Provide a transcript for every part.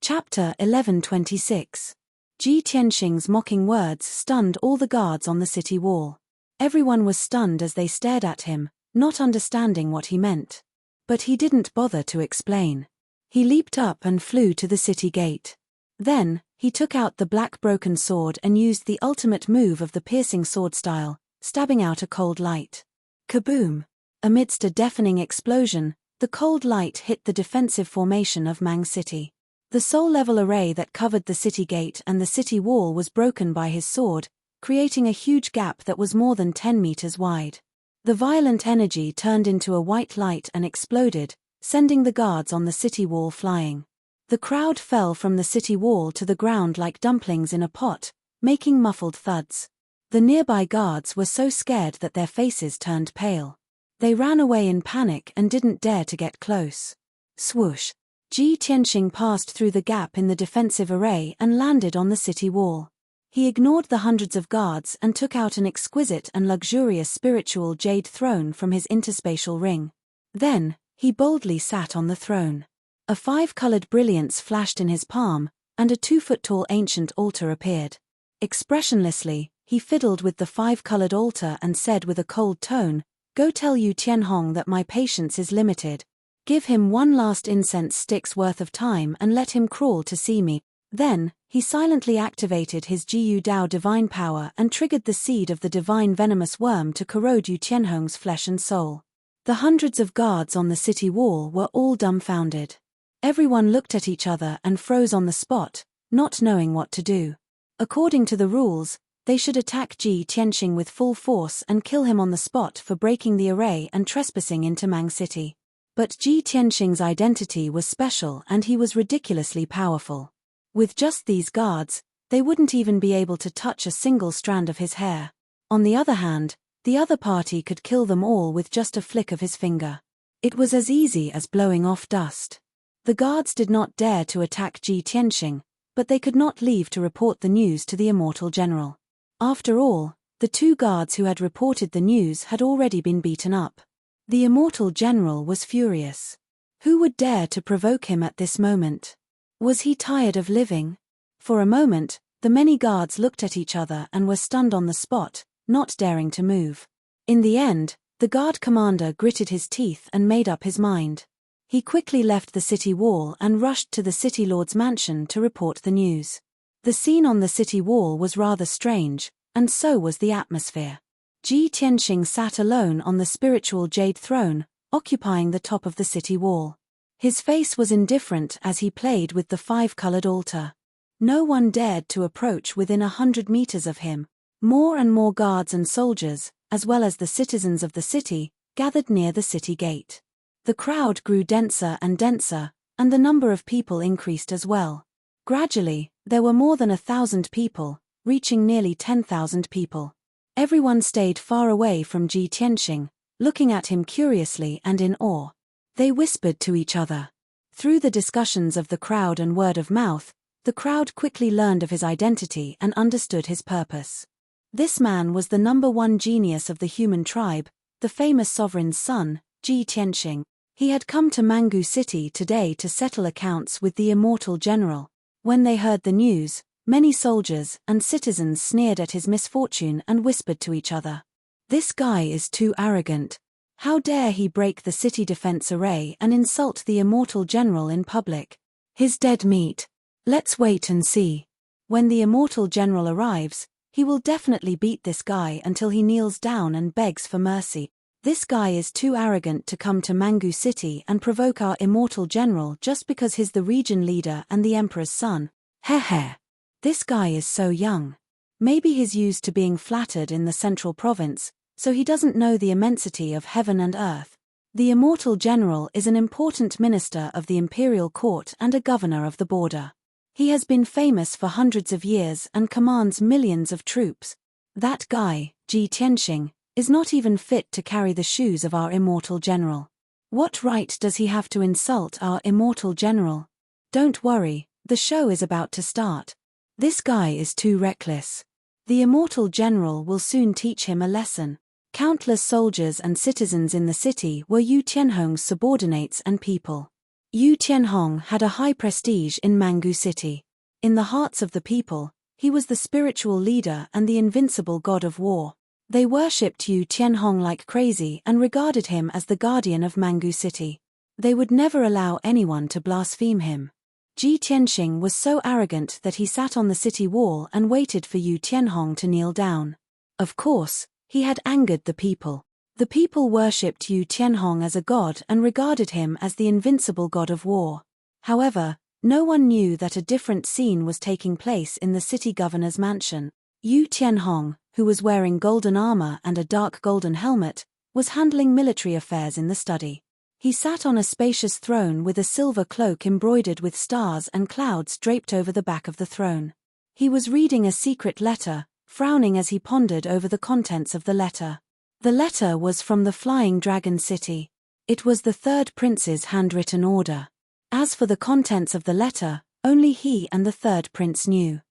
Chapter 1126. Ji Tianxing's mocking words stunned all the guards on the city wall. Everyone was stunned as they stared at him, not understanding what he meant. But he didn't bother to explain. He leaped up and flew to the city gate. Then, he took out the black broken sword and used the ultimate move of the piercing sword style, stabbing out a cold light. Kaboom! Amidst a deafening explosion, the cold light hit the defensive formation of Mang City. The soul-level array that covered the city gate and the city wall was broken by his sword, creating a huge gap that was more than 10 meters wide. The violent energy turned into a white light and exploded, sending the guards on the city wall flying. The crowd fell from the city wall to the ground like dumplings in a pot, making muffled thuds. The nearby guards were so scared that their faces turned pale. They ran away in panic and didn't dare to get close. Swoosh! Ji Tianxing passed through the gap in the defensive array and landed on the city wall. He ignored the hundreds of guards and took out an exquisite and luxurious spiritual jade throne from his interspatial ring. Then, he boldly sat on the throne. A 5-colored brilliance flashed in his palm, and a 2-foot-tall ancient altar appeared. Expressionlessly, he fiddled with the 5-colored altar and said with a cold tone, "Go tell Yu Tianhong that my patience is limited. Give him one last incense stick's worth of time and let him crawl to see me." Then, he silently activated his Jiyu Dao divine power and triggered the seed of the divine venomous worm to corrode Yu Tianhong's flesh and soul. The hundreds of guards on the city wall were all dumbfounded. Everyone looked at each other and froze on the spot, not knowing what to do. According to the rules, they should attack Ji Tianxing with full force and kill him on the spot for breaking the array and trespassing into Mang City. But Ji Tianxing's identity was special and he was ridiculously powerful. With just these guards, they wouldn't even be able to touch a single strand of his hair. On the other hand, the other party could kill them all with just a flick of his finger. It was as easy as blowing off dust. The guards did not dare to attack Ji Tianxing, but they could not leave to report the news to the immortal general. After all, the 2 guards who had reported the news had already been beaten up. The immortal general was furious. Who would dare to provoke him at this moment? Was he tired of living? For a moment, the many guards looked at each other and were stunned on the spot, not daring to move. In the end, the guard commander gritted his teeth and made up his mind. He quickly left the city wall and rushed to the city lord's mansion to report the news. The scene on the city wall was rather strange, and so was the atmosphere. Ji Tianxing sat alone on the spiritual jade throne, occupying the top of the city wall. His face was indifferent as he played with the 5-colored altar. No one dared to approach within 100 meters of him. More and more guards and soldiers, as well as the citizens of the city, gathered near the city gate. The crowd grew denser, and the number of people increased as well. Gradually, there were more than 1,000 people, reaching nearly 10,000 people. Everyone stayed far away from Ji Tianxing, looking at him curiously and in awe. They whispered to each other. Through the discussions of the crowd and word of mouth, the crowd quickly learned of his identity and understood his purpose. This man was the #1 genius of the human tribe, the famous sovereign's son, Ji Tianxing. He had come to Mangu City today to settle accounts with the immortal general. When they heard the news, many soldiers and citizens sneered at his misfortune and whispered to each other. "This guy is too arrogant. How dare he break the city defense array and insult the immortal general in public? He's dead meat. Let's wait and see. When the immortal general arrives, he will definitely beat this guy until he kneels down and begs for mercy. This guy is too arrogant to come to Mangu City and provoke our immortal general just because he's the region leader and the emperor's son. Heh. This guy is so young. Maybe he's used to being flattered in the central province, so he doesn't know the immensity of heaven and earth. The immortal general is an important minister of the imperial court and a governor of the border. He has been famous for hundreds of years and commands millions of troops. That guy, Ji Tianxing, is not even fit to carry the shoes of our immortal general. What right does he have to insult our immortal general? Don't worry, the show is about to start. This guy is too reckless. The immortal general will soon teach him a lesson." Countless soldiers and citizens in the city were Yu Tianhong's subordinates and people. Yu Tianhong had a high prestige in Mangu City. In the hearts of the people, he was the spiritual leader and the invincible god of war. They worshipped Yu Tianhong like crazy and regarded him as the guardian of Mangu City. They would never allow anyone to blaspheme him. Ji Tianxing was so arrogant that he sat on the city wall and waited for Yu Tianhong to kneel down. Of course, he had angered the people. The people worshipped Yu Tianhong as a god and regarded him as the invincible god of war. However, no one knew that a different scene was taking place in the city governor's mansion. Yu Tianhong, who was wearing golden armor and a dark golden helmet, was handling military affairs in the study. He sat on a spacious throne with a silver cloak embroidered with stars and clouds draped over the back of the throne. He was reading a secret letter, frowning as he pondered over the contents of the letter. The letter was from the Flying Dragon City. It was the third prince's handwritten order. As for the contents of the letter, only he and the third prince knew.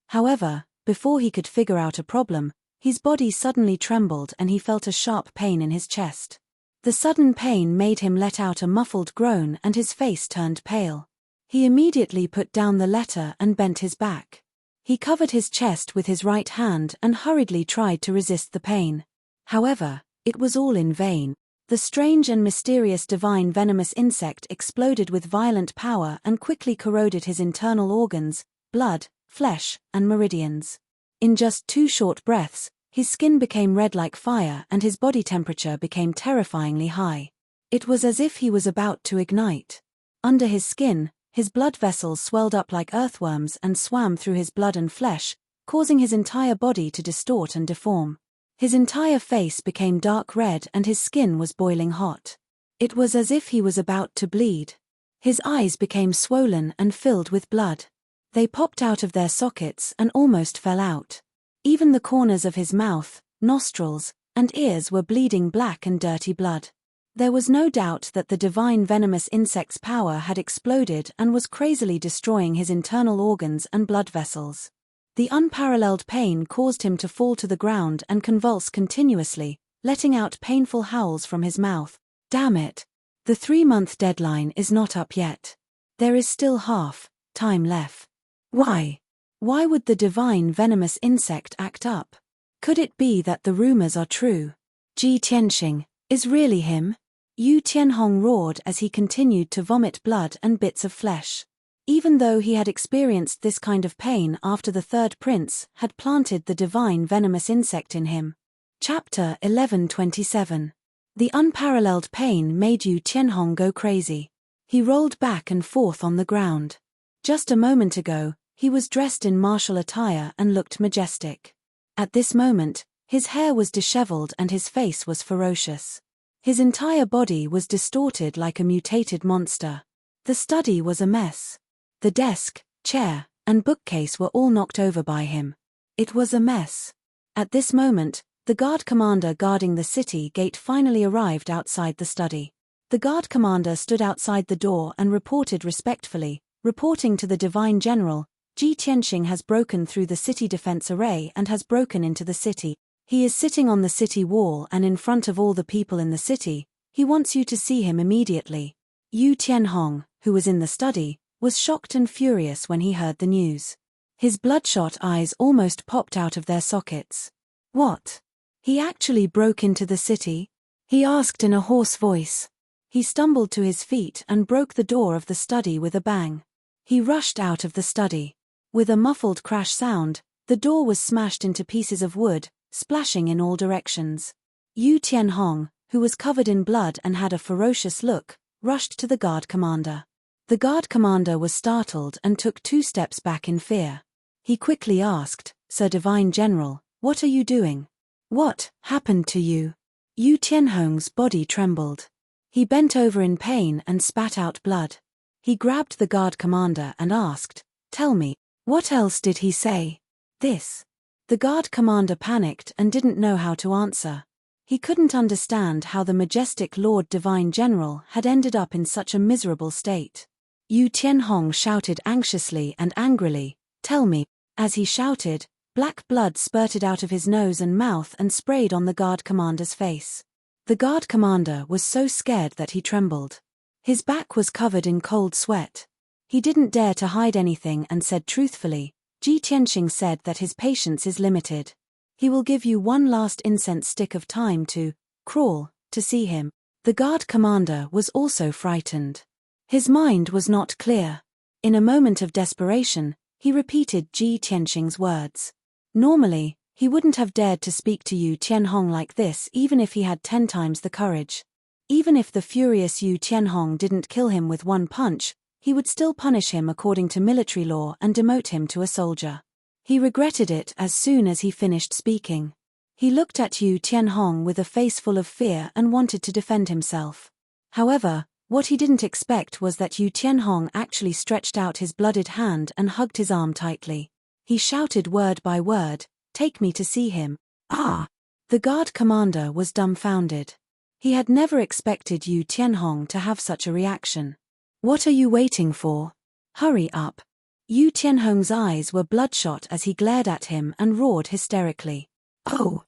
However, before he could figure out a problem, his body suddenly trembled and he felt a sharp pain in his chest. The sudden pain made him let out a muffled groan and his face turned pale. He immediately put down the letter and bent his back. He covered his chest with his right hand and hurriedly tried to resist the pain. However, it was all in vain. The strange and mysterious divine venomous insect exploded with violent power and quickly corroded his internal organs, blood, flesh, and meridians. In just 2 short breaths, his skin became red like fire and his body temperature became terrifyingly high. It was as if he was about to ignite. Under his skin, his blood vessels swelled up like earthworms and swam through his blood and flesh, causing his entire body to distort and deform. His entire face became dark red and his skin was boiling hot. It was as if he was about to bleed. His eyes became swollen and filled with blood. They popped out of their sockets and almost fell out. Even the corners of his mouth, nostrils, and ears were bleeding black and dirty blood. There was no doubt that the divine venomous insect's power had exploded and was crazily destroying his internal organs and blood vessels. The unparalleled pain caused him to fall to the ground and convulse continuously, letting out painful howls from his mouth. Damn it! The 3-month deadline is not up yet. There is still half time left. Why? Why would the divine venomous insect act up? Could it be that the rumors are true? Ji Tianxing is really him? Yu Tianhong roared as he continued to vomit blood and bits of flesh. Even though he had experienced this kind of pain after the third prince had planted the divine venomous insect in him. Chapter 11:27. The unparalleled pain made Yu Tianhong go crazy. He rolled back and forth on the ground. Just a moment ago, he was dressed in martial attire and looked majestic. At this moment, his hair was disheveled and his face was ferocious. His entire body was distorted like a mutated monster. The study was a mess. The desk, chair, and bookcase were all knocked over by him. It was a mess. At this moment, the guard commander guarding the city gate finally arrived outside the study. The guard commander stood outside the door and reported respectfully, reporting to the divine general, Ji Tianxing has broken through the city defense array and has broken into the city. He is sitting on the city wall and in front of all the people in the city. He wants you to see him immediately. Yu Tianhong, who was in the study, was shocked and furious when he heard the news. His bloodshot eyes almost popped out of their sockets. What? He actually broke into the city? He asked in a hoarse voice. He stumbled to his feet and broke the door of the study with a bang. He rushed out of the study. With a muffled crash sound, the door was smashed into pieces of wood, splashing in all directions. Yu Tianhong, who was covered in blood and had a ferocious look, rushed to the guard commander. The guard commander was startled and took 2 steps back in fear. He quickly asked, "Sir Divine General, what are you doing? What happened to you?" Yu Tianhong's body trembled. He bent over in pain and spat out blood. He grabbed the guard commander and asked, "Tell me, what else did he say?" "This." The guard commander panicked and didn't know how to answer. He couldn't understand how the majestic Lord Divine General had ended up in such a miserable state. Yu Tianhong shouted anxiously and angrily, "Tell me." As he shouted, black blood spurted out of his nose and mouth and sprayed on the guard commander's face. The guard commander was so scared that he trembled. His back was covered in cold sweat. He didn't dare to hide anything and said truthfully, Ji Tianxing said that his patience is limited. He will give you one last incense stick of time to crawl to see him. The guard commander was also frightened. His mind was not clear. In a moment of desperation, he repeated Ji Tianxing's words. Normally, he wouldn't have dared to speak to Yu Tianhong like this even if he had 10 times the courage. Even if the furious Yu Tianhong didn't kill him with one punch, he would still punish him according to military law and demote him to a soldier. He regretted it as soon as he finished speaking. He looked at Yu Tianhong with a face full of fear and wanted to defend himself. However, what he didn't expect was that Yu Tianhong actually stretched out his blooded hand and hugged his arm tightly. He shouted word by word, "Take me to see him." Ah! The guard commander was dumbfounded. He had never expected Yu Tianhong to have such a reaction. "What are you waiting for? Hurry up." Yu Tianhong's eyes were bloodshot as he glared at him and roared hysterically. Oh,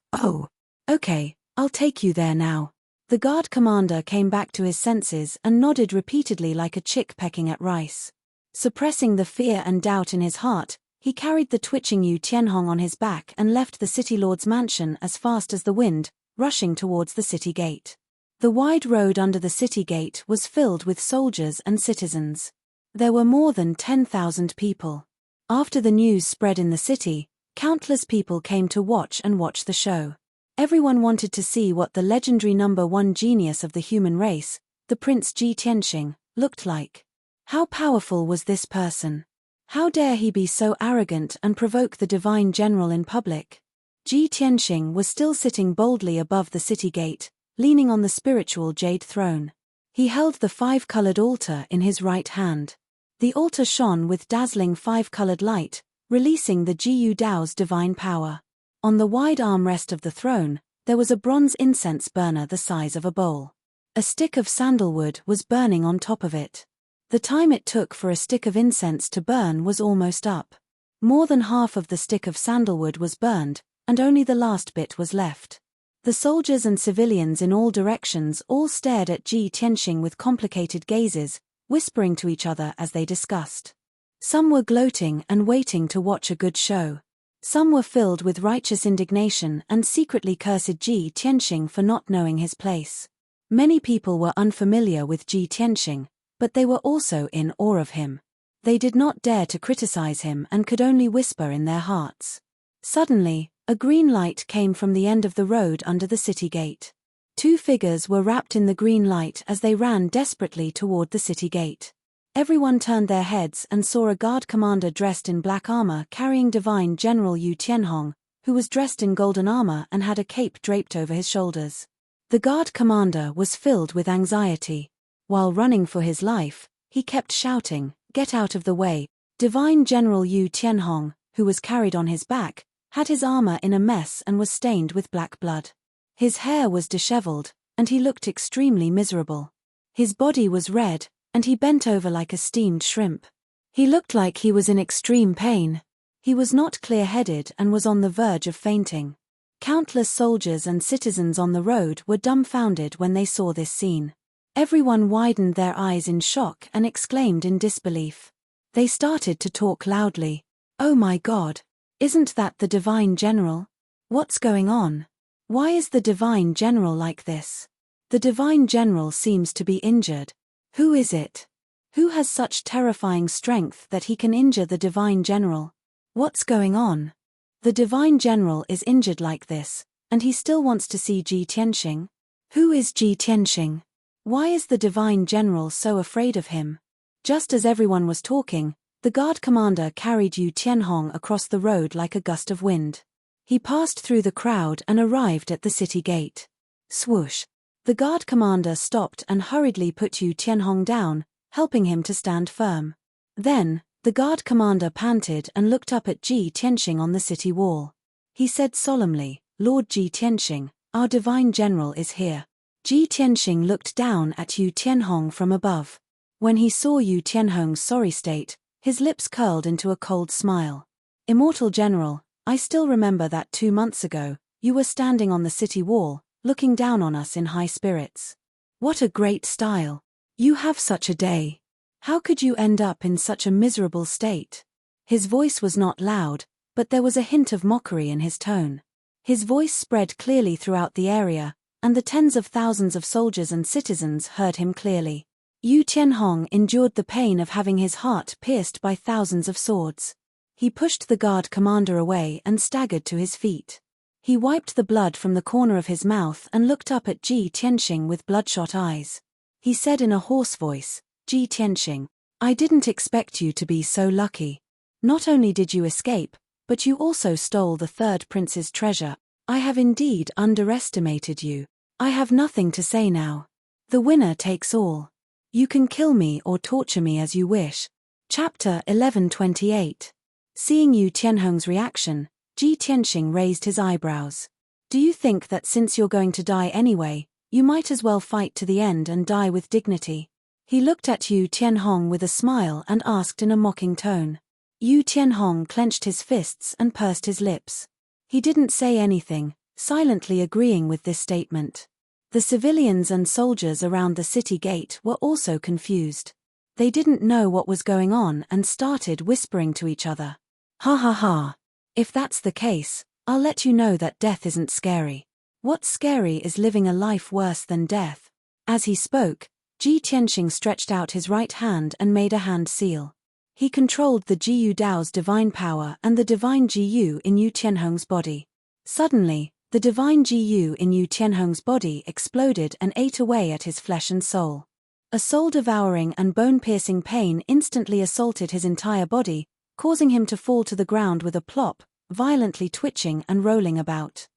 okay, I'll take you there now." The guard commander came back to his senses and nodded repeatedly like a chick pecking at rice. Suppressing the fear and doubt in his heart, he carried the twitching Yu Tianhong on his back and left the city lord's mansion as fast as the wind, rushing towards the city gate. The wide road under the city gate was filled with soldiers and citizens. There were more than 10,000 people. After the news spread in the city, countless people came to watch the show. Everyone wanted to see what the legendary #1 genius of the human race, the Prince Ji Tianxing, looked like. How powerful was this person? How dare he be so arrogant and provoke the divine general in public? Ji Tianxing was still sitting boldly above the city gate, leaning on the spiritual jade throne. He held the 5-colored altar in his right hand. The altar shone with dazzling 5-colored light, releasing the Jiyu Dao's divine power. On the wide armrest of the throne, there was a bronze incense burner the size of a bowl. A stick of sandalwood was burning on top of it. The time it took for a stick of incense to burn was almost up. More than half of the stick of sandalwood was burned, and only the last bit was left. The soldiers and civilians in all directions all stared at Ji Tianxing with complicated gazes, whispering to each other as they discussed. Some were gloating and waiting to watch a good show. Some were filled with righteous indignation and secretly cursed Ji Tianxing for not knowing his place. Many people were unfamiliar with Ji Tianxing, but they were also in awe of him. They did not dare to criticize him and could only whisper in their hearts. Suddenly, a green light came from the end of the road under the city gate. 2 figures were wrapped in the green light as they ran desperately toward the city gate. Everyone turned their heads and saw a guard commander dressed in black armor carrying divine General Yu Tianhong, who was dressed in golden armor and had a cape draped over his shoulders. The guard commander was filled with anxiety. While running for his life, he kept shouting, "Get out of the way." Divine General Yu Tianhong, who was carried on his back, had his armor in a mess and was stained with black blood. His hair was disheveled, and he looked extremely miserable. His body was red, and he bent over like a steamed shrimp. He looked like he was in extreme pain. He was not clear-headed and was on the verge of fainting. Countless soldiers and citizens on the road were dumbfounded when they saw this scene. Everyone widened their eyes in shock and exclaimed in disbelief. They started to talk loudly. "Oh my God! Isn't that the Divine General? What's going on? Why is the Divine General like this? The Divine General seems to be injured. Who is it? Who has such terrifying strength that he can injure the Divine General? What's going on? The Divine General is injured like this, and he still wants to see Ji Tianxing? Who is Ji Tianxing? Why is the Divine General so afraid of him?" Just as everyone was talking, the guard commander carried Yu Tianhong across the road like a gust of wind. He passed through the crowd and arrived at the city gate. Swoosh! The guard commander stopped and hurriedly put Yu Tianhong down, helping him to stand firm. Then, the guard commander panted and looked up at Ji Tianxing on the city wall. He said solemnly, "Lord Ji Tianxing, our divine general is here." Ji Tianxing looked down at Yu Tianhong from above. When he saw Yu Tianhong's sorry state, his lips curled into a cold smile. "Immortal General, I still remember that 2 months ago, you were standing on the city wall, looking down on us in high spirits. What a great style! You have such a day. How could you end up in such a miserable state? His voice was not loud, but there was a hint of mockery in his tone. His voice spread clearly throughout the area, and the tens of thousands of soldiers and citizens heard him clearly. Yu Tianhong endured the pain of having his heart pierced by thousands of swords. He pushed the guard commander away and staggered to his feet. He wiped the blood from the corner of his mouth and looked up at Ji Tianxing with bloodshot eyes. He said in a hoarse voice, "Ji Tianxing, I didn't expect you to be so lucky. Not only did you escape, but you also stole the third prince's treasure. I have indeed underestimated you. I have nothing to say now. The winner takes all. You can kill me or torture me as you wish." Chapter 11:28. Seeing Yu Tianhong's reaction, Ji Tianxing raised his eyebrows. "Do you think that since you're going to die anyway, you might as well fight to the end and die with dignity?" He looked at Yu Tianhong with a smile and asked in a mocking tone. Yu Tianhong clenched his fists and pursed his lips. He didn't say anything, silently agreeing with this statement. The civilians and soldiers around the city gate were also confused. They didn't know what was going on and started whispering to each other. "Ha ha ha. If that's the case, I'll let you know that death isn't scary. What's scary is living a life worse than death." As he spoke, Ji Tianxing stretched out his right hand and made a hand seal. He controlled the Jiyu Dao's divine power and the divine Jiyu in Yu Tianhong's body. Suddenly, the divine Jiyu in Yu Tianhong's body exploded and ate away at his flesh and soul. A soul-devouring and bone-piercing pain instantly assaulted his entire body, causing him to fall to the ground with a plop, violently twitching and rolling about.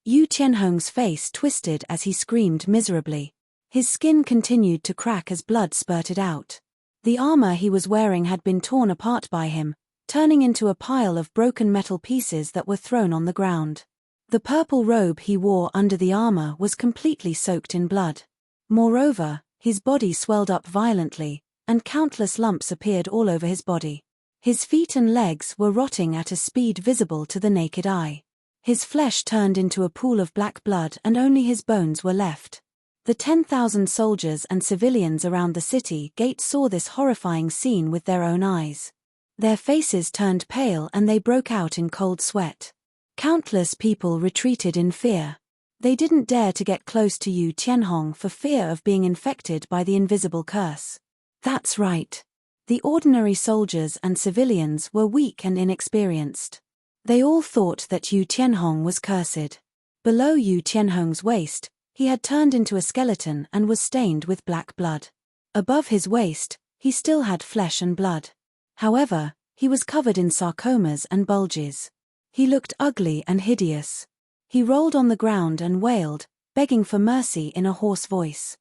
Yu Tianhong's face twisted as he screamed miserably. His skin continued to crack as blood spurted out. The armor he was wearing had been torn apart by him, turning into a pile of broken metal pieces that were thrown on the ground. The purple robe he wore under the armor was completely soaked in blood. Moreover, his body swelled up violently, and countless lumps appeared all over his body. His feet and legs were rotting at a speed visible to the naked eye. His flesh turned into a pool of black blood and only his bones were left. The 10,000 soldiers and civilians around the city gate saw this horrifying scene with their own eyes. Their faces turned pale and they broke out in cold sweat. Countless people retreated in fear. They didn't dare to get close to Yu Tianhong for fear of being infected by the invisible curse. That's right. The ordinary soldiers and civilians were weak and inexperienced. They all thought that Yu Tianhong was cursed. Below Yu Tianhong's waist, he had turned into a skeleton and was stained with black blood. Above his waist, he still had flesh and blood. However, he was covered in sarcomas and bulges. He looked ugly and hideous. He rolled on the ground and wailed, begging for mercy in a hoarse voice.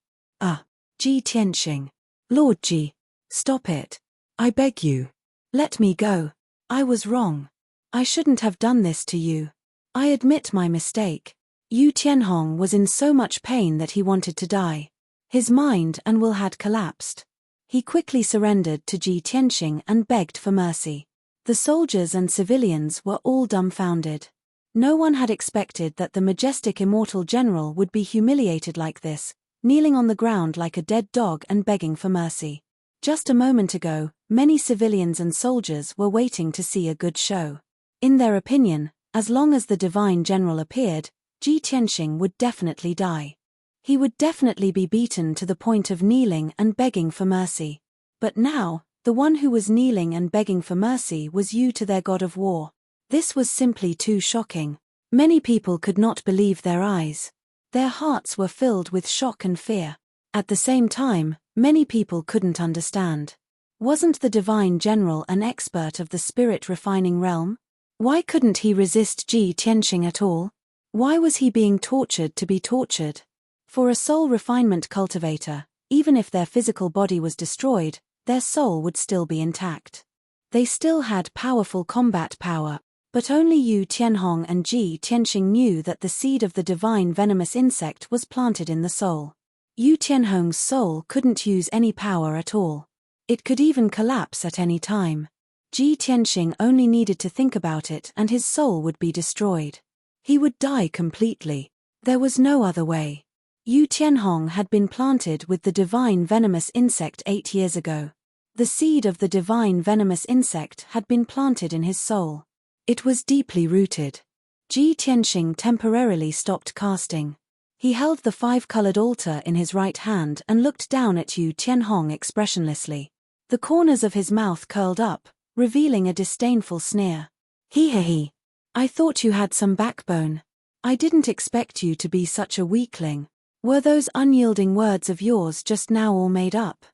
Ji Tianxing. Lord Ji. Stop it. I beg you. Let me go. I was wrong. I shouldn't have done this to you. I admit my mistake. Yu Tianhong was in so much pain that he wanted to die. His mind and will had collapsed. He quickly surrendered to Ji Tianxing and begged for mercy. The soldiers and civilians were all dumbfounded. No one had expected that the majestic immortal general would be humiliated like this, kneeling on the ground like a dead dog and begging for mercy. Just a moment ago, many civilians and soldiers were waiting to see a good show. In their opinion, as long as the divine general appeared, Ji Tianxing would definitely die. He would definitely be beaten to the point of kneeling and begging for mercy. But now, the one who was kneeling and begging for mercy was Yu to their god of war. This was simply too shocking. Many people could not believe their eyes. Their hearts were filled with shock and fear. At the same time, many people couldn't understand. Wasn't the divine general an expert of the spirit-refining realm? Why couldn't he resist Ji Tianxing at all? Why was he being tortured to be tortured? For a soul refinement cultivator, even if their physical body was destroyed, their soul would still be intact. They still had powerful combat power, but only Yu Tianhong and Ji Tianxing knew that the seed of the divine venomous insect was planted in the soul. Yu Tianhong's soul couldn't use any power at all. It could even collapse at any time. Ji Tianxing only needed to think about it and his soul would be destroyed. He would die completely. There was no other way. Yu Tianhong had been planted with the divine venomous insect 8 years ago. The seed of the divine venomous insect had been planted in his soul. It was deeply rooted. Ji Tianxing temporarily stopped casting. He held the 5-colored altar in his right hand and looked down at Yu Tianhong expressionlessly. The corners of his mouth curled up, revealing a disdainful sneer. He. I thought you had some backbone. I didn't expect you to be such a weakling. Were those unyielding words of yours just now all made up?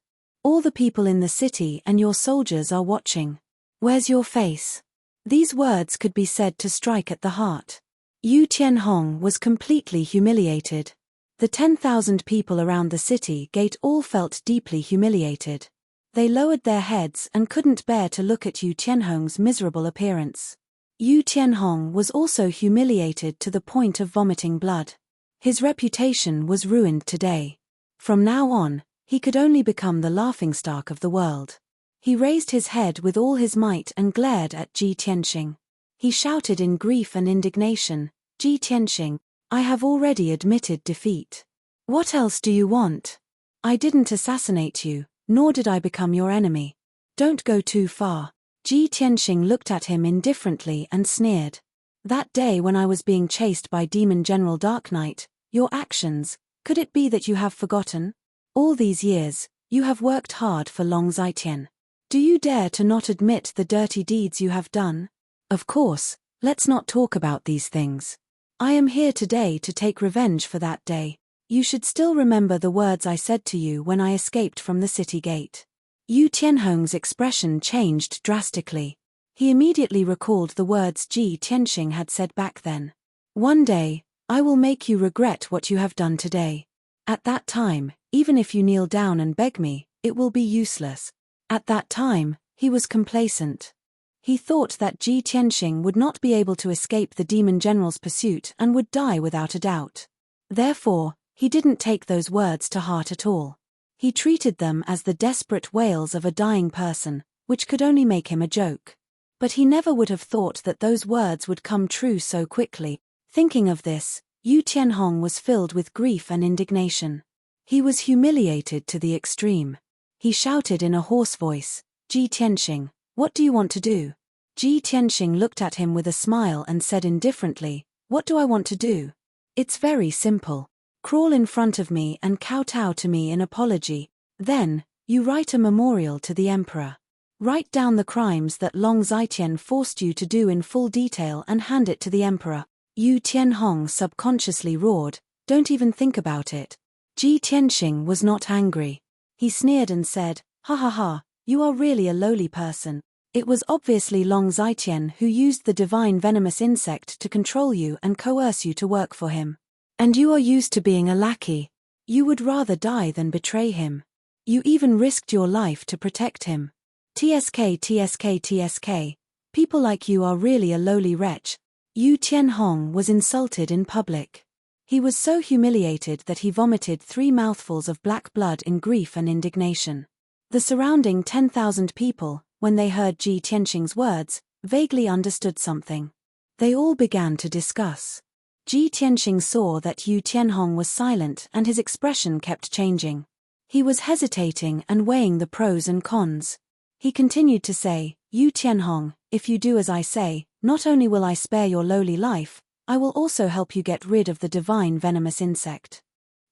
All the people in the city and your soldiers are watching. Where's your face? These words could be said to strike at the heart. Yu Tianhong was completely humiliated. The 10,000 people around the city gate all felt deeply humiliated. They lowered their heads and couldn't bear to look at Yu Tianhong's miserable appearance. Yu Tianhong was also humiliated to the point of vomiting blood. His reputation was ruined today. From now on, he could only become the laughingstock of the world. He raised his head with all his might and glared at Ji Tianxing. He shouted in grief and indignation, Ji Tianxing, I have already admitted defeat. What else do you want? I didn't assassinate you, nor did I become your enemy. Don't go too far. Ji Tianxing looked at him indifferently and sneered. That day when I was being chased by Demon General Dark Knight, your actions, could it be that you have forgotten? All these years, you have worked hard for Long Zhaitian. Do you dare to not admit the dirty deeds you have done? Of course, let's not talk about these things. I am here today to take revenge for that day. You should still remember the words I said to you when I escaped from the city gate. Yu Tianhong's expression changed drastically. He immediately recalled the words Ji Tianxing had said back then. One day, I will make you regret what you have done today. At that time, even if you kneel down and beg me, it will be useless. At that time, he was complacent. He thought that Ji Tianxing would not be able to escape the demon general's pursuit and would die without a doubt. Therefore, he didn't take those words to heart at all. He treated them as the desperate wails of a dying person, which could only make him a joke. But he never would have thought that those words would come true so quickly. Thinking of this, Yu Tianhong was filled with grief and indignation. He was humiliated to the extreme. He shouted in a hoarse voice, Ji Tianxing, what do you want to do? Ji Tianxing looked at him with a smile and said indifferently, what do I want to do? It's very simple. Crawl in front of me and kowtow to me in apology. Then, you write a memorial to the emperor. Write down the crimes that Long Zhaitian forced you to do in full detail and hand it to the emperor. Yu Tianhong subconsciously roared, don't even think about it. Ji Tianxing was not angry. He sneered and said, ha ha ha, you are really a lowly person. It was obviously Long Zhaitian who used the divine venomous insect to control you and coerce you to work for him. And you are used to being a lackey. You would rather die than betray him. You even risked your life to protect him. TSK. People like you are really a lowly wretch. Yu Tianhong was insulted in public. He was so humiliated that he vomited 3 mouthfuls of black blood in grief and indignation. The surrounding 10,000 people, when they heard Ji Tianxing's words, vaguely understood something. They all began to discuss. Ji Tianxing saw that Yu Tianhong was silent and his expression kept changing. He was hesitating and weighing the pros and cons. He continued to say, Yu Tianhong, if you do as I say, not only will I spare your lowly life, I will also help you get rid of the divine venomous insect.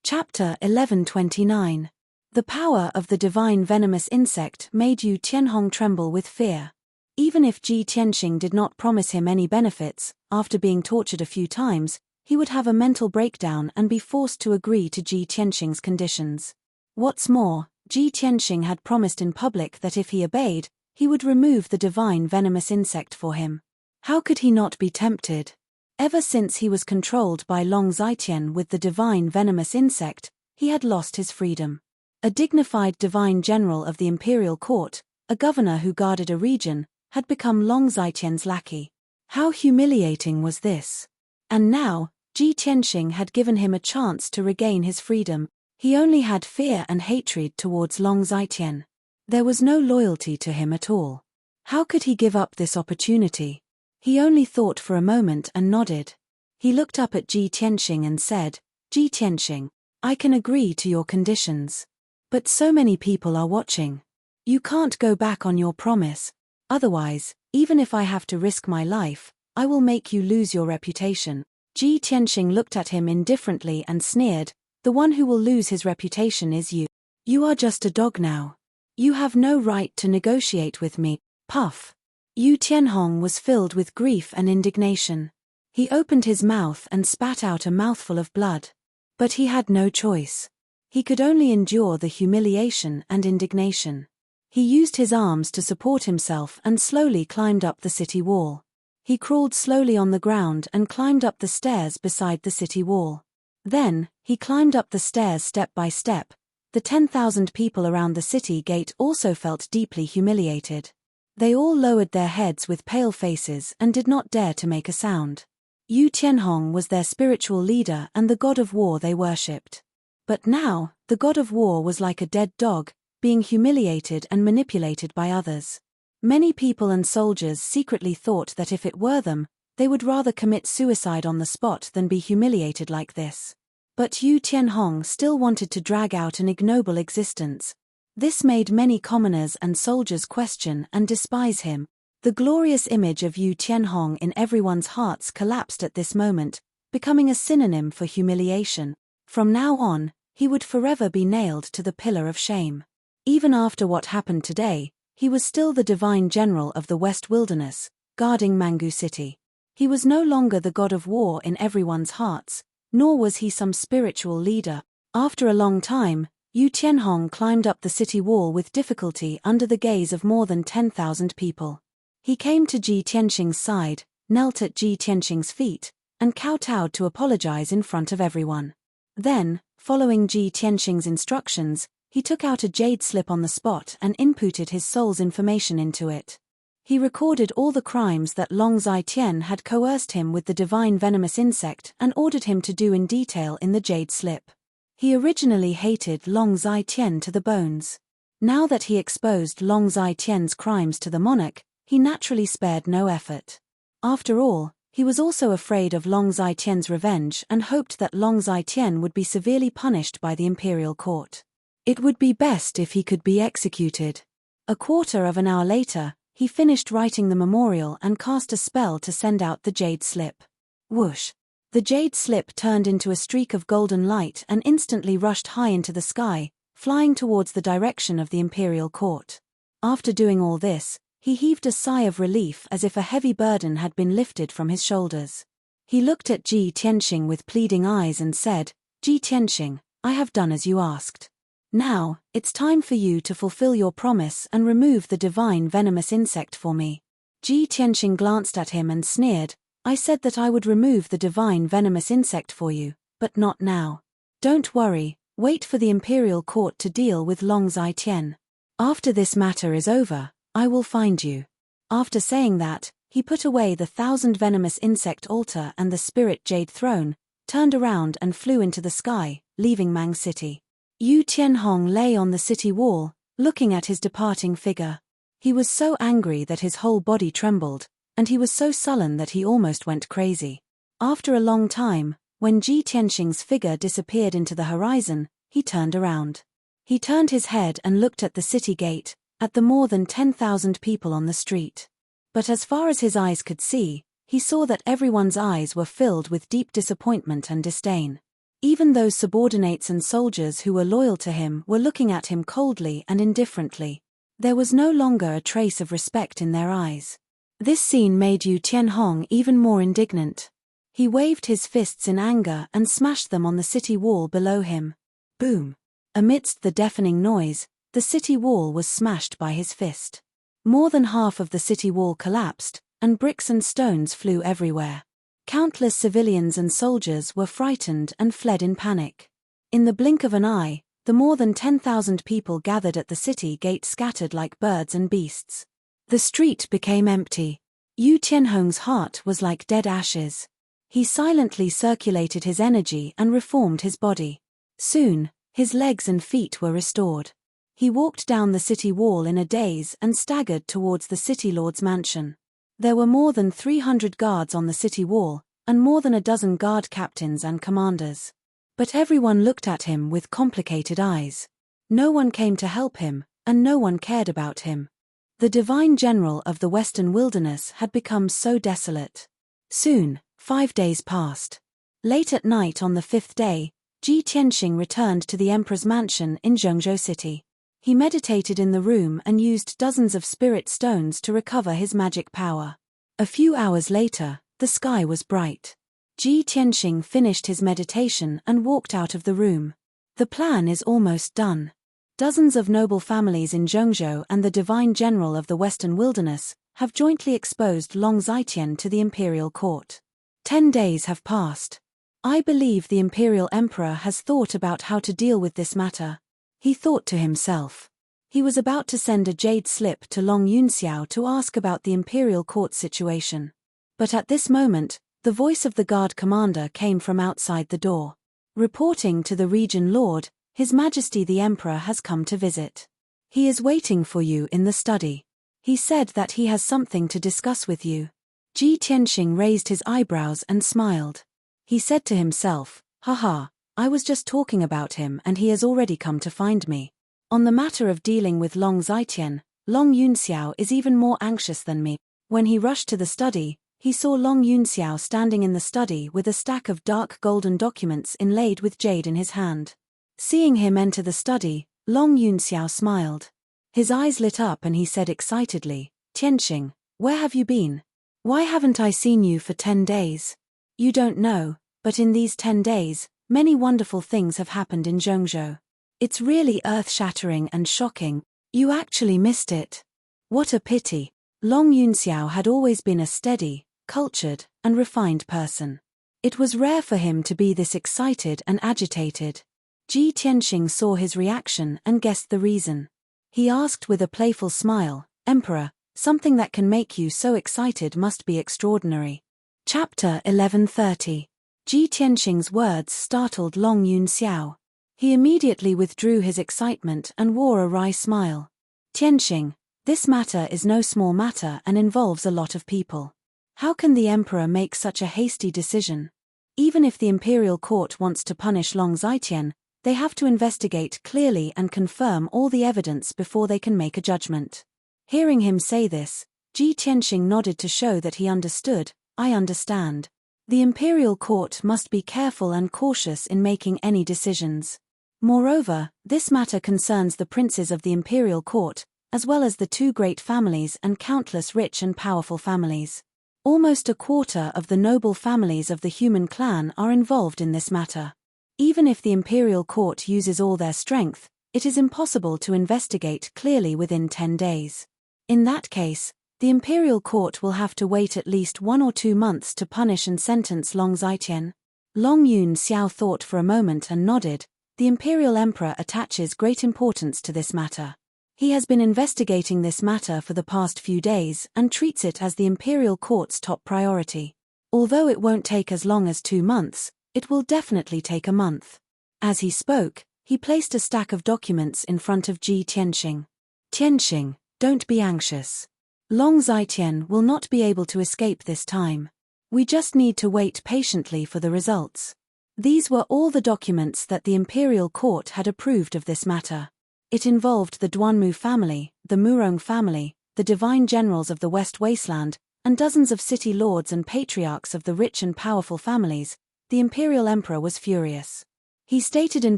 Chapter 1129. The power of the divine venomous insect made Yu Tianhong tremble with fear. Even if Ji Tianxing did not promise him any benefits, after being tortured a few times, he would have a mental breakdown and be forced to agree to Ji Tianxing's conditions. What's more, Ji Tianxing had promised in public that if he obeyed, he would remove the divine venomous insect for him. How could he not be tempted? Ever since he was controlled by Long Zhaitian with the divine venomous insect, he had lost his freedom. A dignified divine general of the imperial court, a governor who guarded a region, had become Long Zhaitian's lackey. How humiliating was this? And now, Ji Tianxing had given him a chance to regain his freedom. He only had fear and hatred towards Long Zhaitian. There was no loyalty to him at all. How could he give up this opportunity? He only thought for a moment and nodded. He looked up at Ji Tianxing and said, Ji Tianxing, I can agree to your conditions. But so many people are watching. You can't go back on your promise. Otherwise, even if I have to risk my life, I will make you lose your reputation. Ji Tianxing looked at him indifferently and sneered, the one who will lose his reputation is you. You are just a dog now. You have no right to negotiate with me. Puff. Yu Tianhong was filled with grief and indignation. He opened his mouth and spat out a mouthful of blood. But he had no choice. He could only endure the humiliation and indignation. He used his arms to support himself and slowly climbed up the city wall. He crawled slowly on the ground and climbed up the stairs beside the city wall. Then, he climbed up the stairs step by step. The 10,000 people around the city gate also felt deeply humiliated. They all lowered their heads with pale faces and did not dare to make a sound. Yu Tianhong was their spiritual leader and the god of war they worshipped. But now, the god of war was like a dead dog, being humiliated and manipulated by others. Many people and soldiers secretly thought that if it were them, they would rather commit suicide on the spot than be humiliated like this. But Yu Tianhong still wanted to drag out an ignoble existence. This made many commoners and soldiers question and despise him. The glorious image of Yu Tianhong in everyone's hearts collapsed at this moment, becoming a synonym for humiliation. From now on, he would forever be nailed to the pillar of shame. Even after what happened today, he was still the divine general of the West Wilderness, guarding Mangu City. He was no longer the god of war in everyone's hearts, nor was he some spiritual leader. After a long time, Yu Tianhong climbed up the city wall with difficulty under the gaze of more than 10,000 people. He came to Ji Tianxing's side, knelt at Ji Tianxing's feet, and kowtowed to apologize in front of everyone. Then, following Ji Tianxing's instructions, he took out a jade slip on the spot and inputted his soul's information into it. He recorded all the crimes that Long Zai Tian had coerced him with the divine venomous insect and ordered him to do in detail in the jade slip. He originally hated Long Zai Tian to the bones. Now that he exposed Long Zai Tian's crimes to the monarch, he naturally spared no effort. After all, he was also afraid of Long Zai Tian's revenge and hoped that Long Zai Tian would be severely punished by the imperial court. It would be best if he could be executed. A quarter of an hour later, he finished writing the memorial and cast a spell to send out the jade slip. Whoosh! The jade slip turned into a streak of golden light and instantly rushed high into the sky, flying towards the direction of the imperial court. After doing all this, he heaved a sigh of relief as if a heavy burden had been lifted from his shoulders. He looked at Ji Tianxing with pleading eyes and said, Ji Tianxing, I have done as you asked. Now, it's time for you to fulfill your promise and remove the divine venomous insect for me. Ji Tianxing glanced at him and sneered, I said that I would remove the divine venomous insect for you, but not now. Don't worry, wait for the imperial court to deal with Long Zai Tian. After this matter is over, I will find you. After saying that, he put away the 1,000 venomous insect altar and the spirit jade throne, turned around and flew into the sky, leaving Mang City. Yu Tianhong lay on the city wall, looking at his departing figure. He was so angry that his whole body trembled, and he was so sullen that he almost went crazy. After a long time, when Ji Tianxing's figure disappeared into the horizon, he turned around. He turned his head and looked at the city gate, at the more than 10,000 people on the street. But as far as his eyes could see, he saw that everyone's eyes were filled with deep disappointment and disdain. Even those subordinates and soldiers who were loyal to him were looking at him coldly and indifferently. There was no longer a trace of respect in their eyes. This scene made Yu Tianhong even more indignant. He waved his fists in anger and smashed them on the city wall below him. Boom! Amidst the deafening noise, the city wall was smashed by his fist. More than half of the city wall collapsed, and bricks and stones flew everywhere. Countless civilians and soldiers were frightened and fled in panic. In the blink of an eye, the more than 10,000 people gathered at the city gate scattered like birds and beasts. The street became empty. Yu Tianhong's heart was like dead ashes. He silently circulated his energy and reformed his body. Soon, his legs and feet were restored. He walked down the city wall in a daze and staggered towards the city lord's mansion. There were more than 300 guards on the city wall, and more than a dozen guard captains and commanders. But everyone looked at him with complicated eyes. No one came to help him, and no one cared about him. The divine general of the Western wilderness had become so desolate. Soon, 5 days passed. Late at night on the 5th day, Ji Tianxing returned to the emperor's mansion in Zhengzhou City. He meditated in the room and used dozens of spirit stones to recover his magic power. A few hours later, the sky was bright. Ji Tianxing finished his meditation and walked out of the room. The plan is almost done. Dozens of noble families in Zhengzhou and the divine general of the Western wilderness have jointly exposed Long Zhaitian to the imperial court. 10 days have passed. I believe the imperial emperor has thought about how to deal with this matter. He thought to himself. He was about to send a jade slip to Long Yunxiao to ask about the imperial court situation. But at this moment, the voice of the guard commander came from outside the door. Reporting to the region lord, His Majesty the Emperor has come to visit. He is waiting for you in the study. He said that he has something to discuss with you. Ji Tianxing raised his eyebrows and smiled. He said to himself, haha, I was just talking about him and he has already come to find me. On the matter of dealing with Long Zhaitian, Long Yunxiao is even more anxious than me. When he rushed to the study, he saw Long Yunxiao standing in the study with a stack of dark golden documents inlaid with jade in his hand. Seeing him enter the study, Long Yunxiao smiled. His eyes lit up and he said excitedly, Tianxing, where have you been? Why haven't I seen you for 10 days? You don't know, but in these 10 days, many wonderful things have happened in Zhengzhou. It's really earth-shattering and shocking. You actually missed it. What a pity. Long Yunxiao had always been a steady, cultured, and refined person. It was rare for him to be this excited and agitated. Ji Tianxing saw his reaction and guessed the reason. He asked with a playful smile, Emperor, something that can make you so excited must be extraordinary. Chapter 1130. Ji Tianxing's words startled Long Yunxiao. He immediately withdrew his excitement and wore a wry smile. Tianxing, this matter is no small matter and involves a lot of people. How can the emperor make such a hasty decision? Even if the imperial court wants to punish Long Zhaitian, they have to investigate clearly and confirm all the evidence before they can make a judgment. Hearing him say this, Ji Tianxing nodded to show that he understood. I understand. The imperial court must be careful and cautious in making any decisions. Moreover, this matter concerns the princes of the imperial court, as well as the 2 great families and countless rich and powerful families. Almost a quarter of the noble families of the human clan are involved in this matter. Even if the imperial court uses all their strength, it is impossible to investigate clearly within 10 days. In that case, the imperial court will have to wait at least 1 or 2 months to punish and sentence Long Zhaitian. Long Yunxiao thought for a moment and nodded. The imperial emperor attaches great importance to this matter. He has been investigating this matter for the past few days and treats it as the imperial court's top priority. Although it won't take as long as 2 months, it will definitely take a month. As he spoke, he placed a stack of documents in front of Ji Tianxing. Tianxing, don't be anxious. Long Zhaitian will not be able to escape this time. We just need to wait patiently for the results. These were all the documents that the imperial court had approved of this matter. It involved the Duanmu family, the Murong family, the divine generals of the West Wasteland, and dozens of city lords and patriarchs of the rich and powerful families. The imperial emperor was furious. He stated in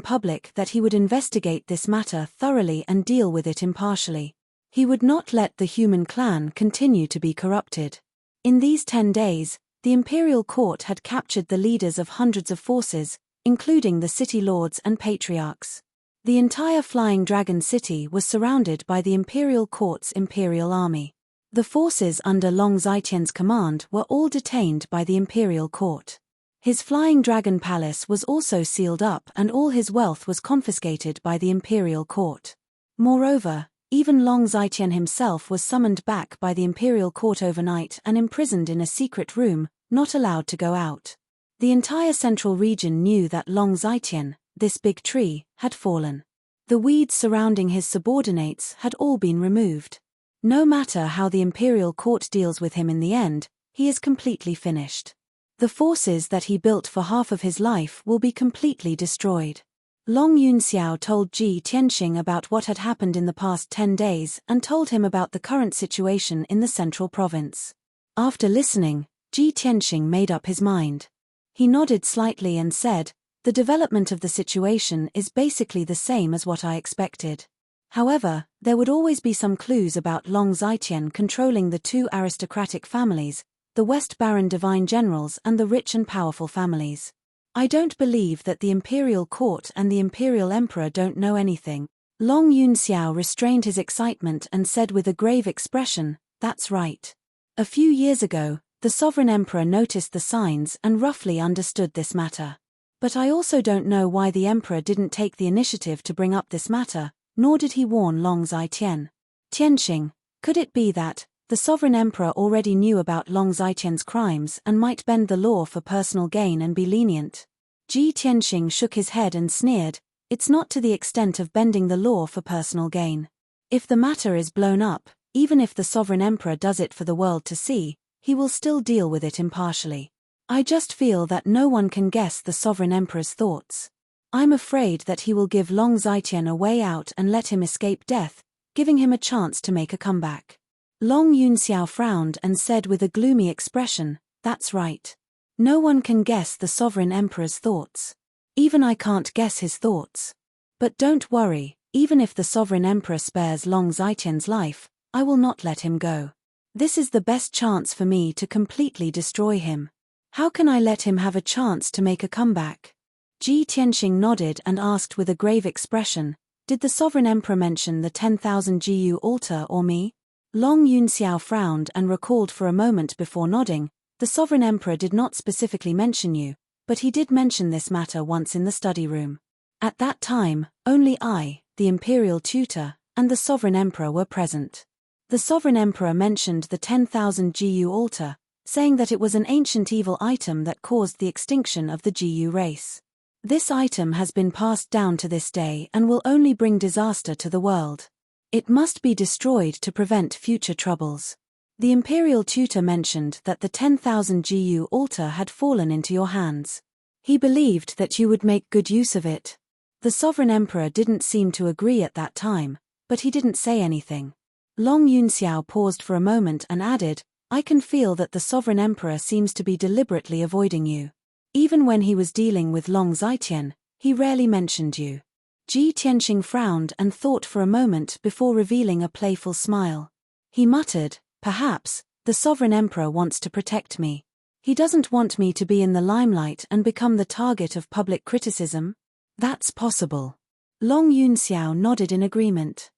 public that he would investigate this matter thoroughly and deal with it impartially. He would not let the human clan continue to be corrupted. In these 10 days, the imperial court had captured the leaders of hundreds of forces, including the city lords and patriarchs. The entire Flying Dragon City was surrounded by the imperial court's imperial army. The forces under Long Zhaitian's command were all detained by the imperial court. His Flying Dragon Palace was also sealed up and all his wealth was confiscated by the imperial court. Moreover, even Long Zhaitian himself was summoned back by the imperial court overnight and imprisoned in a secret room, not allowed to go out. The entire central region knew that Long Zhaitian, this big tree, had fallen. The weeds surrounding his subordinates had all been removed. No matter how the imperial court deals with him in the end, he is completely finished. The forces that he built for half of his life will be completely destroyed. Long Yunxiao told Ji Tianxing about what had happened in the past 10 days and told him about the current situation in the central province. After listening, Ji Tianxing made up his mind. He nodded slightly and said, "The development of the situation is basically the same as what I expected. However, there would always be some clues about Long Zitian controlling the two aristocratic families, the West Baron divine generals and the rich and powerful families. I don't believe that the imperial court and the imperial emperor don't know anything." Long Yunxiao restrained his excitement and said with a grave expression, "That's right. A few years ago, the sovereign emperor noticed the signs and roughly understood this matter. But I also don't know why the emperor didn't take the initiative to bring up this matter, nor did he warn Long Zitian. Tianxing, could it be that the sovereign emperor already knew about Long Zitian's crimes and might bend the law for personal gain and be lenient?" Ji Tianxing shook his head and sneered, "It's not to the extent of bending the law for personal gain. If the matter is blown up, even if the sovereign emperor does it for the world to see, he will still deal with it impartially. I just feel that no one can guess the sovereign emperor's thoughts. I'm afraid that he will give Long Zitian a way out and let him escape death, giving him a chance to make a comeback." Long Yunxiao frowned and said with a gloomy expression, "That's right. No one can guess the sovereign emperor's thoughts. Even I can't guess his thoughts. But don't worry, even if the sovereign emperor spares Long Zitian's life, I will not let him go. This is the best chance for me to completely destroy him. How can I let him have a chance to make a comeback?" Ji Tianxing nodded and asked with a grave expression, "Did the sovereign emperor mention the 10,000 GU altar or me?" Long Yunxiao frowned and recalled for a moment before nodding, "The sovereign emperor did not specifically mention you, but he did mention this matter once in the study room. At that time, only I, the imperial tutor, and the sovereign emperor were present. The sovereign emperor mentioned the 10,000 GU altar, saying that it was an ancient evil item that caused the extinction of the GU race. This item has been passed down to this day and will only bring disaster to the world. It must be destroyed to prevent future troubles. The imperial tutor mentioned that the 10,000 GU altar had fallen into your hands. He believed that you would make good use of it. The sovereign emperor didn't seem to agree at that time, but he didn't say anything." Long Yunxiao paused for a moment and added, "I can feel that the sovereign emperor seems to be deliberately avoiding you. Even when he was dealing with Long Zitian, he rarely mentioned you." Ji Tianxing frowned and thought for a moment before revealing a playful smile. He muttered, "Perhaps, the sovereign emperor wants to protect me. He doesn't want me to be in the limelight and become the target of public criticism?" "That's possible." Long Yunxiao nodded in agreement.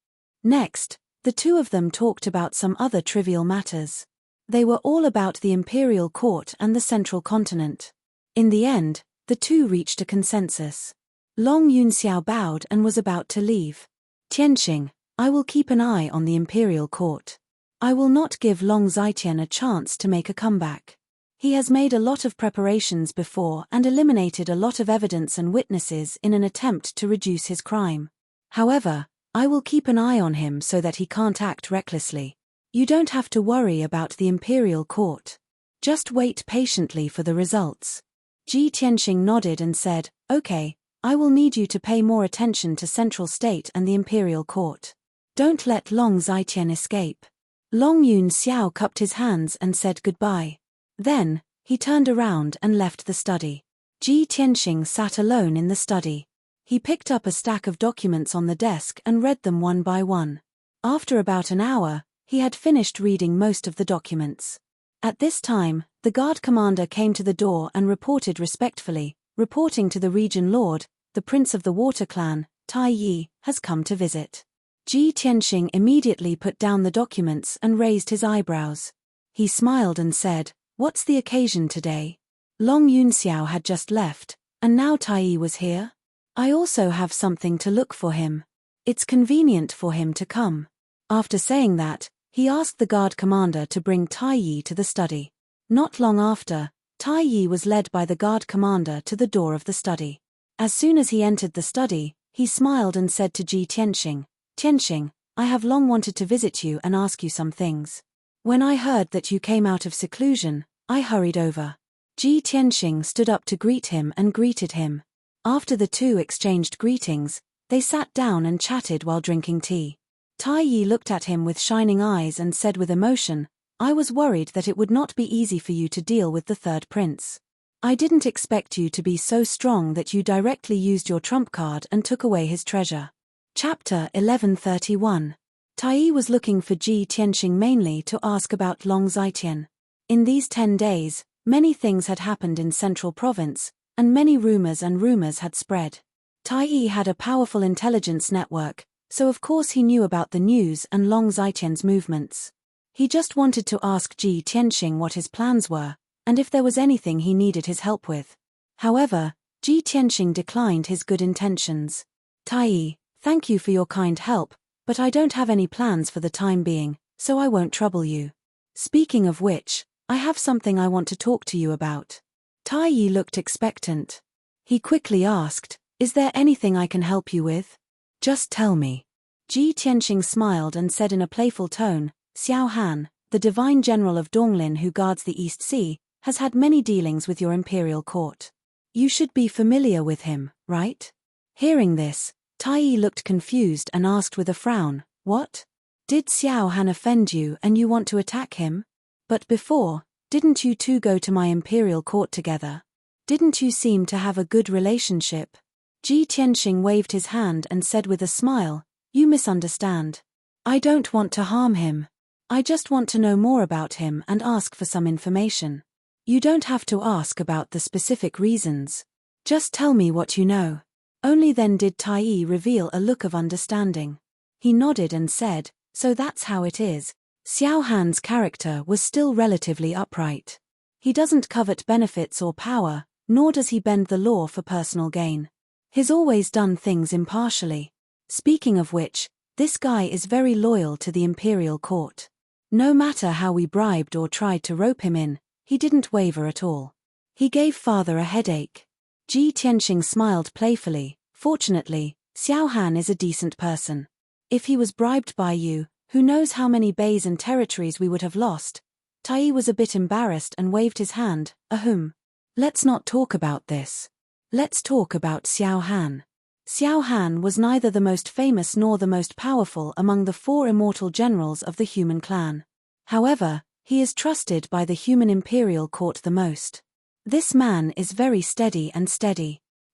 Next, the two of them talked about some other trivial matters. They were all about the imperial court and the central continent. In the end, the two reached a consensus. Long Yunxiao bowed and was about to leave. "Tianxing, I will keep an eye on the imperial court. I will not give Long Zitian a chance to make a comeback. He has made a lot of preparations before and eliminated a lot of evidence and witnesses in an attempt to reduce his crime. However, I will keep an eye on him so that he can't act recklessly. You don't have to worry about the imperial court. Just wait patiently for the results." Ji Tianxing nodded and said, "Okay, I will need you to pay more attention to Central State and the imperial court. Don't let Long Zitian escape." Long Yunxiao cupped his hands and said goodbye. Then, he turned around and left the study. Ji Tianxing sat alone in the study. He picked up a stack of documents on the desk and read them one by one. After about an hour, he had finished reading most of the documents. At this time, the guard commander came to the door and reported respectfully, "Reporting to the region lord, the prince of the water clan, Tai Yi, has come to visit." Ji Tianxing immediately put down the documents and raised his eyebrows. He smiled and said, "What's the occasion today?" Long Yunxiao had just left, and now Tai Yi was here? "I also have something to look for him. It's convenient for him to come." After saying that, he asked the guard commander to bring Tai Yi to the study. Not long after, Tai Yi was led by the guard commander to the door of the study. As soon as he entered the study, he smiled and said to Ji Tianxing, "Tianxing, I have long wanted to visit you and ask you some things. When I heard that you came out of seclusion, I hurried over. Ji Tianxing stood up to greet him and greeted him. After the two exchanged greetings, they sat down and chatted while drinking tea. Tai Yi looked at him with shining eyes and said with emotion, "I was worried that it would not be easy for you to deal with the third prince. I didn't expect you to be so strong that you directly used your trump card and took away his treasure." Chapter 1131. Tai Yi was looking for Ji Tianxing mainly to ask about Long Zitian. In these 10 days, many things had happened in Central Province, and many rumors had spread. Tai Yi had a powerful intelligence network, so of course he knew about the news and Long Zitian's movements. He just wanted to ask Ji Tianxing what his plans were, and if there was anything he needed his help with. However, Ji Tianxing declined his good intentions. "Tai Yi, thank you for your kind help, but I don't have any plans for the time being, so I won't trouble you. Speaking of which, I have something I want to talk to you about." Tai Yi looked expectant. He quickly asked, "Is there anything I can help you with? Just tell me." Ji Tianxing smiled and said in a playful tone, "Xiao Han, the divine general of Donglin who guards the East Sea, has had many dealings with your imperial court. You should be familiar with him, right?" Hearing this, Tai Yi looked confused and asked with a frown, "What? Did Xiao Han offend you and you want to attack him? But before, didn't you two go to my imperial court together? Didn't you seem to have a good relationship?" Ji Tianxing waved his hand and said with a smile, "You misunderstand. I don't want to harm him. I just want to know more about him and ask for some information. You don't have to ask about the specific reasons. Just tell me what you know." Only then did Tai Yi reveal a look of understanding. He nodded and said, "So that's how it is. Xiao Han's character was still relatively upright. He doesn't covet benefits or power, nor does he bend the law for personal gain. He's always done things impartially. Speaking of which, this guy is very loyal to the imperial court. No matter how we bribed or tried to rope him in, he didn't waver at all. He gave father a headache." Ji Tianxing smiled playfully. "Fortunately, Xiao Han is a decent person. If he was bribed by you, who knows how many bays and territories we would have lost." Tai Yi was a bit embarrassed and waved his hand. "Ahem. Let's not talk about this. Let's talk about Xiao Han." Xiao Han was neither the most famous nor the most powerful among the 4 immortal generals of the human clan. However, he is trusted by the human imperial court the most. This man is very steady.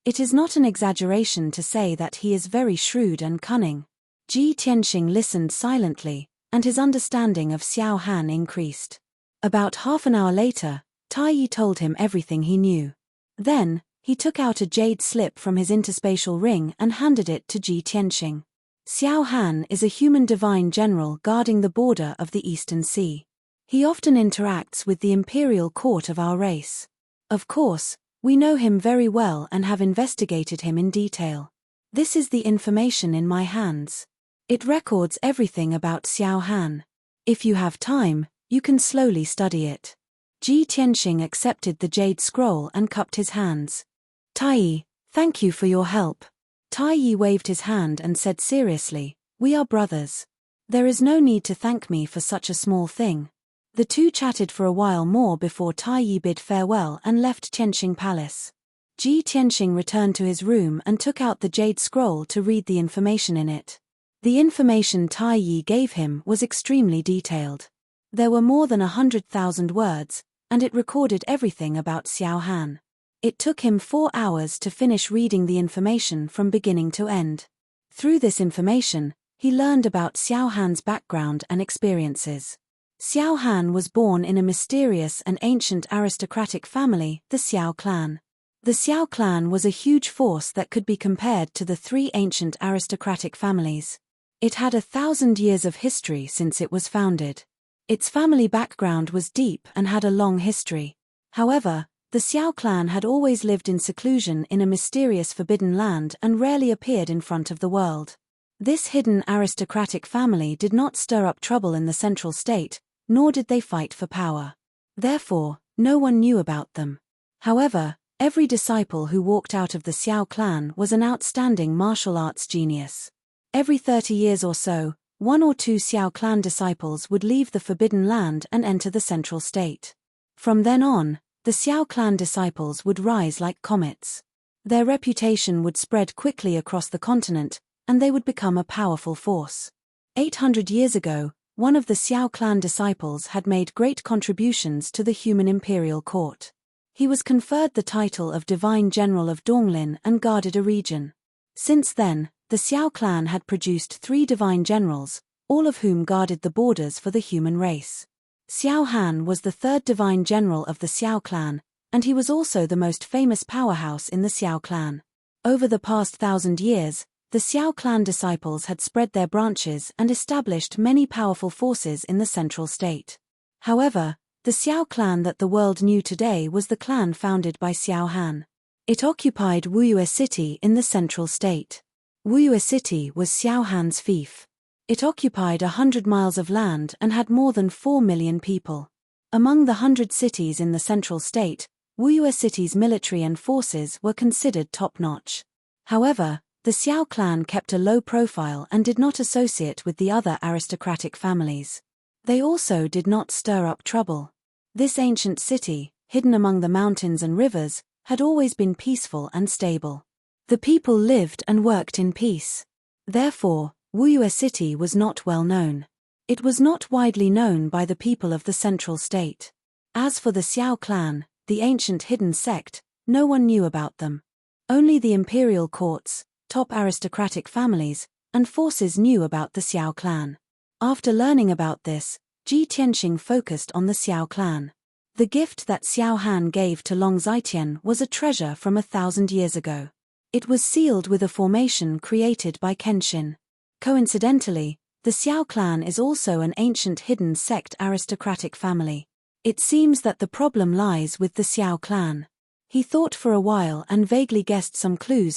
It is not an exaggeration to say that he is very shrewd and cunning. Ji Tianxing listened silently, and his understanding of Xiao Han increased. About half an hour later, Tai Yi told him everything he knew. Then, he took out a jade slip from his interspatial ring and handed it to Ji Tianxing. "Xiao Han is a human divine general guarding the border of the Eastern Sea. He often interacts with the imperial court of our race. Of course, we know him very well and have investigated him in detail. This is the information in my hands. It records everything about Xiao Han. If you have time, you can slowly study it." Ji Tianxing accepted the jade scroll and cupped his hands. "Tai Yi, thank you for your help." Tai Yi waved his hand and said seriously, "We are brothers. There is no need to thank me for such a small thing." The two chatted for a while more before Tai Yi bid farewell and left Tianxing Palace. Ji Tianxing returned to his room and took out the jade scroll to read the information in it. The information Tai Yi gave him was extremely detailed. There were more than 100,000 words, and it recorded everything about Xiao Han. It took him 4 hours to finish reading the information from beginning to end. Through this information, he learned about Xiao Han's background and experiences. Xiao Han was born in a mysterious and ancient aristocratic family, the Xiao clan. The Xiao clan was a huge force that could be compared to the 3 ancient aristocratic families. It had 1,000 years of history since it was founded. Its family background was deep and had a long history. However, the Xiao clan had always lived in seclusion in a mysterious forbidden land and rarely appeared in front of the world. This hidden aristocratic family did not stir up trouble in the central state, nor did they fight for power. Therefore, no one knew about them. However, every disciple who walked out of the Xiao clan was an outstanding martial arts genius. Every 30 years or so, 1 or 2 Xiao clan disciples would leave the forbidden land and enter the central state. From then on, the Xiao clan disciples would rise like comets. Their reputation would spread quickly across the continent, and they would become a powerful force. 800 years ago, one of the Xiao clan disciples had made great contributions to the human imperial court. He was conferred the title of Divine General of Donglin and guarded a region. Since then, the Xiao clan had produced 3 divine generals, all of whom guarded the borders for the human race. Xiao Han was the 3rd divine general of the Xiao clan, and he was also the most famous powerhouse in the Xiao clan. Over the past 1,000 years, the Xiao clan disciples had spread their branches and established many powerful forces in the central state. However, the Xiao clan that the world knew today was the clan founded by Xiao Han. It occupied Wuyue City in the central state. Wuyue City was Xiao Han's fief. It occupied 100 miles of land and had more than 4 million people. Among the 100 cities in the central state, Wuyue City's military and forces were considered top-notch. However, the Xiao clan kept a low profile and did not associate with the other aristocratic families. They also did not stir up trouble. This ancient city, hidden among the mountains and rivers, had always been peaceful and stable. The people lived and worked in peace. Therefore, Wuyue City was not well known. It was not widely known by the people of the central state. As for the Xiao clan, the ancient hidden sect, no one knew about them. Only the imperial courts, top aristocratic families, and forces knew about the Xiao clan. After learning about this, Ji Tianxing focused on the Xiao clan. The gift that Xiao Han gave to Long Zitian was a treasure from 1,000 years ago. It was sealed with a formation created by Kenshin. Coincidentally, the Xiao clan is also an ancient hidden sect aristocratic family. It seems that the problem lies with the Xiao clan. He thought for a while and vaguely guessed some clues.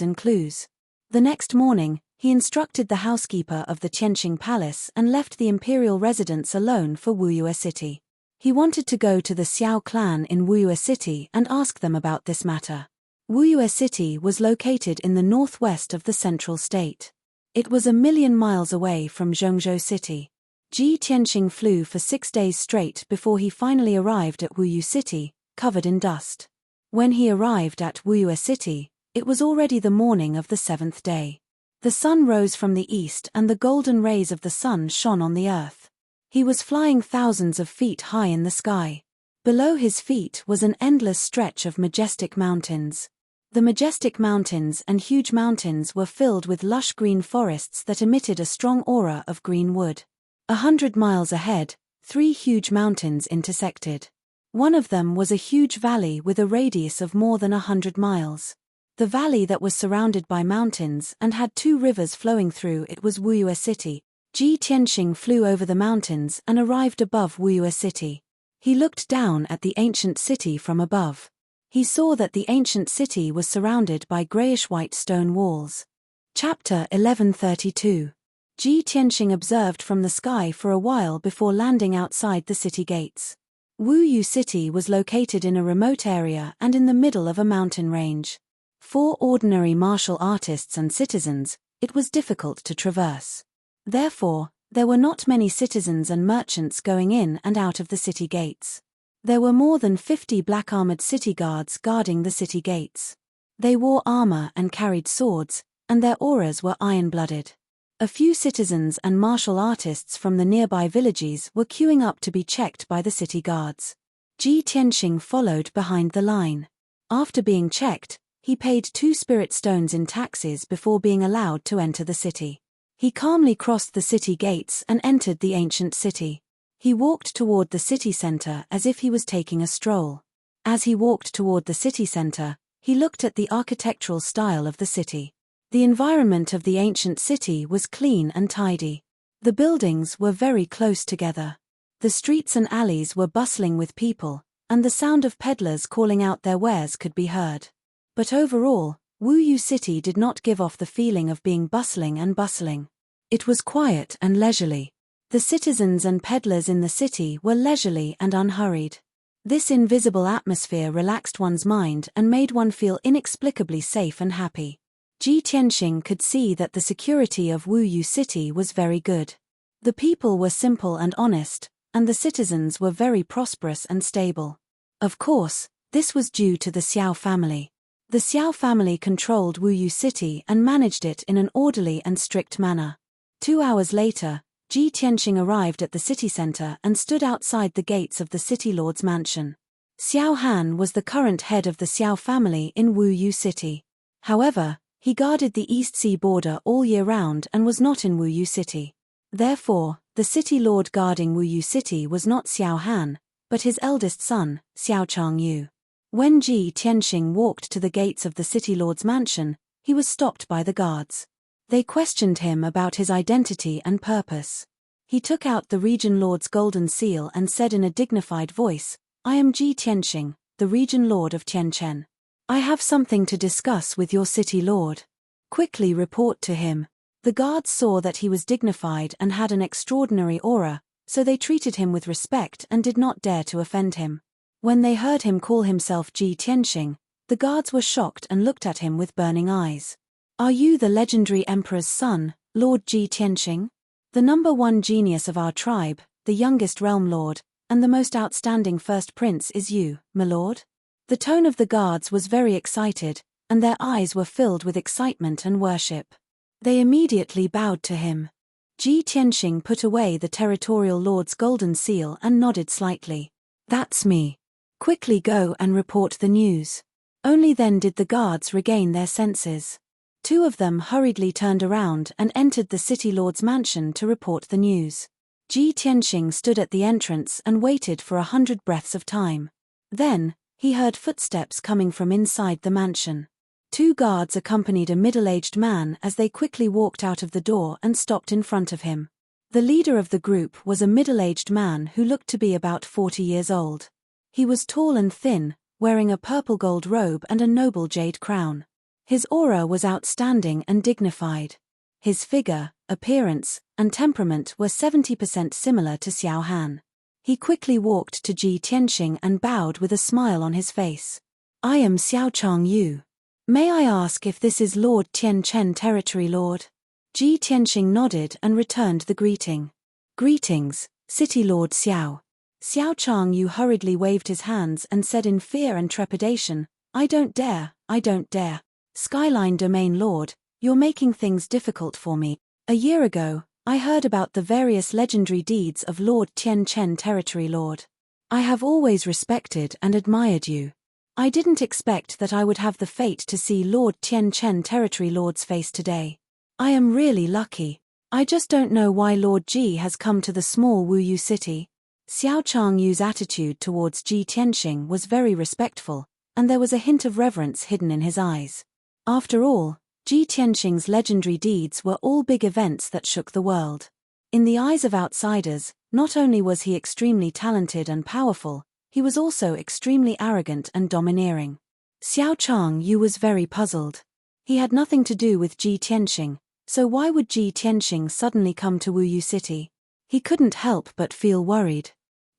The next morning, he instructed the housekeeper of the Tianqing Palace and left the imperial residence alone for Wuyue City. He wanted to go to the Xiao clan in Wuyue City and ask them about this matter. Wuyue City was located in the northwest of the central state. It was 1,000,000 miles away from Zhengzhou City. Ji Tianxing flew for 6 days straight before he finally arrived at Wuyue City, covered in dust. When he arrived at Wuyue City, it was already the morning of the 7th day. The sun rose from the east and the golden rays of the sun shone on the earth. He was flying thousands of feet high in the sky. Below his feet was an endless stretch of majestic mountains. The majestic mountains and huge mountains were filled with lush green forests that emitted a strong aura of green wood. 100 miles ahead, 3 huge mountains intersected. One of them was a huge valley with a radius of more than 100 miles. The valley that was surrounded by mountains and had 2 rivers flowing through it was Wuyue City. Ji Tianxing flew over the mountains and arrived above Wuyue City. He looked down at the ancient city from above. He saw that the ancient city was surrounded by grayish-white stone walls. Chapter 1132. Ji Tianxing observed from the sky for a while before landing outside the city gates. Wuyue City was located in a remote area and in the middle of a mountain range. For ordinary martial artists and citizens, it was difficult to traverse. Therefore, there were not many citizens and merchants going in and out of the city gates. There were more than 50 black-armored city guards guarding the city gates. They wore armor and carried swords, and their auras were iron-blooded. A few citizens and martial artists from the nearby villages were queuing up to be checked by the city guards. Ji Tianxing followed behind the line. After being checked, he paid 2 spirit stones in taxes before being allowed to enter the city. He calmly crossed the city gates and entered the ancient city. He walked toward the city center as if he was taking a stroll. As he walked toward the city center, he looked at the architectural style of the city. The environment of the ancient city was clean and tidy. The buildings were very close together. The streets and alleys were bustling with people, and the sound of peddlers calling out their wares could be heard. But overall, Wuyue City did not give off the feeling of being bustling. It was quiet and leisurely. The citizens and peddlers in the city were leisurely and unhurried. This invisible atmosphere relaxed one's mind and made one feel inexplicably safe and happy. Ji Tianxing could see that the security of Wuyue City was very good. The people were simple and honest, and the citizens were very prosperous and stable. Of course, This was due to the Xiao family. The Xiao family controlled Wuyu City and managed it in an orderly and strict manner. 2 hours later, Ji Tianxing arrived at the city center and stood outside the gates of the city lord's mansion. Xiao Han was the current head of the Xiao family in Wuyu City. However, he guarded the East Sea border all year round and was not in Wuyu City. Therefore, the city lord guarding Wuyu City was not Xiao Han, but his eldest son, Xiao Changyu. When Ji Tianxing walked to the gates of the city lord's mansion, he was stopped by the guards. They questioned him about his identity and purpose. He took out the region lord's golden seal and said in a dignified voice, "I am Ji Tianxing, the region lord of Tianchen. I have something to discuss with your city lord. Quickly report to him." The guards saw that he was dignified and had an extraordinary aura, so they treated him with respect and did not dare to offend him. When they heard him call himself Ji Tianxing, the guards were shocked and looked at him with burning eyes. "Are you the legendary emperor's son, Lord Ji Tianxing? The #1 genius of our tribe, the youngest realm lord, and the most outstanding first prince is you, my lord?" The tone of the guards was very excited, and their eyes were filled with excitement and worship. They immediately bowed to him. Ji Tianxing put away the territorial lord's golden seal and nodded slightly. "That's me. Quickly go and report the news." Only then did the guards regain their senses. 2 of them hurriedly turned around and entered the city lord's mansion to report the news. Ji Tianxing stood at the entrance and waited for 100 breaths of time. Then, he heard footsteps coming from inside the mansion. 2 guards accompanied a middle-aged man as they quickly walked out of the door and stopped in front of him. The leader of the group was a middle-aged man who looked to be about 40 years old. He was tall and thin, wearing a purple gold robe and a noble jade crown. His aura was outstanding and dignified. His figure, appearance, and temperament were 70% similar to Xiao Han. He quickly walked to Ji Tianxing and bowed with a smile on his face. "I am Xiao Changyu. May I ask if this is Lord Tianchen Territory Lord?" Ji Tianxing nodded and returned the greeting. "Greetings, City Lord Xiao." Xiao Changyu hurriedly waved his hands and said in fear and trepidation, I don't dare. Skyline Domain Lord, you're making things difficult for me. A year ago, I heard about the various legendary deeds of Lord Tianchen Territory Lord. I have always respected and admired you. I didn't expect that I would have the fate to see Lord Tianchen Territory Lord's face today. I am really lucky. I just don't know why Lord Ji has come to the small Wuyu city. Xiao Changyu's attitude towards Ji Tianxing was very respectful, and there was a hint of reverence hidden in his eyes. After all, Ji Tianxing's legendary deeds were all big events that shook the world. In the eyes of outsiders, not only was he extremely talented and powerful, he was also extremely arrogant and domineering. Xiao Changyu was very puzzled. He had nothing to do with Ji Tianxing, so why would Ji Tianxing suddenly come to Wuyu City? He couldn't help but feel worried.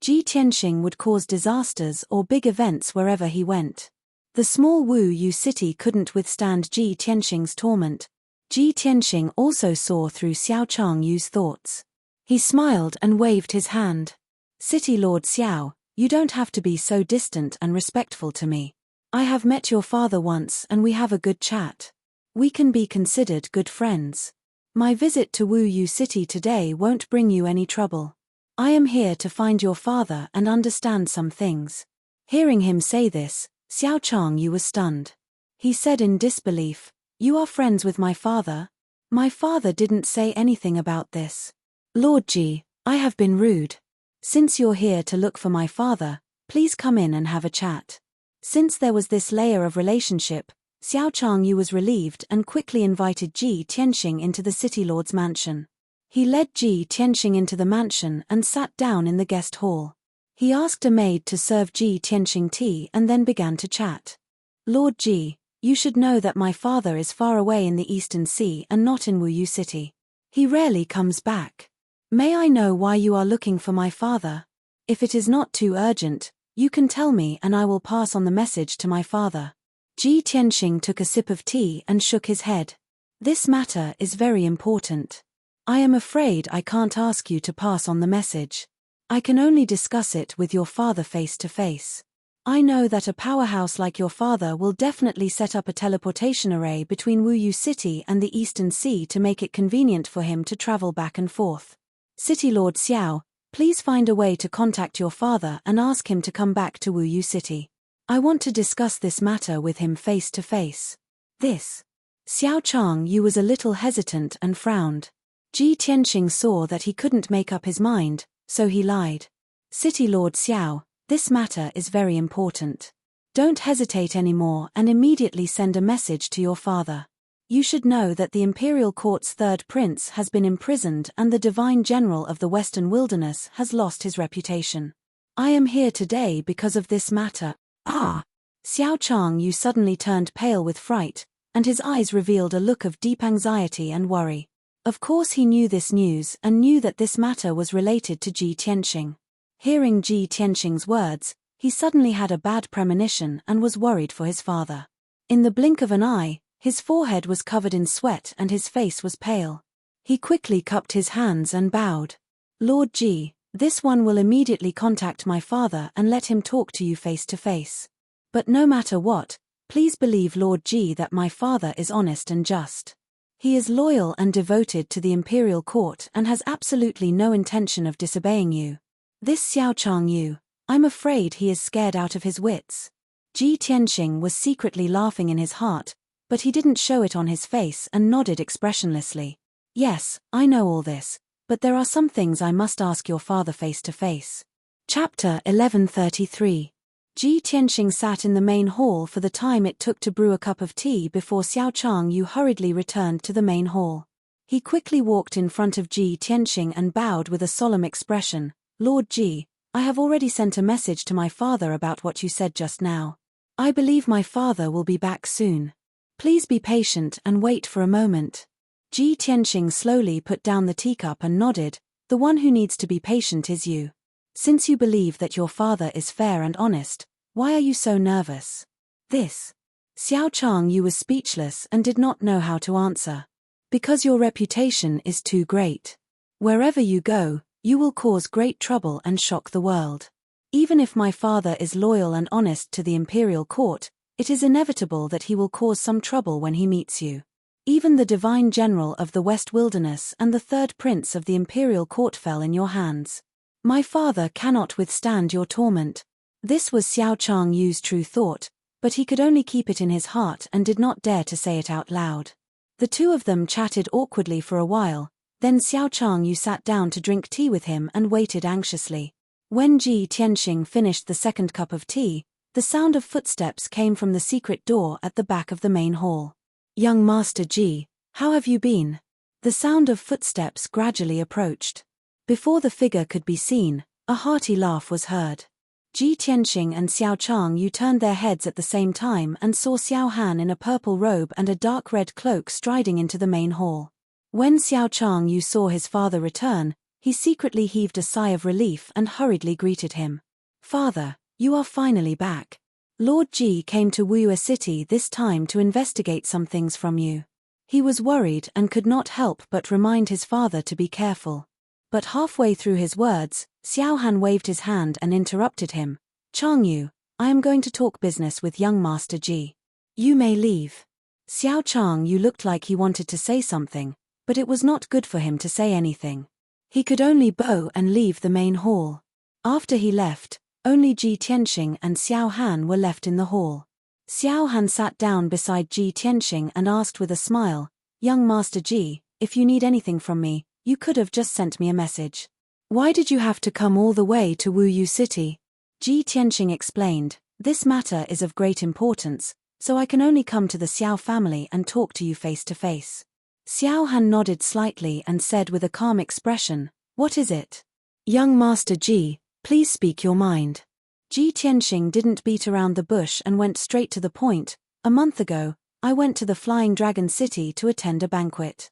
Ji Tianxing would cause disasters or big events wherever he went. The small Wuyu city couldn't withstand Ji Tianxing's torment. Ji Tianxing also saw through Xiao Changyu's thoughts. He smiled and waved his hand. City Lord Xiao, you don't have to be so distant and respectful to me. I have met your father once and we have a good chat. We can be considered good friends. My visit to Wuyu City today won't bring you any trouble. I am here to find your father and understand some things. Hearing him say this, Xiao Changyu was stunned. He said in disbelief, You are friends with my father? My father didn't say anything about this. Lord Ji, I have been rude. Since you're here to look for my father, please come in and have a chat. Since there was this layer of relationship, Xiao Changyu was relieved and quickly invited Ji Tianxing into the city lord's mansion. He led Ji Tianxing into the mansion and sat down in the guest hall. He asked a maid to serve Ji Tianxing tea and then began to chat. Lord Ji, you should know that my father is far away in the Eastern Sea and not in Wuyu City. He rarely comes back. May I know why you are looking for my father? If it is not too urgent, you can tell me and I will pass on the message to my father. Ji Tianxing took a sip of tea and shook his head. This matter is very important. I am afraid I can't ask you to pass on the message. I can only discuss it with your father face to face. I know that a powerhouse like your father will definitely set up a teleportation array between Wuyu City and the Eastern Sea to make it convenient for him to travel back and forth. City Lord Xiao, please find a way to contact your father and ask him to come back to Wuyu City. I want to discuss this matter with him face to face. This. Xiao Changyu was a little hesitant and frowned. Ji Tianxing saw that he couldn't make up his mind, so he lied. City Lord Xiao, this matter is very important. Don't hesitate anymore and immediately send a message to your father. You should know that the Imperial Court's third prince has been imprisoned and the divine general of the Western Wilderness has lost his reputation. I am here today because of this matter. Ah! Xiao Changyu suddenly turned pale with fright, and his eyes revealed a look of deep anxiety and worry. Of course he knew this news and knew that this matter was related to Ji Tianxing. Hearing Ji Tianxing's words, he suddenly had a bad premonition and was worried for his father. In the blink of an eye, his forehead was covered in sweat and his face was pale. He quickly cupped his hands and bowed. Lord Ji, this one will immediately contact my father and let him talk to you face to face. But no matter what, please believe Lord Ji that my father is honest and just. He is loyal and devoted to the Imperial Court and has absolutely no intention of disobeying you. This Xiao Changyu, I'm afraid he is scared out of his wits. Ji Tianxing was secretly laughing in his heart, but he didn't show it on his face and nodded expressionlessly. Yes, I know all this, but there are some things I must ask your father face to face. Chapter 1133. Ji Tianxing sat in the main hall for the time it took to brew a cup of tea before Xiao Changyu hurriedly returned to the main hall. He quickly walked in front of Ji Tianxing and bowed with a solemn expression. Lord Ji, I have already sent a message to my father about what you said just now. I believe my father will be back soon. Please be patient and wait for a moment. Ji Tianxing slowly put down the teacup and nodded. The one who needs to be patient is you. Since you believe that your father is fair and honest, why are you so nervous? This. Xiao Changyu was speechless and did not know how to answer. Because your reputation is too great. Wherever you go, you will cause great trouble and shock the world. Even if my father is loyal and honest to the Imperial Court, it is inevitable that he will cause some trouble when he meets you. Even the divine general of the West Wilderness and the third prince of the Imperial Court fell in your hands. My father cannot withstand your torment. This was Xiao Changyu's true thought, but he could only keep it in his heart and did not dare to say it out loud. The two of them chatted awkwardly for a while, then Xiao Changyu sat down to drink tea with him and waited anxiously. When Ji Tianxing finished the second cup of tea, the sound of footsteps came from the secret door at the back of the main hall. Young Master Ji, how have you been? The sound of footsteps gradually approached. Before the figure could be seen, a hearty laugh was heard. Ji Tianxing and Xiao Changyu turned their heads at the same time and saw Xiao Han in a purple robe and a dark red cloak striding into the main hall. When Xiao Changyu saw his father return, he secretly heaved a sigh of relief and hurriedly greeted him. Father, you are finally back. Lord Ji came to Wuyu City this time to investigate some things from you. He was worried and could not help but remind his father to be careful. But halfway through his words, Xiao Han waved his hand and interrupted him. Changyu, I am going to talk business with young Master Ji. You may leave. Xiao Changyu looked like he wanted to say something, but it was not good for him to say anything. He could only bow and leave the main hall. After he left, only Ji Tianxing and Xiao Han were left in the hall. Xiao Han sat down beside Ji Tianxing and asked with a smile, Young Master Ji, if you need anything from me, you could have just sent me a message. Why did you have to come all the way to Wuyu City? Ji Tianxing explained, this matter is of great importance, so I can only come to the Xiao family and talk to you face to face. Xiao Han nodded slightly and said with a calm expression, What is it? Young Master Ji, please speak your mind. Ji Tianxing didn't beat around the bush and went straight to the point. A month ago, I went to the Flying Dragon City to attend a banquet.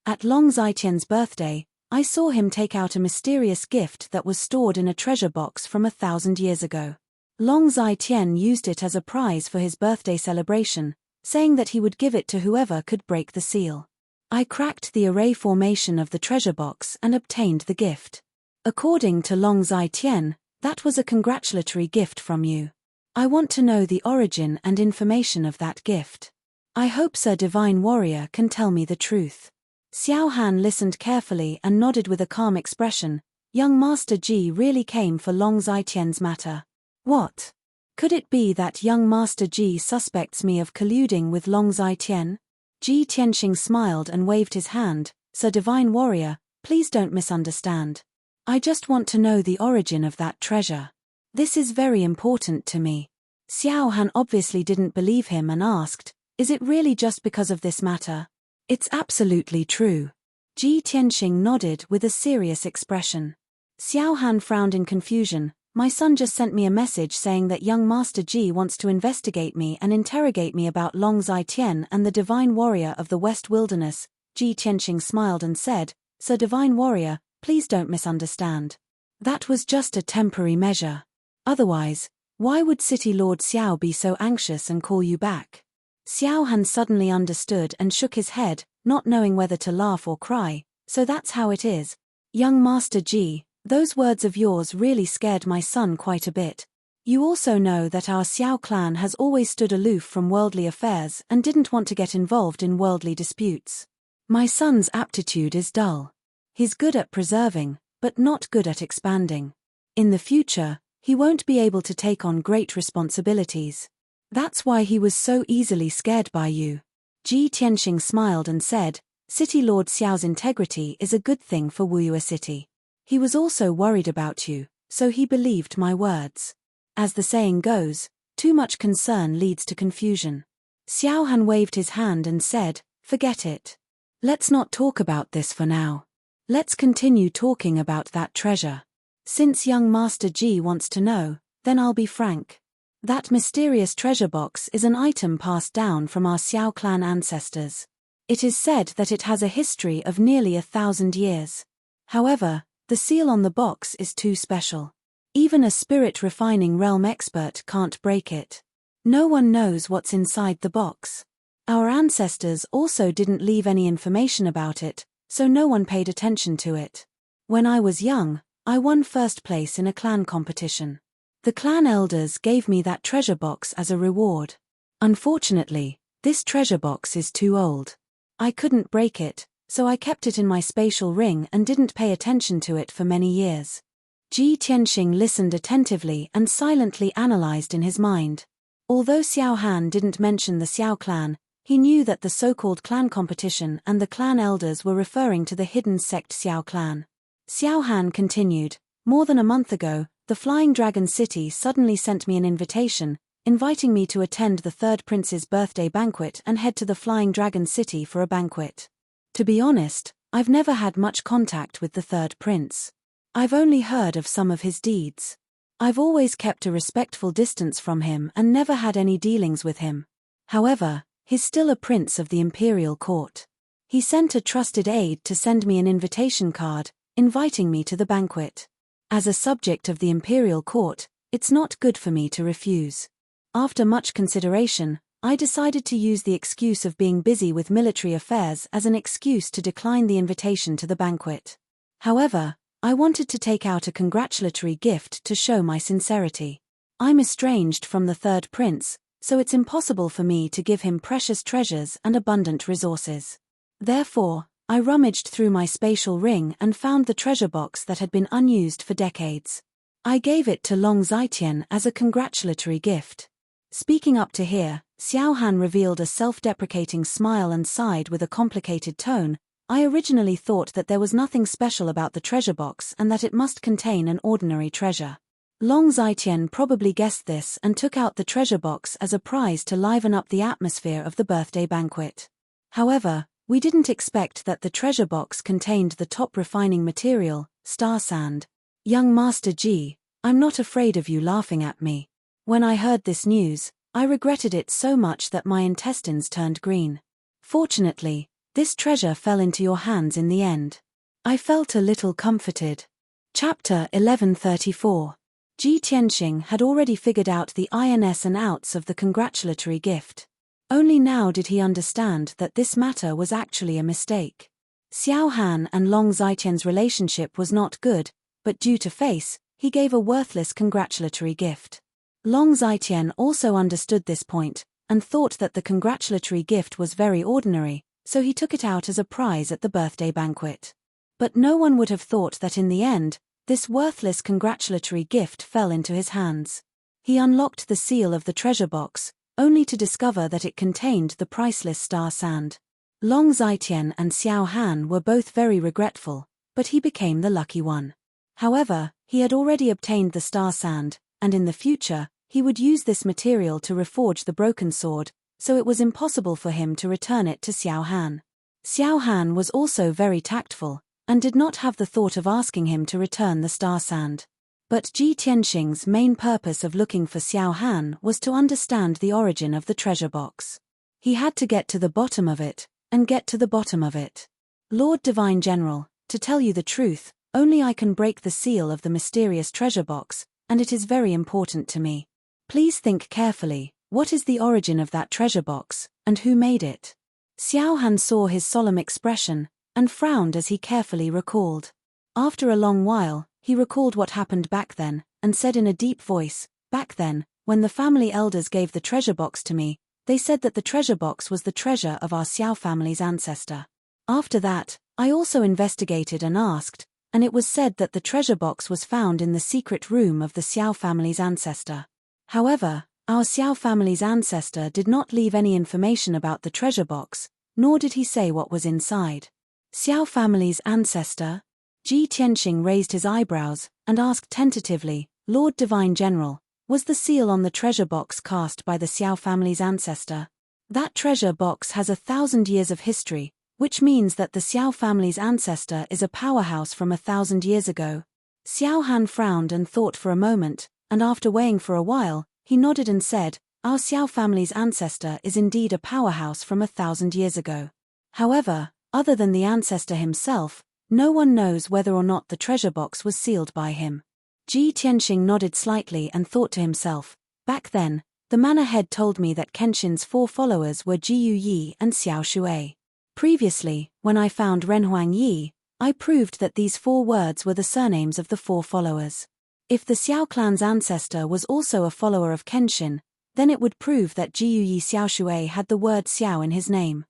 At Long Zaiqian's birthday, I saw him take out a mysterious gift that was stored in a treasure box from 1,000 years ago. Long Zaiqian used it as a prize for his birthday celebration, saying that he would give it to whoever could break the seal. I cracked the array formation of the treasure box and obtained the gift. According to Long Zaiqian, that was a congratulatory gift from you. I want to know the origin and information of that gift. I hope Sir Divine Warrior can tell me the truth. Xiao Han listened carefully and nodded with a calm expression. Young Master Ji really came for Long Zitian's matter. What? Could it be that young Master Ji suspects me of colluding with Long Zitian? Ji Tianxing smiled and waved his hand. Sir Divine Warrior, please don't misunderstand. I just want to know the origin of that treasure. This is very important to me. Xiao Han obviously didn't believe him and asked, is it really just because of this matter? It's absolutely true. Ji Tianxing nodded with a serious expression. Xiao Han frowned in confusion. My son just sent me a message saying that young Master Ji wants to investigate me and interrogate me about Long Zitian and the Divine Warrior of the West Wilderness. Ji Tianxing smiled and said, Sir Divine Warrior, please don't misunderstand. That was just a temporary measure. Otherwise, why would City Lord Xiao be so anxious and call you back? Xiao Han suddenly understood and shook his head, not knowing whether to laugh or cry. So that's how it is. Young Master Ji, those words of yours really scared my son quite a bit. You also know that our Xiao clan has always stood aloof from worldly affairs and didn't want to get involved in worldly disputes. My son's aptitude is dull. He's good at preserving, but not good at expanding. In the future, he won't be able to take on great responsibilities. That's why he was so easily scared by you. Ji Tianxing smiled and said, City Lord Xiao's integrity is a good thing for Wuyue City. He was also worried about you, so he believed my words. As the saying goes, too much concern leads to confusion. Xiao Han waved his hand and said, forget it. Let's not talk about this for now. Let's continue talking about that treasure. Since young Master Ji wants to know, then I'll be frank. That mysterious treasure box is an item passed down from our Xiao clan ancestors. It is said that it has a history of nearly 1,000 years. However, the seal on the box is too special. Even a spirit-refining realm expert can't break it. No one knows what's inside the box. Our ancestors also didn't leave any information about it, so no one paid attention to it. When I was young, I won first place in a clan competition. The clan elders gave me that treasure box as a reward. Unfortunately, this treasure box is too old. I couldn't break it, so I kept it in my spatial ring and didn't pay attention to it for many years. Ji Tianxing listened attentively and silently analyzed in his mind. Although Xiao Han didn't mention the Xiao clan, he knew that the so-called clan competition and the clan elders were referring to the hidden sect Xiao clan. Xiao Han continued, more than a month ago, the Flying Dragon City suddenly sent me an invitation, inviting me to attend the third prince's birthday banquet and head to the Flying Dragon City for a banquet. To be honest, I've never had much contact with the third prince. I've only heard of some of his deeds. I've always kept a respectful distance from him and never had any dealings with him. However, he's still a prince of the imperial court. He sent a trusted aide to send me an invitation card, inviting me to the banquet. As a subject of the imperial court, it's not good for me to refuse. After much consideration, I decided to use the excuse of being busy with military affairs as an excuse to decline the invitation to the banquet. However, I wanted to take out a congratulatory gift to show my sincerity. I'm estranged from the third prince, so it's impossible for me to give him precious treasures and abundant resources. Therefore, I rummaged through my spatial ring and found the treasure box that had been unused for decades. I gave it to Long Zitian as a congratulatory gift. Speaking up to here, Xiao Han revealed a self-deprecating smile and sighed with a complicated tone. I originally thought that there was nothing special about the treasure box and that it must contain an ordinary treasure. Long Zitian probably guessed this and took out the treasure box as a prize to liven up the atmosphere of the birthday banquet. However, we didn't expect that the treasure box contained the top refining material, star sand. Young Master Ji, I'm not afraid of you laughing at me. When I heard this news, I regretted it so much that my intestines turned green. Fortunately, this treasure fell into your hands in the end. I felt a little comforted. Chapter 1134. Ji Tianxing had already figured out the ins and outs of the congratulatory gift. Only now did he understand that this matter was actually a mistake. Xiao Han and Long Zitian's relationship was not good, but due to face, he gave a worthless congratulatory gift. Long Zitian also understood this point, and thought that the congratulatory gift was very ordinary, so he took it out as a prize at the birthday banquet. But no one would have thought that in the end, this worthless congratulatory gift fell into his hands. He unlocked the seal of the treasure box, only to discover that it contained the priceless star sand. Long Zitian and Xiao Han were both very regretful, but he became the lucky one. However, he had already obtained the star sand, and in the future, he would use this material to reforge the broken sword, so it was impossible for him to return it to Xiao Han. Xiao Han was also very tactful, and did not have the thought of asking him to return the star sand. But Ji Tianxing's main purpose of looking for Xiao Han was to understand the origin of the treasure box. He had to get to the bottom of it, and get to the bottom of it. Lord Divine General, to tell you the truth, only I can break the seal of the mysterious treasure box, and it is very important to me. Please think carefully, what is the origin of that treasure box, and who made it? Xiao Han saw his solemn expression, and frowned as he carefully recalled. After a long while, he recalled what happened back then, and said in a deep voice, "Back then, when the family elders gave the treasure box to me, they said that the treasure box was the treasure of our Xiao family's ancestor. After that, I also investigated and asked, and it was said that the treasure box was found in the secret room of the Xiao family's ancestor. However, our Xiao family's ancestor did not leave any information about the treasure box, nor did he say what was inside." Xiao family's ancestor? Ji Tianxing raised his eyebrows, and asked tentatively, "Lord Divine General, was the seal on the treasure box cast by the Xiao family's ancestor? That treasure box has 1,000 years of history, which means that the Xiao family's ancestor is a powerhouse from 1,000 years ago." Xiao Han frowned and thought for a moment, and after weighing for a while, he nodded and said, "Our Xiao family's ancestor is indeed a powerhouse from 1,000 years ago. However, other than the ancestor himself, no one knows whether or not the treasure box was sealed by him." Ji Tianxing nodded slightly and thought to himself, "Back then, the manor head told me that Kenshin's 4 followers were Jiyu Yi and Xiao Shui. Previously, when I found Renhuang Yi, I proved that these 4 words were the surnames of the 4 followers. If the Xiao clan's ancestor was also a follower of Kenshin, then it would prove that Jiyu Yi Xiao Shui had the word Xiao in his name.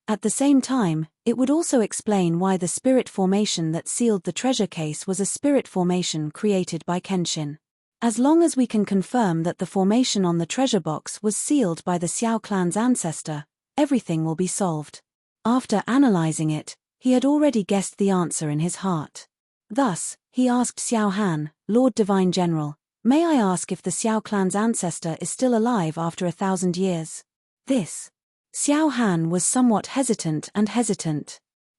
At the same time, it would also explain why the spirit formation that sealed the treasure case was a spirit formation created by Kenshin. As long as we can confirm that the formation on the treasure box was sealed by the Xiao clan's ancestor, everything will be solved." After analyzing it, he had already guessed the answer in his heart. Thus, he asked Xiao Han, "Lord Divine General, may I ask if the Xiao clan's ancestor is still alive after 1,000 years? This." Xiao Han was somewhat hesitant.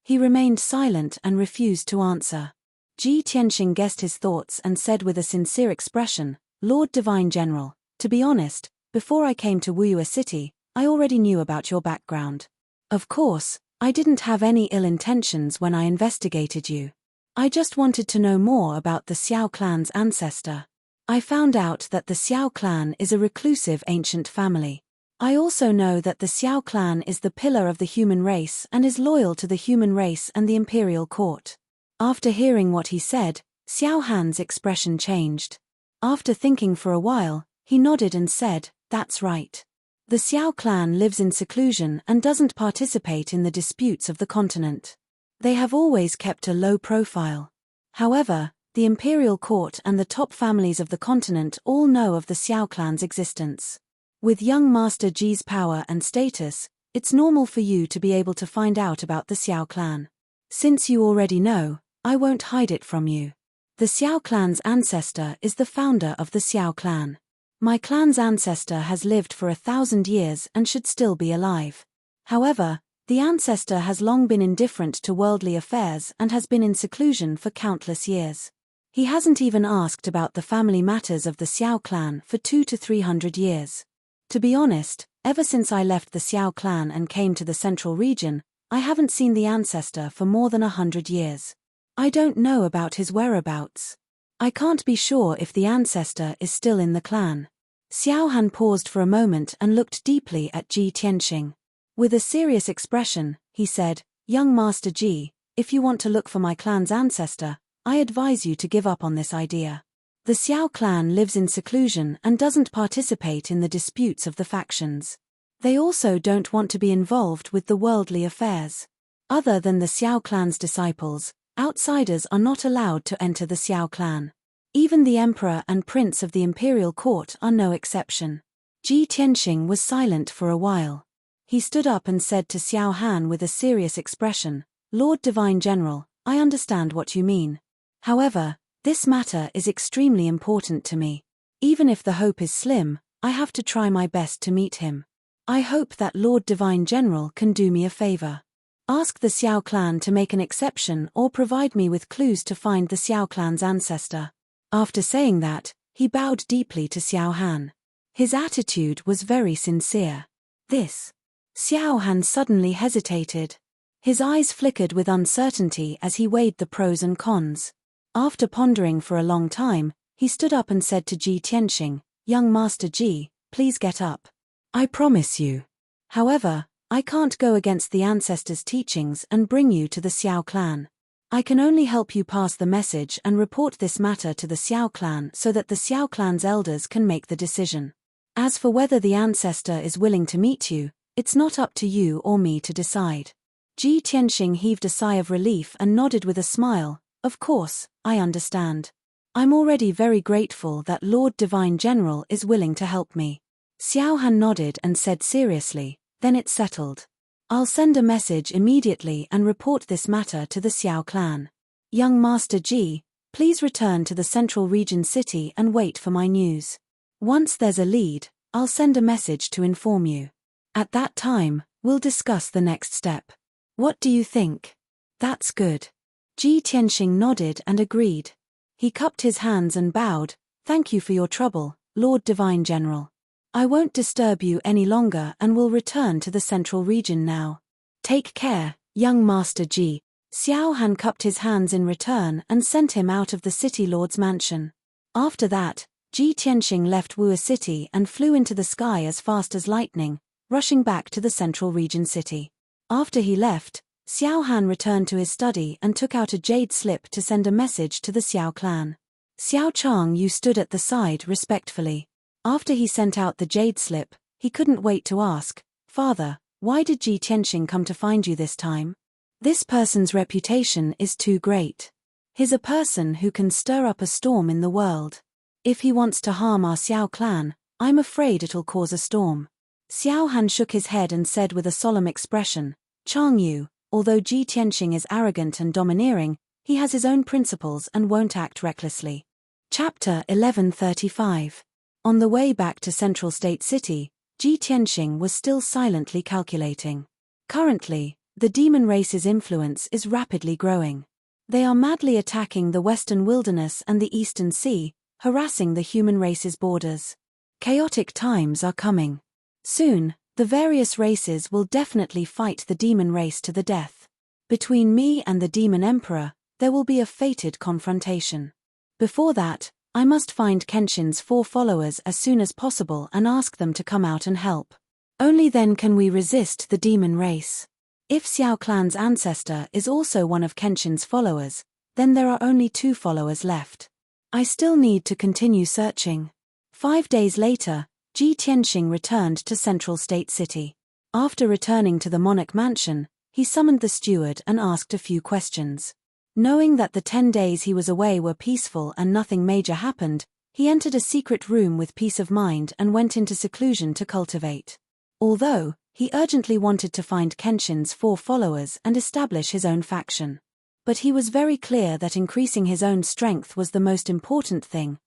He remained silent and refused to answer. Ji Tianxing guessed his thoughts and said with a sincere expression, "Lord Divine General, to be honest, before I came to Wuyue City, I already knew about your background. Of course, I didn't have any ill intentions when I investigated you. I just wanted to know more about the Xiao clan's ancestor. I found out that the Xiao clan is a reclusive ancient family. I also know that the Xiao clan is the pillar of the human race and is loyal to the human race and the imperial court." After hearing what he said, Xiao Han's expression changed. After thinking for a while, he nodded and said, "That's right. The Xiao clan lives in seclusion and doesn't participate in the disputes of the continent. They have always kept a low profile. However, the imperial court and the top families of the continent all know of the Xiao clan's existence. With young Master Ji's power and status, it's normal for you to be able to find out about the Xiao clan. Since you already know, I won't hide it from you. The Xiao clan's ancestor is the founder of the Xiao clan. My clan's ancestor has lived for 1,000 years and should still be alive. However, the ancestor has long been indifferent to worldly affairs and has been in seclusion for countless years. He hasn't even asked about the family matters of the Xiao clan for 200 to 300 years. To be honest, ever since I left the Xiao clan and came to the central region, I haven't seen the ancestor for more than 100 years. I don't know about his whereabouts. I can't be sure if the ancestor is still in the clan." Xiao Han paused for a moment and looked deeply at Ji Tianxing. With a serious expression, he said, "Young Master Ji, if you want to look for my clan's ancestor, I advise you to give up on this idea. The Xiao clan lives in seclusion and doesn't participate in the disputes of the factions. They also don't want to be involved with the worldly affairs. Other than the Xiao clan's disciples, outsiders are not allowed to enter the Xiao clan. Even the emperor and prince of the imperial court are no exception. Ji Tianxing was silent for a while. He stood up and said to Xiao Han with a serious expression, "Lord Divine General, I understand what you mean. However, this matter is extremely important to me. Even if the hope is slim, I have to try my best to meet him. I hope that Lord Divine General can do me a favor. Ask the Xiao clan to make an exception or provide me with clues to find the Xiao clan's ancestor." After saying that, he bowed deeply to Xiao Han. His attitude was very sincere. Xiao Han suddenly hesitated. His eyes flickered with uncertainty as he weighed the pros and cons. After pondering for a long time, he stood up and said to Ji Tianxing, "Young Master Ji, please get up. I promise you. However, I can't go against the ancestors' teachings and bring you to the Xiao clan. I can only help you pass the message and report this matter to the Xiao clan so that the Xiao clan's elders can make the decision. As for whether the ancestor is willing to meet you, it's not up to you or me to decide." Ji Tianxing heaved a sigh of relief and nodded with a smile. "Of course, I understand. I'm already very grateful that Lord Divine General is willing to help me." Xiao Han nodded and said seriously, "Then it's settled. I'll send a message immediately and report this matter to the Xiao clan. Young Master Ji, please return to the central region city and wait for my news. Once there's a lead, I'll send a message to inform you. At that time, we'll discuss the next step. What do you think?" "That's good." Ji Tianxing nodded and agreed. He cupped his hands and bowed, "Thank you for your trouble, Lord Divine General. I won't disturb you any longer and will return to the central region now. Take care, young Master Ji." Xiao Han cupped his hands in return and sent him out of the city lord's mansion. After that, Ji Tianxing left Wu'er City and flew into the sky as fast as lightning, rushing back to the central region city. After he left, Xiao Han returned to his study and took out a jade slip to send a message to the Xiao clan. Xiao Chang Yu stood at the side respectfully. After he sent out the jade slip, he couldn't wait to ask, "Father, why did Ji Tianxing come to find you this time? This person's reputation is too great. He's a person who can stir up a storm in the world. If he wants to harm our Xiao clan, I'm afraid it'll cause a storm." Xiao Han shook his head and said with a solemn expression, "Chang Yu, although Ji Tianxing is arrogant and domineering, he has his own principles and won't act recklessly." Chapter 1135. On the way back to Central State City, Ji Tianxing was still silently calculating. Currently, the demon race's influence is rapidly growing. They are madly attacking the Western Wilderness and the Eastern Sea, harassing the human race's borders. Chaotic times are coming. Soon, the various races will definitely fight the demon race to the death. Between me and the demon emperor, there will be a fated confrontation. Before that, I must find Kenshin's 4 followers as soon as possible and ask them to come out and help. Only then can we resist the demon race. If Xiao clan's ancestor is also one of Kenshin's followers, then there are only 2 followers left. I still need to continue searching. 5 days later, Ji Tianxing returned to Central State City. After returning to the monarch mansion, he summoned the steward and asked a few questions. Knowing that the 10 days he was away were peaceful and nothing major happened, he entered a secret room with peace of mind and went into seclusion to cultivate. Although, he urgently wanted to find Kenshin's 4 followers and establish his own faction. But he was very clear that increasing his own strength was the most important thing.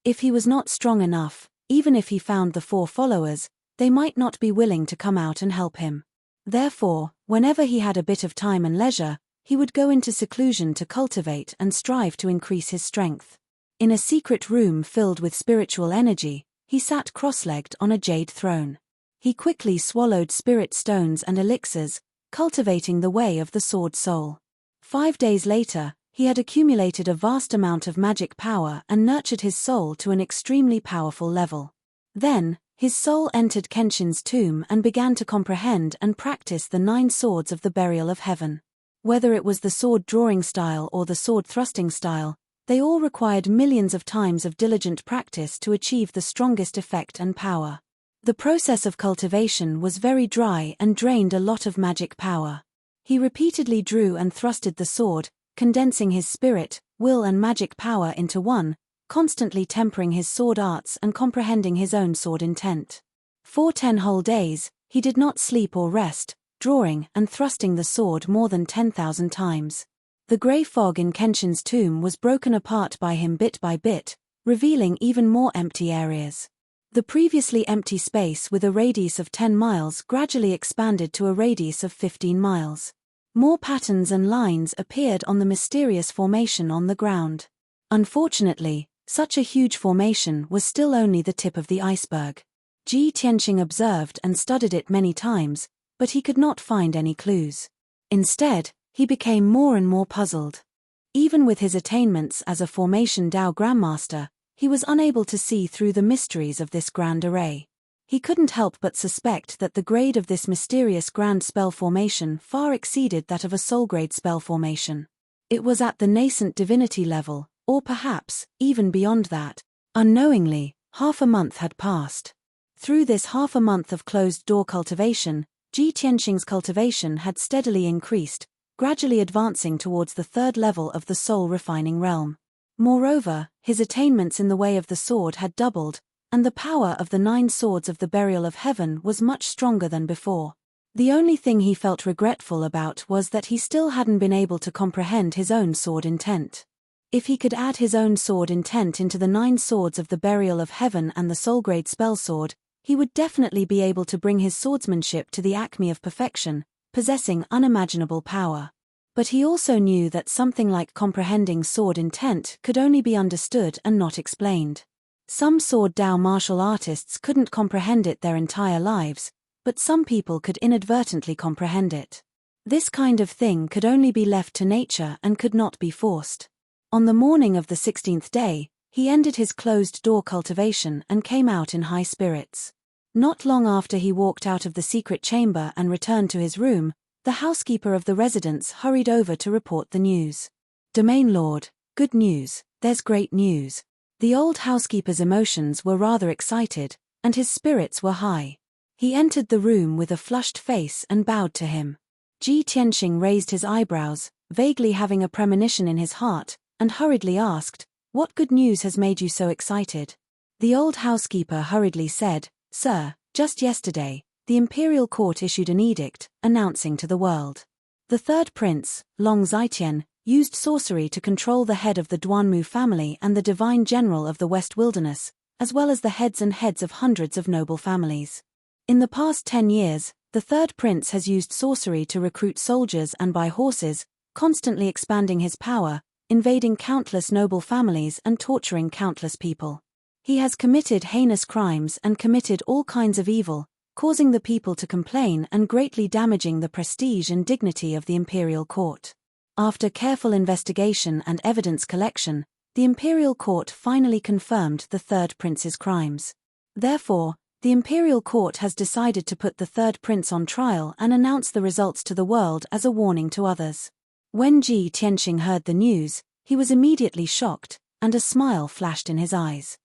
If he was not strong enough, even if he found the 4 followers, they might not be willing to come out and help him. Therefore, whenever he had a bit of time and leisure, he would go into seclusion to cultivate and strive to increase his strength. In a secret room filled with spiritual energy, he sat cross-legged on a jade throne. He quickly swallowed spirit stones and elixirs, cultivating the way of the sword soul. 5 days later, he had accumulated a vast amount of magic power and nurtured his soul to an extremely powerful level. Then, his soul entered Kenshin's tomb and began to comprehend and practice the 9 swords of the burial of heaven. Whether it was the sword drawing style or the sword thrusting style, They all required millions of times of diligent practice to achieve the strongest effect and power. The process of cultivation was very dry and drained a lot of magic power. He repeatedly drew and thrusted the sword, condensing his spirit, will and magic power into one, constantly tempering his sword arts and comprehending his own sword intent. For 10 whole days, he did not sleep or rest, drawing and thrusting the sword more than 10,000 times. The grey fog in Kenshin's tomb was broken apart by him bit by bit, revealing even more empty areas. The previously empty space with a radius of 10 miles gradually expanded to a radius of 15 miles. More patterns and lines appeared on the mysterious formation on the ground. Unfortunately, such a huge formation was still only the tip of the iceberg. Ji Tianxing observed and studied it many times, but he could not find any clues. Instead, he became more and more puzzled. Even with his attainments as a Formation Dao Grandmaster, he was unable to see through the mysteries of this grand array. He couldn't help but suspect that the grade of this mysterious grand spell formation far exceeded that of a soul-grade spell formation. It was at the nascent divinity level, or perhaps, even beyond that. Unknowingly, half a month had passed. Through this half a month of closed-door cultivation, Ji Tianxing's cultivation had steadily increased, gradually advancing towards the 3rd level of the soul-refining realm. Moreover, his attainments in the way of the sword had doubled, and the power of the 9 swords of the burial of heaven was much stronger than before. The only thing he felt regretful about was that he still hadn't been able to comprehend his own sword intent. If he could add his own sword intent into the 9 swords of the burial of heaven and the soul-grade spell sword, he would definitely be able to bring his swordsmanship to the acme of perfection, possessing unimaginable power. But he also knew that something like comprehending sword intent could only be understood and not explained. Some sword Dao martial artists couldn't comprehend it their entire lives, but some people could inadvertently comprehend it. This kind of thing could only be left to nature and could not be forced. On the morning of the 16th day, he ended his closed-door cultivation and came out in high spirits. Not long after he walked out of the secret chamber and returned to his room, the housekeeper of the residence hurried over to report the news. "Domain Lord, good news, there's great news." The old housekeeper's emotions were rather excited, and his spirits were high. He entered the room with a flushed face and bowed to him. Ji Tianxing raised his eyebrows, vaguely having a premonition in his heart, and hurriedly asked, "What good news has made you so excited?" The old housekeeper hurriedly said, "Sir, just yesterday, the imperial court issued an edict, announcing to the world. The 3rd prince, Long Zitian, used sorcery to control the head of the Duanmu family and the divine general of the West Wilderness, as well as the heads of hundreds of noble families. In the past 10 years, the 3rd prince has used sorcery to recruit soldiers and buy horses, constantly expanding his power, invading countless noble families and torturing countless people. He has committed heinous crimes and committed all kinds of evil, causing the people to complain and greatly damaging the prestige and dignity of the imperial court. After careful investigation and evidence collection, the imperial court finally confirmed the 3rd prince's crimes. Therefore, the imperial court has decided to put the 3rd prince on trial and announce the results to the world as a warning to others." When Ji Tianxing heard the news, he was immediately shocked, and a smile flashed in his eyes.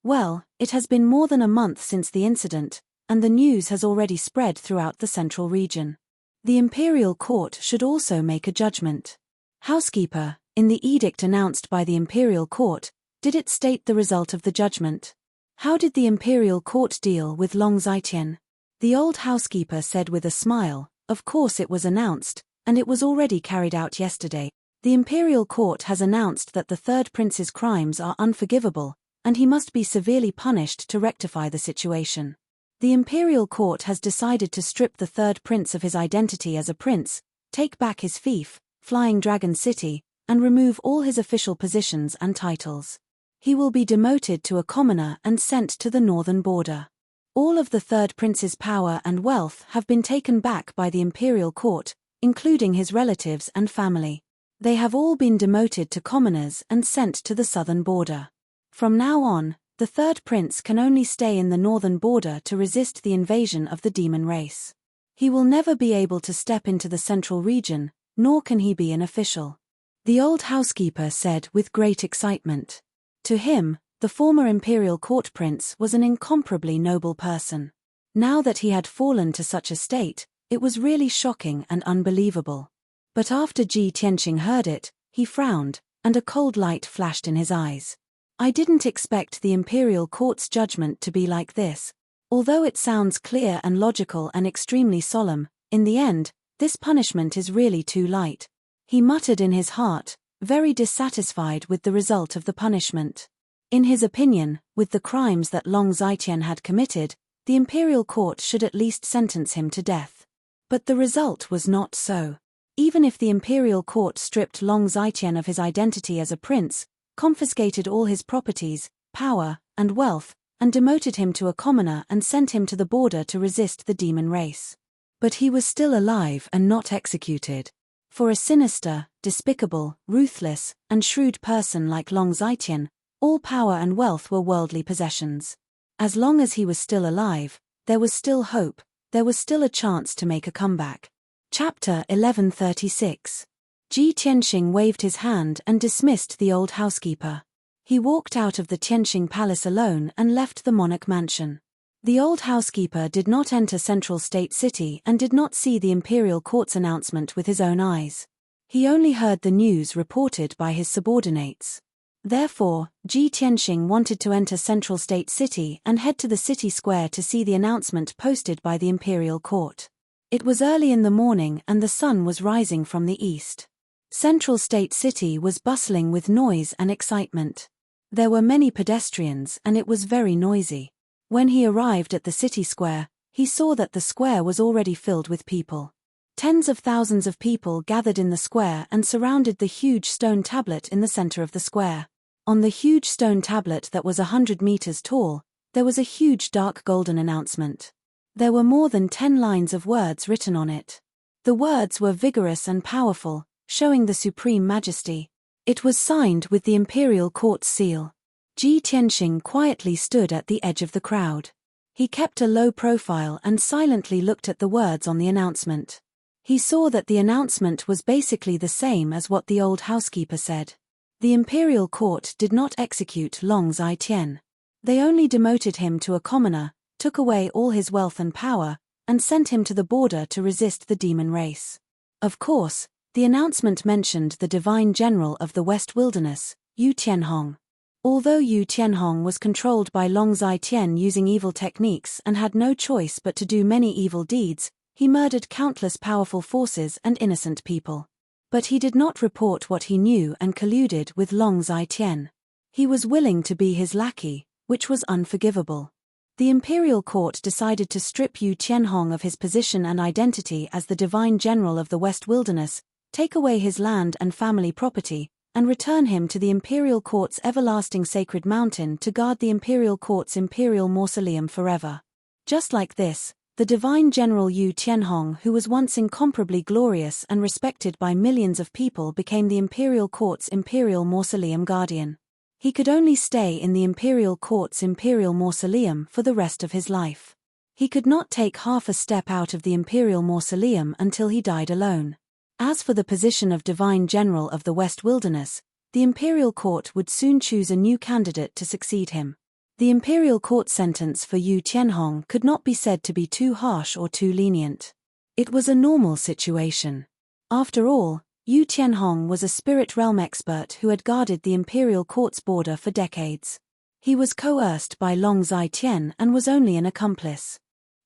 "Well, it has been more than a month since the incident, and the news has already spread throughout the central region. The imperial court should also make a judgment." "Housekeeper, in the edict announced by the imperial court, did it state the result of the judgment? How did the imperial court deal with Long Zitian?" The old housekeeper said with a smile, "Of course it was announced, and it was already carried out yesterday. The imperial court has announced that the 3rd prince's crimes are unforgivable, and he must be severely punished to rectify the situation. The imperial court has decided to strip the 3rd prince of his identity as a prince, take back his fief, Flying Dragon City, and remove all his official positions and titles. He will be demoted to a commoner and sent to the northern border. All of the 3rd prince's power and wealth have been taken back by the imperial court, including his relatives and family. They have all been demoted to commoners and sent to the southern border. From now on, the 3rd prince can only stay in the northern border to resist the invasion of the demon race. He will never be able to step into the central region, nor can he be an official. the old housekeeper said with great excitement. To him, the former imperial court prince was an incomparably noble person. Now that he had fallen to such a state, it was really shocking and unbelievable. But after Ji Tianqing heard it, he frowned, and a cold light flashed in his eyes. I didn't expect the imperial court's judgment to be like this. Although it sounds clear and logical and extremely solemn, in the end, this punishment is really too light. He muttered in his heart, very dissatisfied with the result of the punishment. In his opinion, with the crimes that Long Zitian had committed, the imperial court should at least sentence him to death. But the result was not so. Even if the imperial court stripped Long Zitian of his identity as a prince, confiscated all his properties, power, and wealth, and demoted him to a commoner and sent him to the border to resist the demon race. But he was still alive and not executed. For a sinister, despicable, ruthless, and shrewd person like Long Zitian, all power and wealth were worldly possessions. As long as he was still alive, there was still hope, there was still a chance to make a comeback. Chapter 1136. Ji Tianqing waved his hand and dismissed the old housekeeper. He walked out of the Tianqing palace alone and left the monarch mansion. The old housekeeper did not enter Central State City and did not see the imperial court's announcement with his own eyes. He only heard the news reported by his subordinates. Therefore, Ji Tianqing wanted to enter Central State City and head to the city square to see the announcement posted by the imperial court. It was early in the morning and the sun was rising from the east. Central State City was bustling with noise and excitement. There were many pedestrians and it was very noisy. When he arrived at the city square, he saw that the square was already filled with people. Tens of thousands of people gathered in the square and surrounded the huge stone tablet in the center of the square. On the huge stone tablet that was 100 meters tall, there was a huge dark golden announcement. There were more than 10 lines of words written on it. The words were vigorous and powerful, showing the supreme majesty. It was signed with the imperial court's seal. Ji Tianqing quietly stood at the edge of the crowd. He kept a low profile and silently looked at the words on the announcement. He saw that the announcement was basically the same as what the old housekeeper said. The imperial court did not execute Long Zitian. They only demoted him to a commoner, took away all his wealth and power, and sent him to the border to resist the demon race. Of course, the announcement mentioned the divine general of the West Wilderness, Yu Tianhong. Although Yu Tianhong was controlled by Long Zitian using evil techniques and had no choice but to do many evil deeds, he murdered countless powerful forces and innocent people. But he did not report what he knew and colluded with Long Zitian. He was willing to be his lackey, which was unforgivable. The imperial court decided to strip Yu Tianhong of his position and identity as the divine general of the West Wilderness, take away his land and family property, and return him to the imperial court's everlasting sacred mountain to guard the imperial court's imperial mausoleum forever. Just like this, the divine general Yu Tianhong, who was once incomparably glorious and respected by millions of people, became the imperial court's imperial mausoleum guardian. He could only stay in the imperial court's imperial mausoleum for the rest of his life. He could not take half a step out of the imperial mausoleum until he died alone. As for the position of divine general of the West Wilderness, the imperial court would soon choose a new candidate to succeed him. The imperial court sentence for Yu Tianhong could not be said to be too harsh or too lenient. It was a normal situation. After all, Yu Tianhong was a spirit realm expert who had guarded the imperial court's border for decades. He was coerced by Long Zitian and was only an accomplice.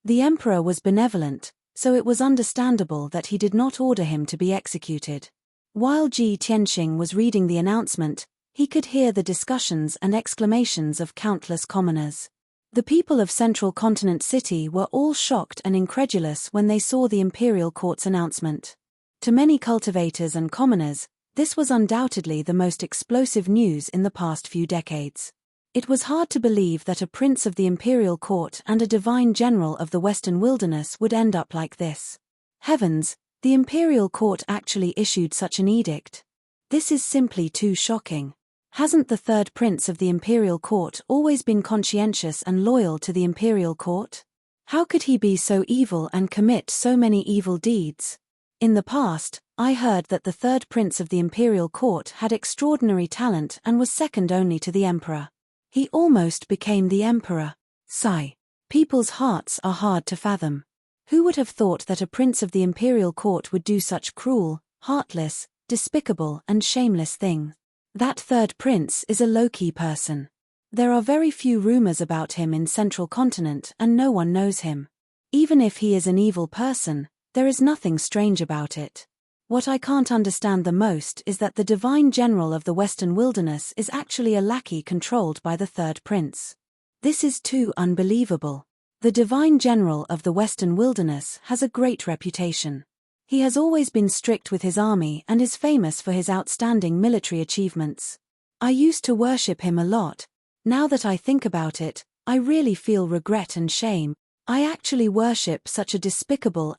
The emperor was benevolent, so it was understandable that he did not order him to be executed. While Ji Tianqing was reading the announcement, he could hear the discussions and exclamations of countless commoners. The people of Central Continent City were all shocked and incredulous when they saw the imperial court's announcement. To many cultivators and commoners, this was undoubtedly the most explosive news in the past few decades. It was hard to believe that a prince of the imperial court and a divine general of the Western Wilderness would end up like this. Heavens, the imperial court actually issued such an edict. This is simply too shocking. Hasn't the third prince of the imperial court always been conscientious and loyal to the imperial court? How could he be so evil and commit so many evil deeds? In the past, I heard that the third prince of the imperial court had extraordinary talent and was second only to the emperor. He almost became the emperor. Sigh. People's hearts are hard to fathom. Who would have thought that a prince of the imperial court would do such cruel, heartless, despicable and shameless thing? That third prince is a low-key person. There are very few rumors about him in Central Continent and no one knows him. Even if he is an evil person, there is nothing strange about it. What I can't understand the most is that the divine general of the Western Wilderness is actually a lackey controlled by the third prince. This is too unbelievable. The divine general of the Western Wilderness has a great reputation. He has always been strict with his army and is famous for his outstanding military achievements. I used to worship him a lot. Now that I think about it, I really feel regret and shame. I actually worship such a despicable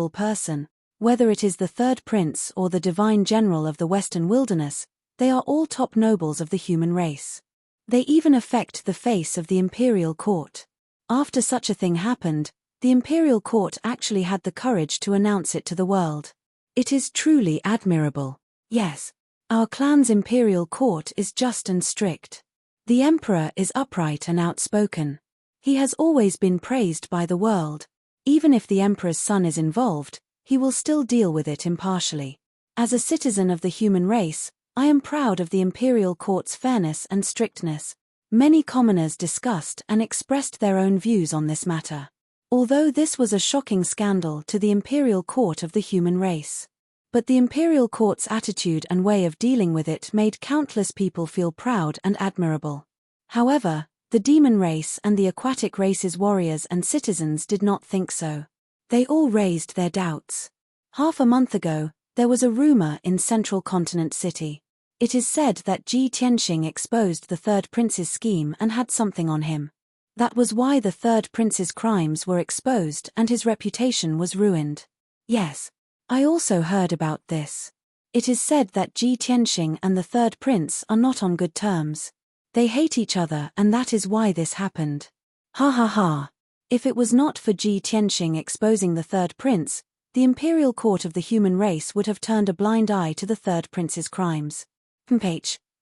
person. Whether it is the third prince or the divine general of the Western Wilderness, they are all top nobles of the human race. They even affect the face of the imperial court. After such a thing happened, the imperial court actually had the courage to announce it to the world. It is truly admirable. Yes, our clan's imperial court is just and strict. The emperor is upright and outspoken. He has always been praised by the world. Even if the emperor's son is involved, he will still deal with it impartially. As a citizen of the human race, I am proud of the imperial court's fairness and strictness. Many commoners discussed and expressed their own views on this matter. Although this was a shocking scandal to the imperial court of the human race. But the imperial court's attitude and way of dealing with it made countless people feel proud and admirable. However, the demon race and the aquatic race's warriors and citizens did not think so. They all raised their doubts. Half a month ago, there was a rumor in Central Continent City. It is said that Ji Tianxing exposed the third prince's scheme and had something on him. That was why the third prince's crimes were exposed and his reputation was ruined. Yes, I also heard about this. It is said that Ji Tianxing and the third prince are not on good terms. They hate each other and that is why this happened. Ha ha ha. If it was not for Ji Tianxing exposing the third prince, the imperial court of the human race would have turned a blind eye to the third prince's crimes.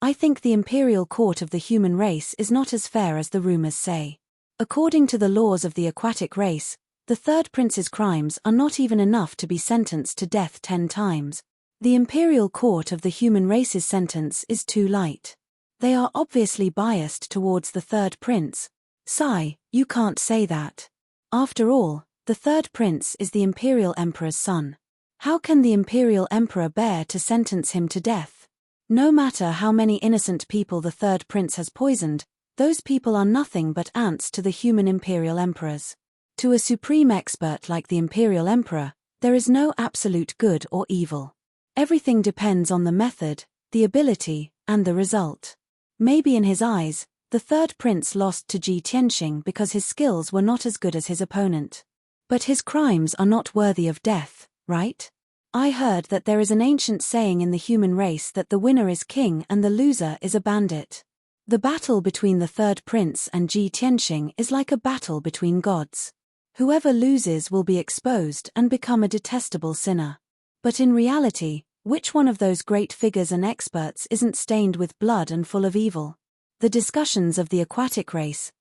I think the imperial court of the human race is not as fair as the rumors say. According to the laws of the aquatic race, the third prince's crimes are not even enough to be sentenced to death 10 times. The imperial court of the human race's sentence is too light. They are obviously biased towards the third prince. Sigh, you can't say that. After all, the third prince is the imperial emperor's son. How can the imperial emperor bear to sentence him to death? No matter how many innocent people the third prince has poisoned, those people are nothing but ants to the human imperial emperors. To a supreme expert like the imperial emperor, there is no absolute good or evil. Everything depends on the method, the ability, and the result. Maybe in his eyes, the third prince lost to Ji Tianxing because his skills were not as good as his opponent. But his crimes are not worthy of death, right? I heard that there is an ancient saying in the human race that the winner is king and the loser is a bandit. The battle between the third prince and Ji Tianxing is like a battle between gods. Whoever loses will be exposed and become a detestable sinner. But in reality, which one of those great figures and experts isn't stained with blood and full of evil? The discussions of the aquatic race,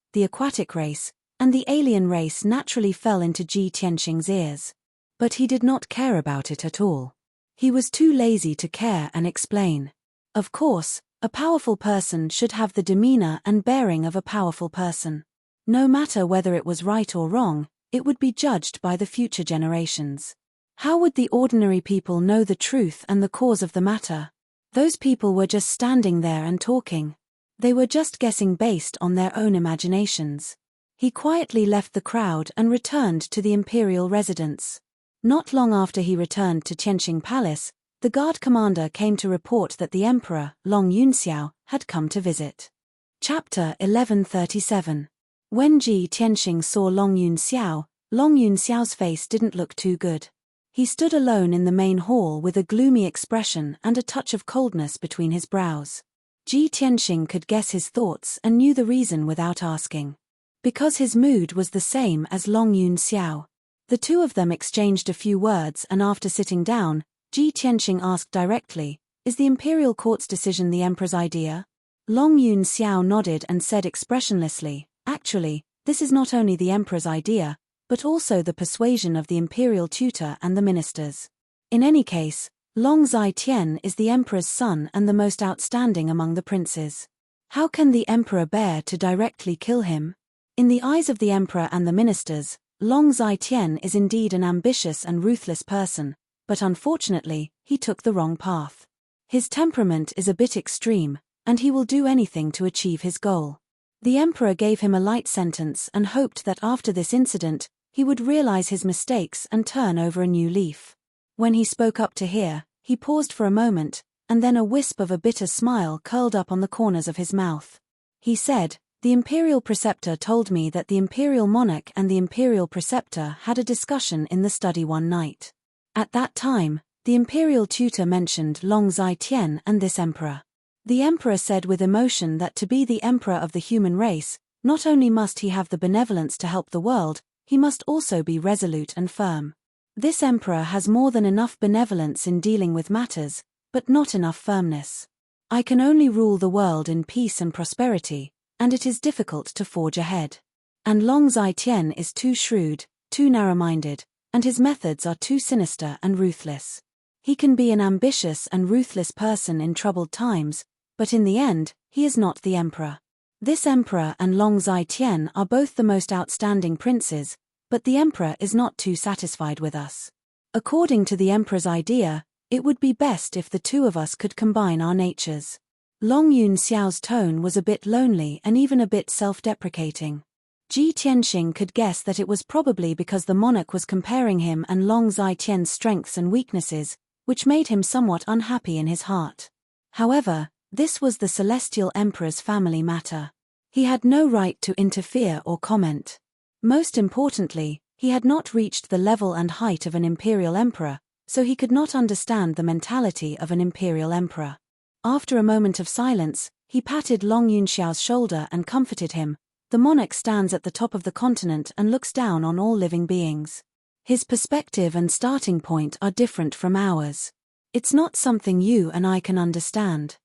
and the alien race naturally fell into Ji Tianxing's ears. But he did not care about it at all. He was too lazy to care and explain. Of course, a powerful person should have the demeanor and bearing of a powerful person. No matter whether it was right or wrong, it would be judged by the future generations. How would the ordinary people know the truth and the cause of the matter? Those people were just standing there and talking. They were just guessing based on their own imaginations. He quietly left the crowd and returned to the imperial residence. Not long after he returned to Tianxing Palace, the guard commander came to report that the emperor, Long Yunxiao, had come to visit. Chapter 1137. When Ji Tianxing saw Long Yunxiao's face didn't look too good. He stood alone in the main hall with a gloomy expression and a touch of coldness between his brows. Ji Tianxing could guess his thoughts and knew the reason without asking. Because his mood was the same as Long Yunxiao. The two of them exchanged a few words and after sitting down, Ji Tianxing asked directly, "Is the imperial court's decision the emperor's idea?" Long Yun Xiao nodded and said expressionlessly, "Actually, this is not only the emperor's idea, but also the persuasion of the imperial tutor and the ministers. In any case, Long Zai-Tian is the emperor's son and the most outstanding among the princes. How can the emperor bear to directly kill him? In the eyes of the emperor and the ministers, Long Zai-Tian is indeed an ambitious and ruthless person, but unfortunately, he took the wrong path. His temperament is a bit extreme, and he will do anything to achieve his goal." The emperor gave him a light sentence and hoped that after this incident, he would realize his mistakes and turn over a new leaf. When he spoke up to hear, he paused for a moment, and then a wisp of a bitter smile curled up on the corners of his mouth. He said, "The imperial preceptor told me that the imperial monarch and the imperial preceptor had a discussion in the study one night. At that time, the imperial tutor mentioned Long Zai-Tian and this emperor. The emperor said with emotion that to be the emperor of the human race, not only must he have the benevolence to help the world, he must also be resolute and firm. This emperor has more than enough benevolence in dealing with matters, but not enough firmness. I can only rule the world in peace and prosperity, and it is difficult to forge ahead. And Long Zai-Tian is too shrewd, too narrow-minded, and his methods are too sinister and ruthless. He can be an ambitious and ruthless person in troubled times, but in the end, he is not the emperor. This emperor and Long Zai-Tian are both the most outstanding princes, but the emperor is not too satisfied with us. According to the emperor's idea, it would be best if the two of us could combine our natures." Long Yun Xiao's tone was a bit lonely and even a bit self-deprecating. Ji Tianxing could guess that it was probably because the monarch was comparing him and Long Zai-Tian's strengths and weaknesses, which made him somewhat unhappy in his heart. However, this was the celestial emperor's family matter. He had no right to interfere or comment. Most importantly, he had not reached the level and height of an imperial emperor, so he could not understand the mentality of an imperial emperor. After a moment of silence, he patted Long Yunxiao's shoulder and comforted him. The monarch stands at the top of the continent and looks down on all living beings. His perspective and starting point are different from ours. It's not something you and I can understand.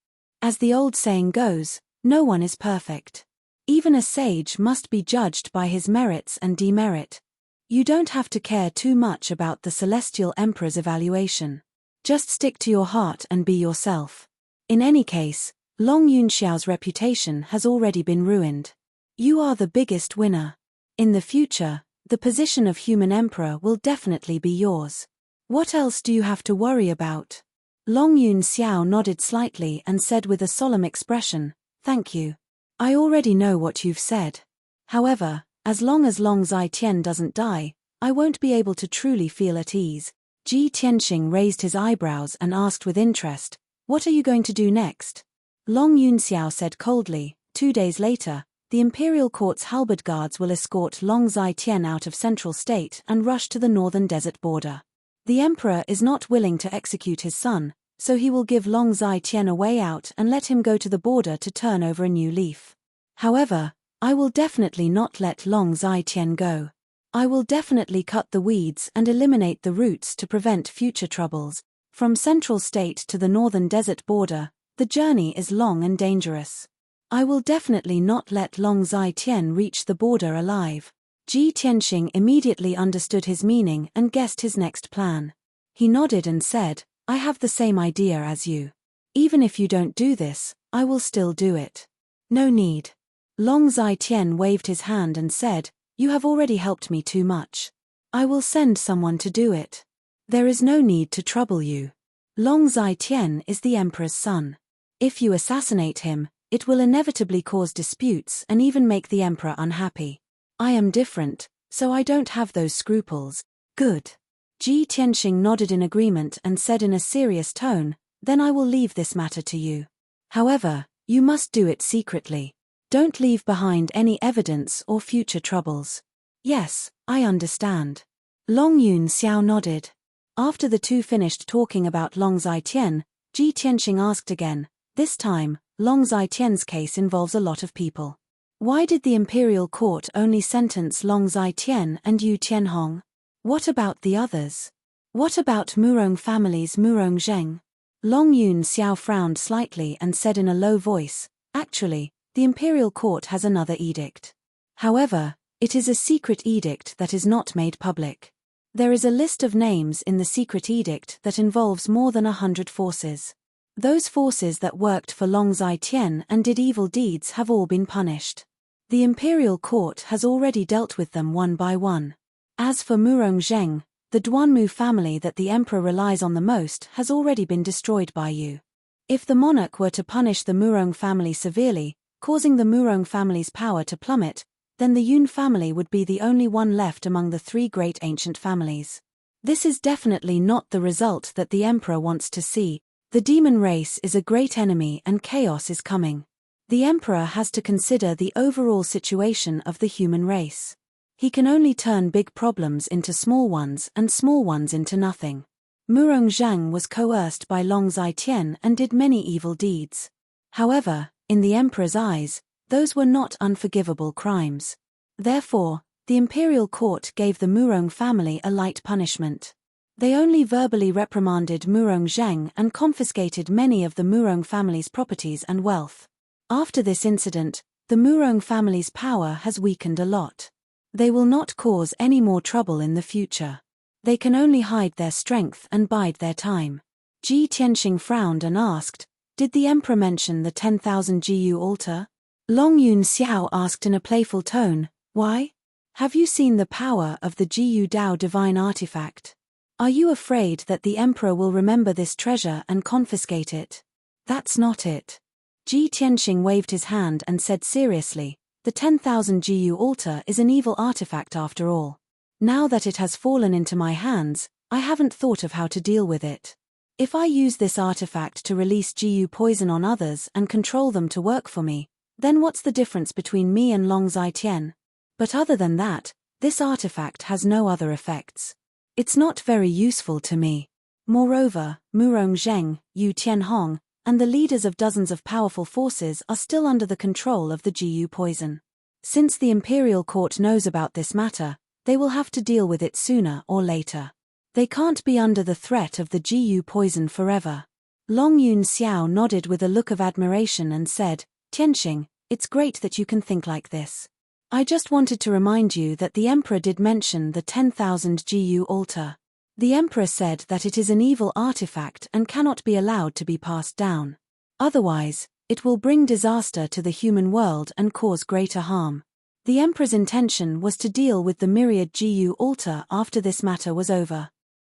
As the old saying goes, no one is perfect. Even a sage must be judged by his merits and demerit. You don't have to care too much about the celestial emperor's evaluation. Just stick to your heart and be yourself. In any case, Long Yunxiao's reputation has already been ruined. You are the biggest winner. In the future, the position of human emperor will definitely be yours. What else do you have to worry about?" Long Yun Xiao nodded slightly and said with a solemn expression, "Thank you. I already know what you've said. However, as long as Long Zai-Tian doesn't die, I won't be able to truly feel at ease." Ji Tianxing raised his eyebrows and asked with interest, "What are you going to do next?" Long Yun Xiao said coldly, 2 days later, the imperial court's halberd guards will escort Long Zai-Tian out of Central State and rush to the northern desert border. The emperor is not willing to execute his son, so he will give Long Zai-Tian a way out and let him go to the border to turn over a new leaf. However, I will definitely not let Long Zai-Tian go. I will definitely cut the weeds and eliminate the roots to prevent future troubles. From Central State to the northern desert border, the journey is long and dangerous. I will definitely not let Long Zai-Tian reach the border alive." Ji Tianxing immediately understood his meaning and guessed his next plan. He nodded and said, "I have the same idea as you. Even if you don't do this, I will still do it. No need." Long Zai-Tian waved his hand and said, "You have already helped me too much. I will send someone to do it. There is no need to trouble you. Long Zai-Tian is the emperor's son. If you assassinate him, it will inevitably cause disputes and even make the emperor unhappy. I am different, so I don't have those scruples." "Good." Ji Tianxing nodded in agreement and said in a serious tone, "Then I will leave this matter to you. However, you must do it secretly. Don't leave behind any evidence or future troubles." "Yes, I understand." Long Yun Xiao nodded. After the two finished talking about Long Zai-Tian, Ji Tianxing asked again, "This time, Long Zai-Tian's case involves a lot of people. Why did the imperial court only sentence Long Zai-Tian and Yu Tianhong? What about the others?" What about Murong family's Murong Zheng? Long Yun Xiao frowned slightly and said in a low voice, actually, the imperial court has another edict. However, it is a secret edict that is not made public. There is a list of names in the secret edict that involves more than 100 forces. Those forces that worked for Long Zai-Tian and did evil deeds have all been punished. The imperial court has already dealt with them one by one. As for Murong Zheng, the Duanmu family that the emperor relies on the most has already been destroyed by you. If the monarch were to punish the Murong family severely, causing the Murong family's power to plummet, then the Yun family would be the only one left among the three great ancient families. This is definitely not the result that the emperor wants to see. The demon race is a great enemy and chaos is coming. The emperor has to consider the overall situation of the human race. He can only turn big problems into small ones and small ones into nothing. Murong Zhang was coerced by Long Zai-Tian and did many evil deeds. However, in the emperor's eyes, those were not unforgivable crimes. Therefore, the imperial court gave the Murong family a light punishment. They only verbally reprimanded Murong Zheng and confiscated many of the Murong family's properties and wealth. After this incident, the Murong family's power has weakened a lot. They will not cause any more trouble in the future. They can only hide their strength and bide their time. Ji Tianxing frowned and asked, did the emperor mention the 10,000 Jiyu altar? Long Yun Xiao asked in a playful tone, why? Have you seen the power of the Jiyu Dao divine artifact? Are you afraid that the emperor will remember this treasure and confiscate it? That's not it. Ji Tianxing waved his hand and said seriously, the 10,000 Jiyu altar is an evil artifact after all. Now that it has fallen into my hands, I haven't thought of how to deal with it. If I use this artifact to release Jiyu poison on others and control them to work for me, then what's the difference between me and Long Zai-Tian? But other than that, this artifact has no other effects. It's not very useful to me. Moreover, Murong Zheng, Yu Tianhong, and the leaders of dozens of powerful forces are still under the control of the Jiyu poison. Since the imperial court knows about this matter, they will have to deal with it sooner or later. They can't be under the threat of the Jiyu poison forever. Long Yun Xiao nodded with a look of admiration and said, Tianxing, it's great that you can think like this. I just wanted to remind you that the emperor did mention the 10,000 Jiyu altar. The emperor said that it is an evil artifact and cannot be allowed to be passed down. Otherwise, it will bring disaster to the human world and cause greater harm. The emperor's intention was to deal with the myriad Jiyu altar after this matter was over.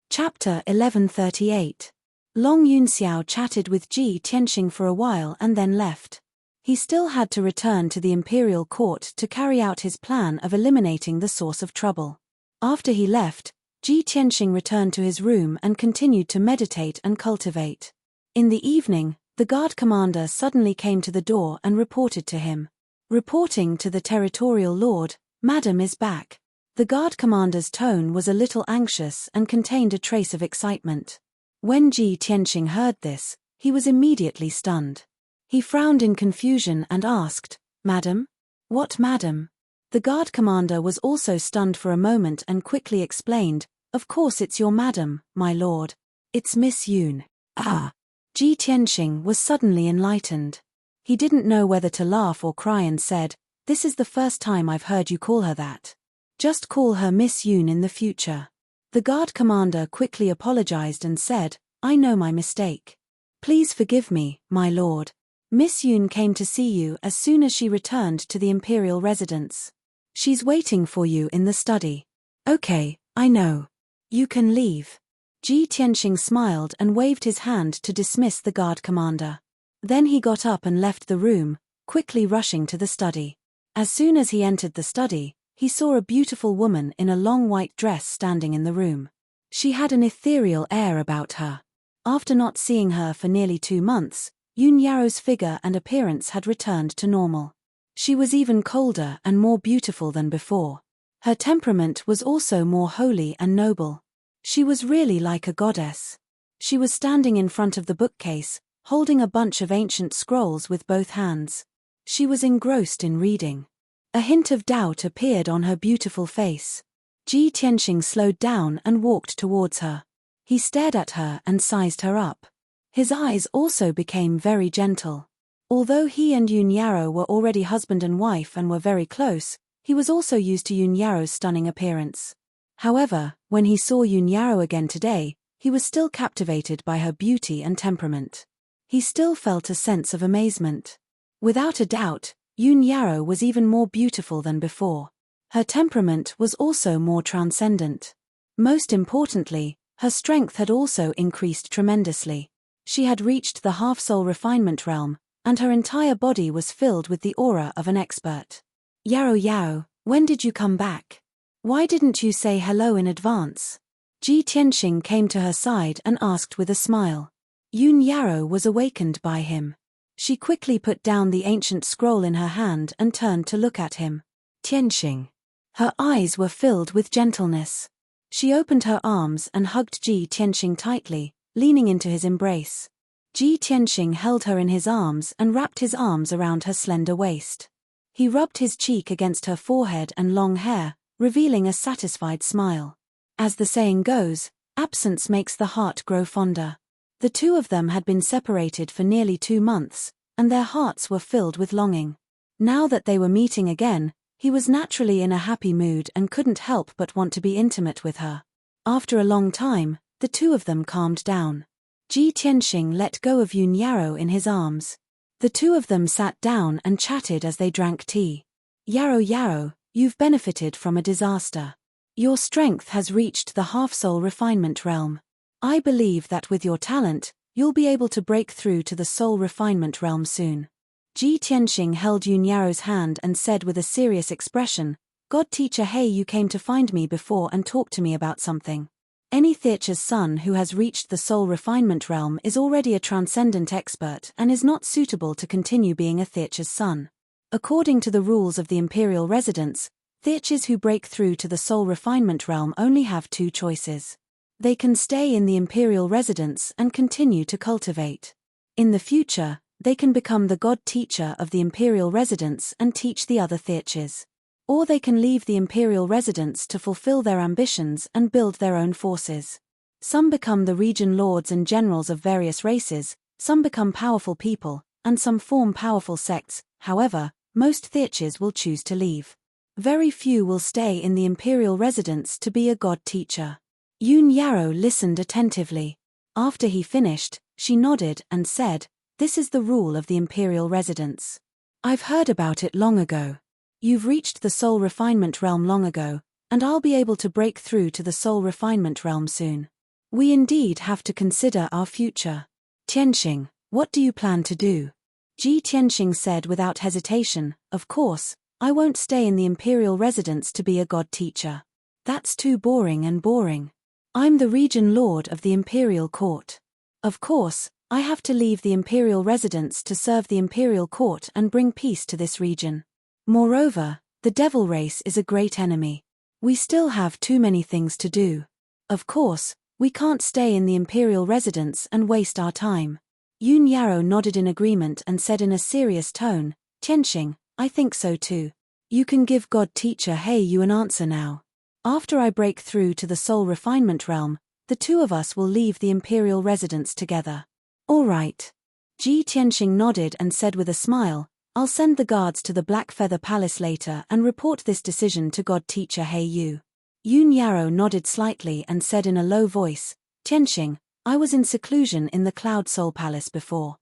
Chapter 1138. Long Yun Xiao chatted with Ji Tianxing for a while and then left. He still had to return to the imperial court to carry out his plan of eliminating the source of trouble. After he left, Ji Tianxing returned to his room and continued to meditate and cultivate. In the evening, the guard commander suddenly came to the door and reported to him. Reporting to the territorial lord, Madam is back. The guard commander's tone was a little anxious and contained a trace of excitement. When Ji Tianxing heard this, he was immediately stunned. He frowned in confusion and asked, Madam? What madam? The guard commander was also stunned for a moment and quickly explained, of course it's your madam, my lord. It's Miss Yun. Ah! Ji Tianxing was suddenly enlightened. He didn't know whether to laugh or cry and said, this is the first time I've heard you call her that. Just call her Miss Yun in the future. The guard commander quickly apologized and said, I know my mistake. Please forgive me, my lord. Miss Yun came to see you as soon as she returned to the imperial residence. She's waiting for you in the study. Okay, I know. You can leave. Ji Tianxing smiled and waved his hand to dismiss the guard commander. Then he got up and left the room, quickly rushing to the study. As soon as he entered the study, he saw a beautiful woman in a long white dress standing in the room. She had an ethereal air about her. After not seeing her for nearly 2 months, Yun Yao's figure and appearance had returned to normal. She was even colder and more beautiful than before. Her temperament was also more holy and noble. She was really like a goddess. She was standing in front of the bookcase, holding a bunch of ancient scrolls with both hands. She was engrossed in reading. A hint of doubt appeared on her beautiful face. Ji Tianxing slowed down and walked towards her. He stared at her and sized her up. His eyes also became very gentle. Although he and Yoon Yaro were already husband and wife and were very close, he was also used to Yoon Yaro's stunning appearance. However, when he saw Yoon Yaro again today, he was still captivated by her beauty and temperament. He still felt a sense of amazement. Without a doubt, Yoon Yaro was even more beautiful than before. Her temperament was also more transcendent. Most importantly, her strength had also increased tremendously. She had reached the half-soul refinement realm, and her entire body was filled with the aura of an expert. Yaro, when did you come back? Why didn't you say hello in advance? Ji Tianxing came to her side and asked with a smile. Yoon Yaro was awakened by him. She quickly put down the ancient scroll in her hand and turned to look at him. Tianxing. Her eyes were filled with gentleness. She opened her arms and hugged Ji Tianxing tightly, leaning into his embrace. Ji Tianxing held her in his arms and wrapped his arms around her slender waist. He rubbed his cheek against her forehead and long hair, revealing a satisfied smile. As the saying goes, absence makes the heart grow fonder. The two of them had been separated for nearly 2 months, and their hearts were filled with longing. Now that they were meeting again, he was naturally in a happy mood and couldn't help but want to be intimate with her. After a long time, the two of them calmed down. Ji Tianxing let go of Yoon Yaro in his arms. The two of them sat down and chatted as they drank tea. Yaro, you've benefited from a disaster. Your strength has reached the half-soul refinement realm. I believe that with your talent, you'll be able to break through to the soul refinement realm soon. Ji Tianxing held Yoon Yaro's hand and said with a serious expression, God teacher, hey, you came to find me before and talk to me about something. Any Theacher's son who has reached the soul refinement realm is already a transcendent expert and is not suitable to continue being a Theacher's son. According to the rules of the imperial residence, Theachers who break through to the soul refinement realm only have 2 choices. They can stay in the imperial residence and continue to cultivate. In the future, they can become the god teacher of the imperial residence and teach the other Theachers. Or they can leave the imperial residence to fulfill their ambitions and build their own forces. Some become the region lords and generals of various races, some become powerful people, and some form powerful sects. However, most Theachers will choose to leave. Very few will stay in the imperial residence to be a god teacher. Yoon Yaro listened attentively. After he finished, she nodded and said, This is the rule of the imperial residence. I've heard about it long ago. You've reached the soul refinement realm long ago, and I'll be able to break through to the soul refinement realm soon. We indeed have to consider our future. Tianxing, what do you plan to do? Ji Tianxing said without hesitation, Of course, I won't stay in the imperial residence to be a god teacher. That's too boring. I'm the region lord of the imperial court. Of course, I have to leave the imperial residence to serve the imperial court and bring peace to this region. Moreover, the devil race is a great enemy. We still have too many things to do. Of course, we can't stay in the imperial residence and waste our time. Yoon Yaro nodded in agreement and said in a serious tone, Tianxing, I think so too. You can give God Teacher Hey you an answer now. After I break through to the soul refinement realm, the two of us will leave the imperial residence together. All right. Ji Tianxing nodded and said with a smile, I'll send the guards to the Black Feather Palace later and report this decision to God Teacher Hey you. Yoon Yaro nodded slightly and said in a low voice, Tianxing, I was in seclusion in the Cloud Soul Palace before.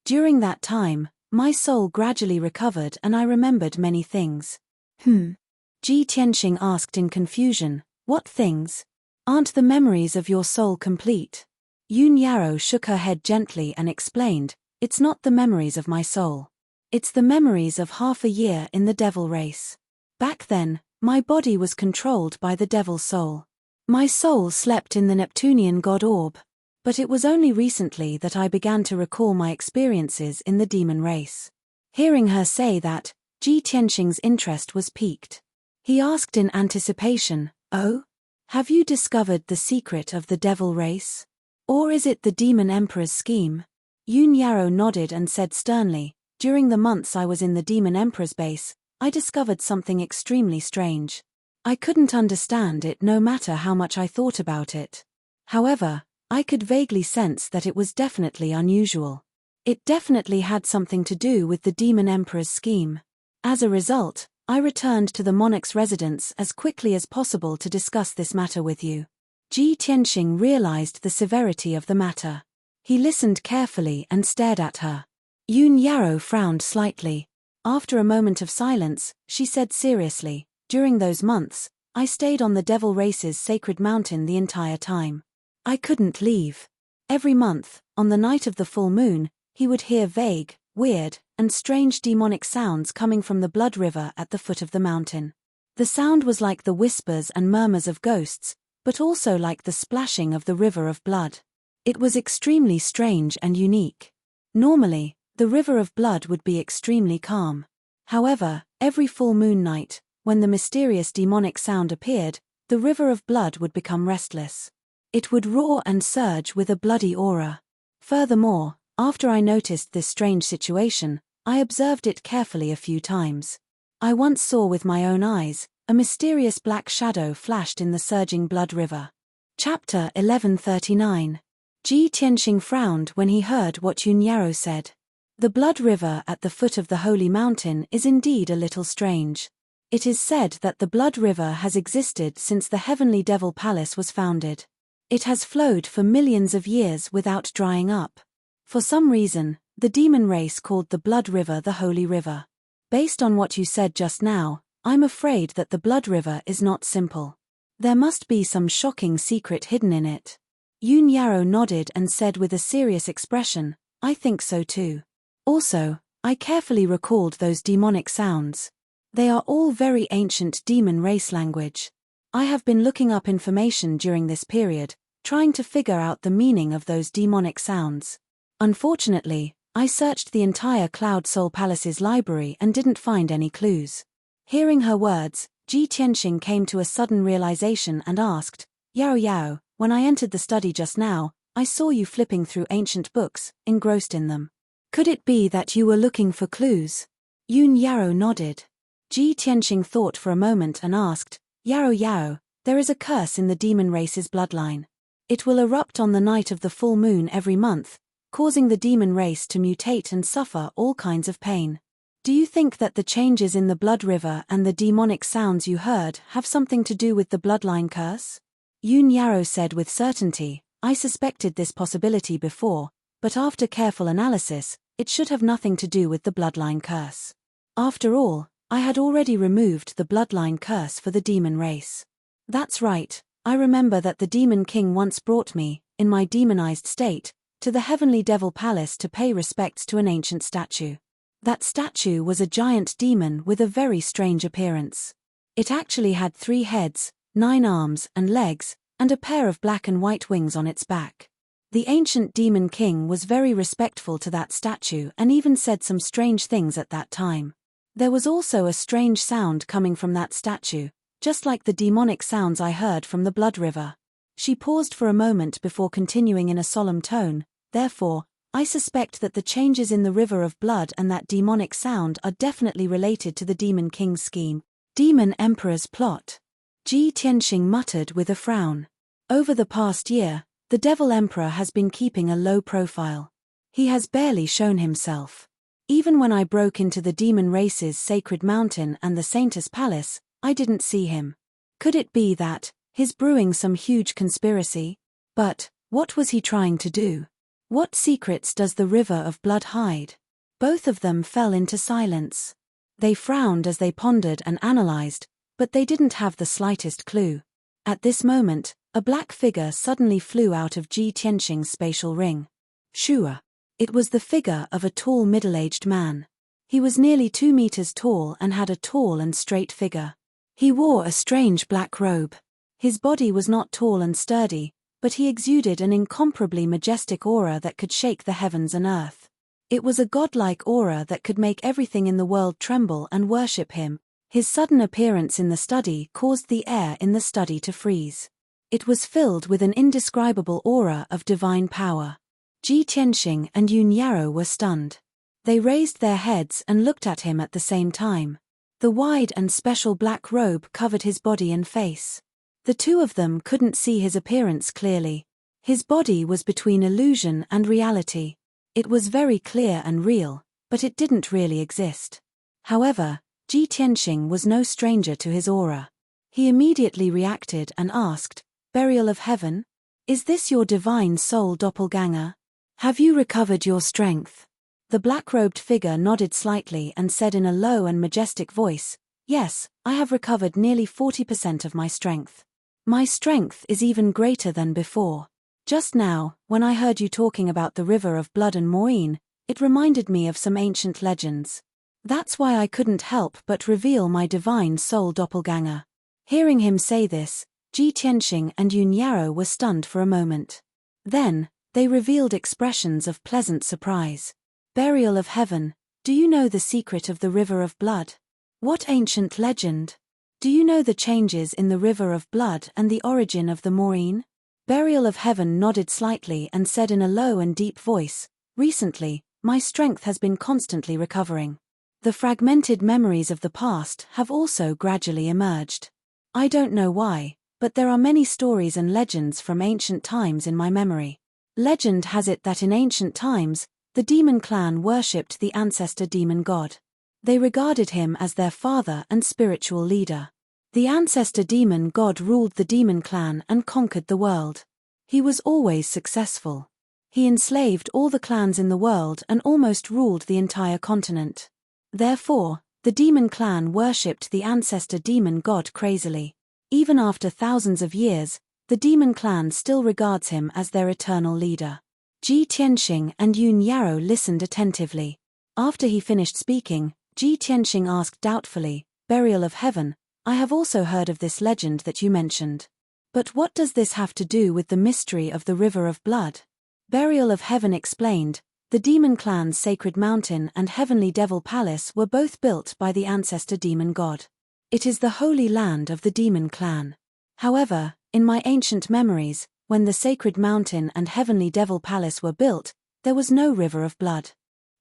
During that time, my soul gradually recovered and I remembered many things. Ji Tianxing asked in confusion, What things? Aren't the memories of your soul complete? Yoon Yaro shook her head gently and explained, It's not the memories of my soul. It's the memories of half a year in the devil race. Back then, my body was controlled by the devil soul. My soul slept in the Neptunian god orb. But it was only recently that I began to recall my experiences in the demon race. Hearing her say that, Ji Tianxing's interest was piqued. He asked in anticipation, Oh? Have you discovered the secret of the devil race? Or is it the demon emperor's scheme? Yoon Yaro nodded and said sternly, During the months I was in the demon emperor's base, I discovered something extremely strange. I couldn't understand it no matter how much I thought about it. However, I could vaguely sense that it was definitely unusual. It definitely had something to do with the Demon Emperor's scheme. As a result, I returned to the monarch's residence as quickly as possible to discuss this matter with you. Ji Tianxing realized the severity of the matter. He listened carefully and stared at her. Yun Yarrow frowned slightly. After a moment of silence, she said seriously, "During those months, I stayed on the Devil Race's sacred mountain the entire time. I couldn't leave. Every month, on the night of the full moon, he would hear vague, weird, and strange demonic sounds coming from the blood river at the foot of the mountain. The sound was like the whispers and murmurs of ghosts, but also like the splashing of the river of blood. It was extremely strange and unique. Normally, the river of blood would be extremely calm. However, every full moon night, when the mysterious demonic sound appeared, the river of blood would become restless. It would roar and surge with a bloody aura. Furthermore, after I noticed this strange situation, I observed it carefully a few times. I once saw with my own eyes, a mysterious black shadow flashed in the surging blood river." Chapter 1139. Ji Tianxing frowned when he heard what Yun Yarrow said. The blood river at the foot of the holy mountain is indeed a little strange. It is said that the blood river has existed since the heavenly devil palace was founded. It has flowed for millions of years without drying up. For some reason, the demon race called the blood river the holy river. Based on what you said just now, I'm afraid that the blood river is not simple. There must be some shocking secret hidden in it. Yun Yarrow nodded and said with a serious expression, "I think so too. Also, I carefully recalled those demonic sounds. They are all very ancient demon race language. I have been looking up information during this period, trying to figure out the meaning of those demonic sounds. Unfortunately, I searched the entire Cloud Soul Palace's library and didn't find any clues." Hearing her words, Ji Tianxing came to a sudden realization and asked, "Yao Yao, when I entered the study just now, I saw you flipping through ancient books, engrossed in them. Could it be that you were looking for clues?" Yun Yarrow nodded. Ji Tianxing thought for a moment and asked, "Yao Yao, there is a curse in the demon race's bloodline. It will erupt on the night of the full moon every month, causing the demon race to mutate and suffer all kinds of pain. Do you think that the changes in the blood river and the demonic sounds you heard have something to do with the bloodline curse?" Yun Yarrow said with certainty, "I suspected this possibility before, but after careful analysis, it should have nothing to do with the bloodline curse. After all, I had already removed the bloodline curse for the demon race. That's right, I remember that the Demon King once brought me, in my demonized state, to the Heavenly Devil Palace to pay respects to an ancient statue. That statue was a giant demon with a very strange appearance. It actually had 3 heads, 9 arms and legs, and a pair of black and white wings on its back. The ancient Demon King was very respectful to that statue and even said some strange things at that time. There was also a strange sound coming from that statue, just like the demonic sounds I heard from the blood river." She paused for a moment before continuing in a solemn tone, "Therefore, I suspect that the changes in the river of blood and that demonic sound are definitely related to the Demon King's scheme, Demon Emperor's plot." Ji Tianxing muttered with a frown. Over the past year, the Devil Emperor has been keeping a low profile. He has barely shown himself. Even when I broke into the demon race's sacred mountain and the Saintess Palace, I didn't see him. Could it be that he's brewing some huge conspiracy? But what was he trying to do? What secrets does the river of blood hide? Both of them fell into silence. They frowned as they pondered and analyzed, but they didn't have the slightest clue. At this moment, a black figure suddenly flew out of Ji Tianxing's spatial ring. Shua. It was the figure of a tall middle-aged man. He was nearly 2 meters tall and had a tall and straight figure. He wore a strange black robe. His body was not tall and sturdy, but he exuded an incomparably majestic aura that could shake the heavens and earth. It was a godlike aura that could make everything in the world tremble and worship him. His sudden appearance in the study caused the air in the study to freeze. It was filled with an indescribable aura of divine power. Ji Tianxing and Yun Yarrow were stunned. They raised their heads and looked at him at the same time. The wide and special black robe covered his body and face. The two of them couldn't see his appearance clearly. His body was between illusion and reality. It was very clear and real, but it didn't really exist. However, Ji Tianxing was no stranger to his aura. He immediately reacted and asked, "Burial of Heaven? Is this your divine soul doppelganger? Have you recovered your strength?" The black-robed figure nodded slightly and said in a low and majestic voice, "Yes, I have recovered nearly 40% of my strength. My strength is even greater than before. Just now, when I heard you talking about the river of blood and Maureen, it reminded me of some ancient legends. That's why I couldn't help but reveal my divine soul doppelganger." Hearing him say this, Ji Tianxing and Yun Yarrow were stunned for a moment. Then, they revealed expressions of pleasant surprise. "Burial of Heaven, do you know the secret of the river of blood? What ancient legend? Do you know the changes in the river of blood and the origin of the Maureen?" Burial of Heaven nodded slightly and said in a low and deep voice, "Recently, my strength has been constantly recovering. The fragmented memories of the past have also gradually emerged. I don't know why, but there are many stories and legends from ancient times in my memory. Legend has it that in ancient times, the demon clan worshipped the ancestor demon god. They regarded him as their father and spiritual leader. The ancestor demon god ruled the demon clan and conquered the world. He was always successful. He enslaved all the clans in the world and almost ruled the entire continent. Therefore, the demon clan worshipped the ancestor demon god crazily. Even after thousands of years, the demon clan still regards him as their eternal leader." Ji Tianxing and Yun Yarrow listened attentively. After he finished speaking, Ji Tianxing asked doubtfully, "Burial of Heaven, I have also heard of this legend that you mentioned. But what does this have to do with the mystery of the river of blood?" Burial of Heaven explained, "The demon clan's sacred mountain and heavenly devil palace were both built by the ancestor demon god. It is the holy land of the demon clan. However, in my ancient memories, when the sacred mountain and heavenly devil palace were built, there was no river of blood.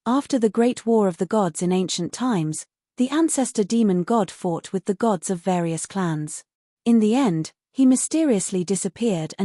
After the great war of the gods in ancient times, the ancestor demon god fought with the gods of various clans. In the end, he mysteriously disappeared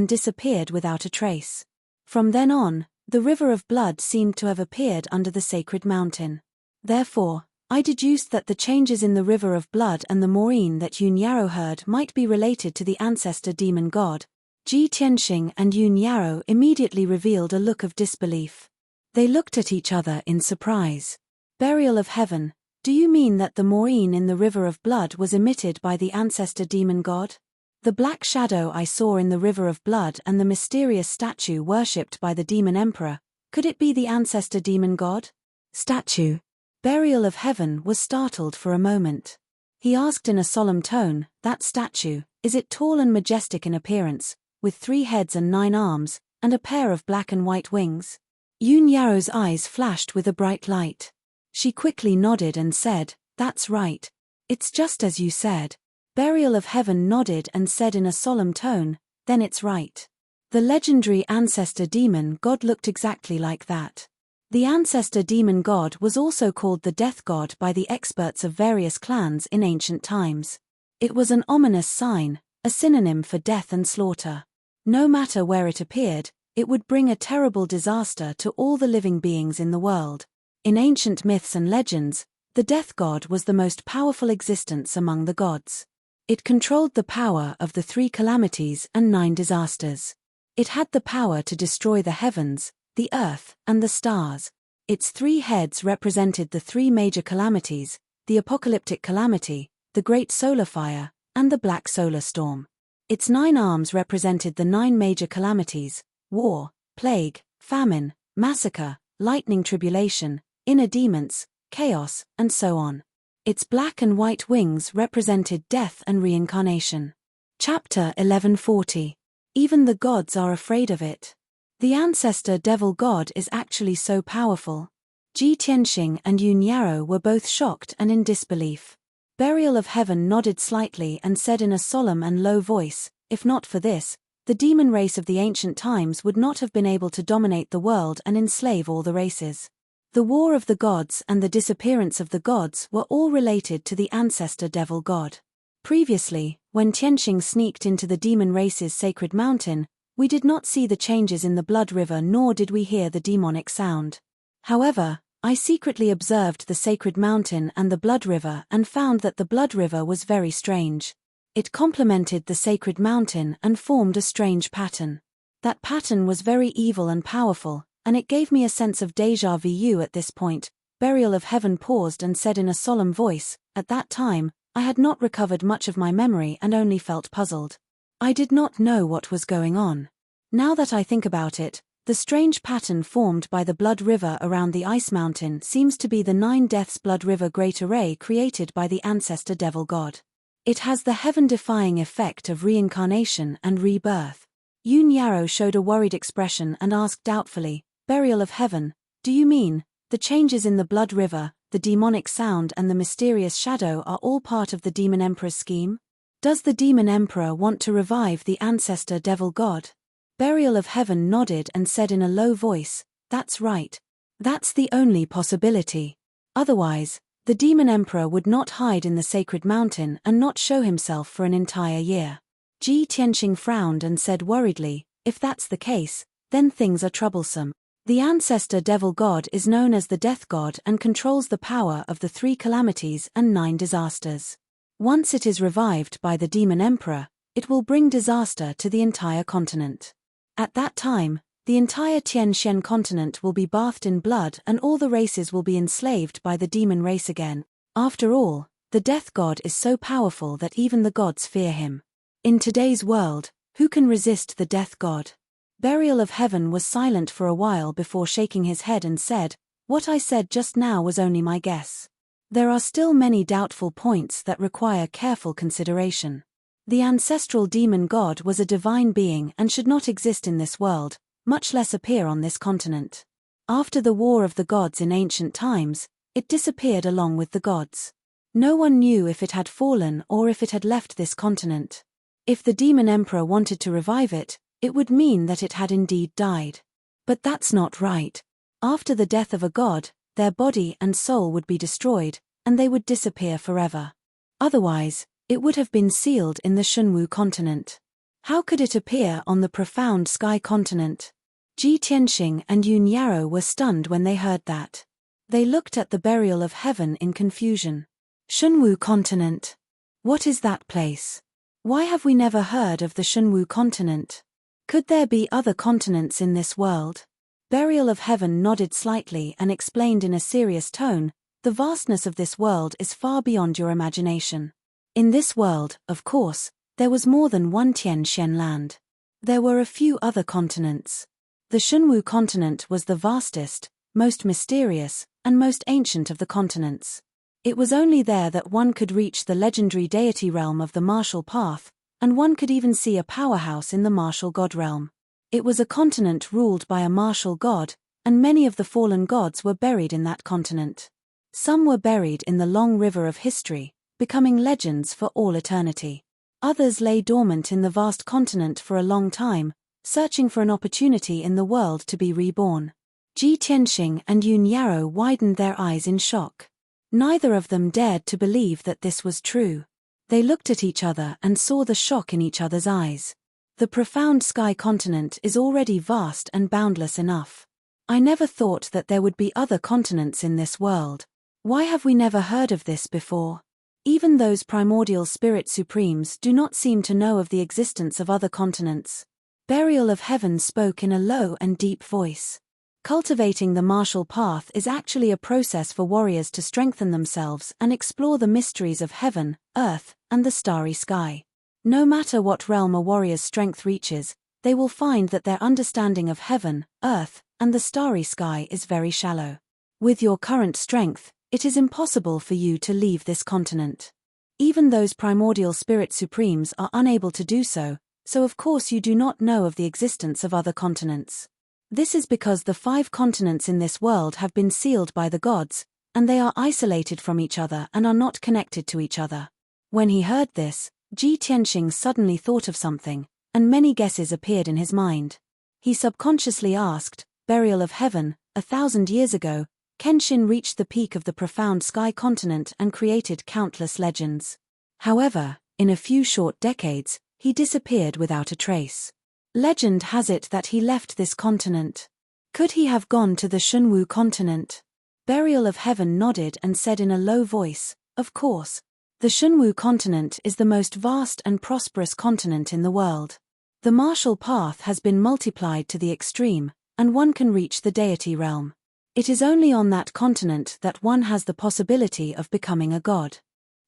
without a trace. From then on, the river of blood seemed to have appeared under the sacred mountain. Therefore, I deduced that the changes in the river of blood and the Maureen that Yun Yarrow heard might be related to the ancestor demon god." Ji Tianxing and Yun Yarrow immediately revealed a look of disbelief. They looked at each other in surprise. "Burial of Heaven, do you mean that the Maureen in the river of blood was emitted by the ancestor demon god? The black shadow I saw in the river of blood and the mysterious statue worshipped by the demon emperor, could it be the ancestor demon god?" "Statue?" Burial of Heaven was startled for a moment. He asked in a solemn tone, "That statue, is it tall and majestic in appearance, with 3 heads and 9 arms, and a pair of black and white wings?" Yun Yarrow's eyes flashed with a bright light. She quickly nodded and said, "That's right. It's just as you said." Burial of Heaven nodded and said in a solemn tone, "Then it's right. The legendary ancestor demon god looked exactly like that." The ancestor demon god was also called the death god by the experts of various clans in ancient times. It was an ominous sign, a synonym for death and slaughter. No matter where it appeared, it would bring a terrible disaster to all the living beings in the world. In ancient myths and legends, the death god was the most powerful existence among the gods. It controlled the power of the 3 calamities and 9 disasters. It had the power to destroy the heavens, the earth, and the stars. Its 3 heads represented the 3 major calamities, the apocalyptic calamity, the great solar fire, and the black solar storm. Its 9 arms represented the 9 major calamities: war, plague, famine, massacre, lightning tribulation, inner demons, chaos, and so on. Its black and white wings represented death and reincarnation. Chapter 1140. Even the gods are afraid of it. The ancestor devil god is actually so powerful. Ji Tianxing and Yun Yarrow were both shocked and in disbelief. Burial of Heaven nodded slightly and said in a solemn and low voice, "If not for this, the demon race of the ancient times would not have been able to dominate the world and enslave all the races. The war of the gods and the disappearance of the gods were all related to the ancestor devil god. Previously, when Tianxing sneaked into the demon race's sacred mountain, We did not see the changes in the blood river, nor did we hear the demonic sound. However, I secretly observed the sacred mountain and the blood river and found that the blood river was very strange. It complemented the sacred mountain and formed a strange pattern. That pattern was very evil and powerful, and it gave me a sense of déjà vu at this point. Burial of Heaven paused and said in a solemn voice, "At that time, I had not recovered much of my memory and only felt puzzled. I did not know what was going on. Now that I think about it, the strange pattern formed by the blood river around the ice mountain seems to be the 9 deaths blood river great array created by the ancestor devil god. It has the heaven-defying effect of reincarnation and rebirth." Yoon Yarrow showed a worried expression and asked doubtfully, "Burial of Heaven, do you mean the changes in the blood river, the demonic sound and the mysterious shadow are all part of the Demon Emperor's scheme? Does the Demon Emperor want to revive the ancestor devil god?" Burial of Heaven nodded and said in a low voice, "That's right. That's the only possibility. Otherwise, the Demon Emperor would not hide in the sacred mountain and not show himself for an entire year." Ji Tianxing frowned and said worriedly, "If that's the case, then things are troublesome. The ancestor devil god is known as the death god and controls the power of the 3 calamities and 9 disasters. Once it is revived by the Demon Emperor, it will bring disaster to the entire continent. At that time, the entire Tianxian continent will be bathed in blood and all the races will be enslaved by the demon race again. After all, the death god is so powerful that even the gods fear him. In today's world, who can resist the death god?" Burial of Heaven was silent for a while before shaking his head and said, "What I said just now was only my guess. There are still many doubtful points that require careful consideration. The ancestral demon god was a divine being and should not exist in this world, much less appear on this continent. After the war of the gods in ancient times, it disappeared along with the gods. No one knew if it had fallen or if it had left this continent. If the Demon Emperor wanted to revive it, it would mean that it had indeed died. But that's not right. After the death of a god, their body and soul would be destroyed, and they would disappear forever. Otherwise, it would have been sealed in the Shunwu continent. How could it appear on the profound sky continent?" Ji Tianxing and Yoon Yarrow were stunned when they heard that. They looked at the Burial of Heaven in confusion. Shunwu continent? What is that place? Why have we never heard of the Shunwu continent? Could there be other continents in this world? Burial of Heaven nodded slightly and explained in a serious tone, "The vastness of this world is far beyond your imagination. In this world, of course, there was more than one Tianxian land. There were a few other continents. The Shunwu continent was the vastest, most mysterious, and most ancient of the continents. It was only there that one could reach the legendary deity realm of the martial path, and one could even see a powerhouse in the martial god realm. It was a continent ruled by a martial god, and many of the fallen gods were buried in that continent. Some were buried in the long river of history, becoming legends for all eternity. Others lay dormant in the vast continent for a long time, searching for an opportunity in the world to be reborn." Ji Tianxing and Yoon Yarrow widened their eyes in shock. Neither of them dared to believe that this was true. They looked at each other and saw the shock in each other's eyes. The profound sky continent is already vast and boundless enough. I never thought that there would be other continents in this world. Why have we never heard of this before? Even those primordial spirit supremes do not seem to know of the existence of other continents. Burial of Heaven spoke in a low and deep voice. Cultivating the martial path is actually a process for warriors to strengthen themselves and explore the mysteries of heaven, earth, and the starry sky. No matter what realm a warrior's strength reaches, they will find that their understanding of heaven, earth, and the starry sky is very shallow. With your current strength, it is impossible for you to leave this continent. Even those primordial spirit supremes are unable to do so, so of course you do not know of the existence of other continents. This is because the 5 continents in this world have been sealed by the gods, and they are isolated from each other and are not connected to each other. When he heard this, Ji Tianxing suddenly thought of something, and many guesses appeared in his mind. He subconsciously asked, "Burial of Heaven, 1,000 years ago, Kenshin reached the peak of the profound sky continent and created countless legends. However, in a few short decades, he disappeared without a trace. Legend has it that he left this continent. Could he have gone to the Shunwu continent? Burial of Heaven nodded and said in a low voice, "Of course. The Shunwu continent is the most vast and prosperous continent in the world. The martial path has been multiplied to the extreme, and one can reach the deity realm. It is only on that continent that one has the possibility of becoming a god.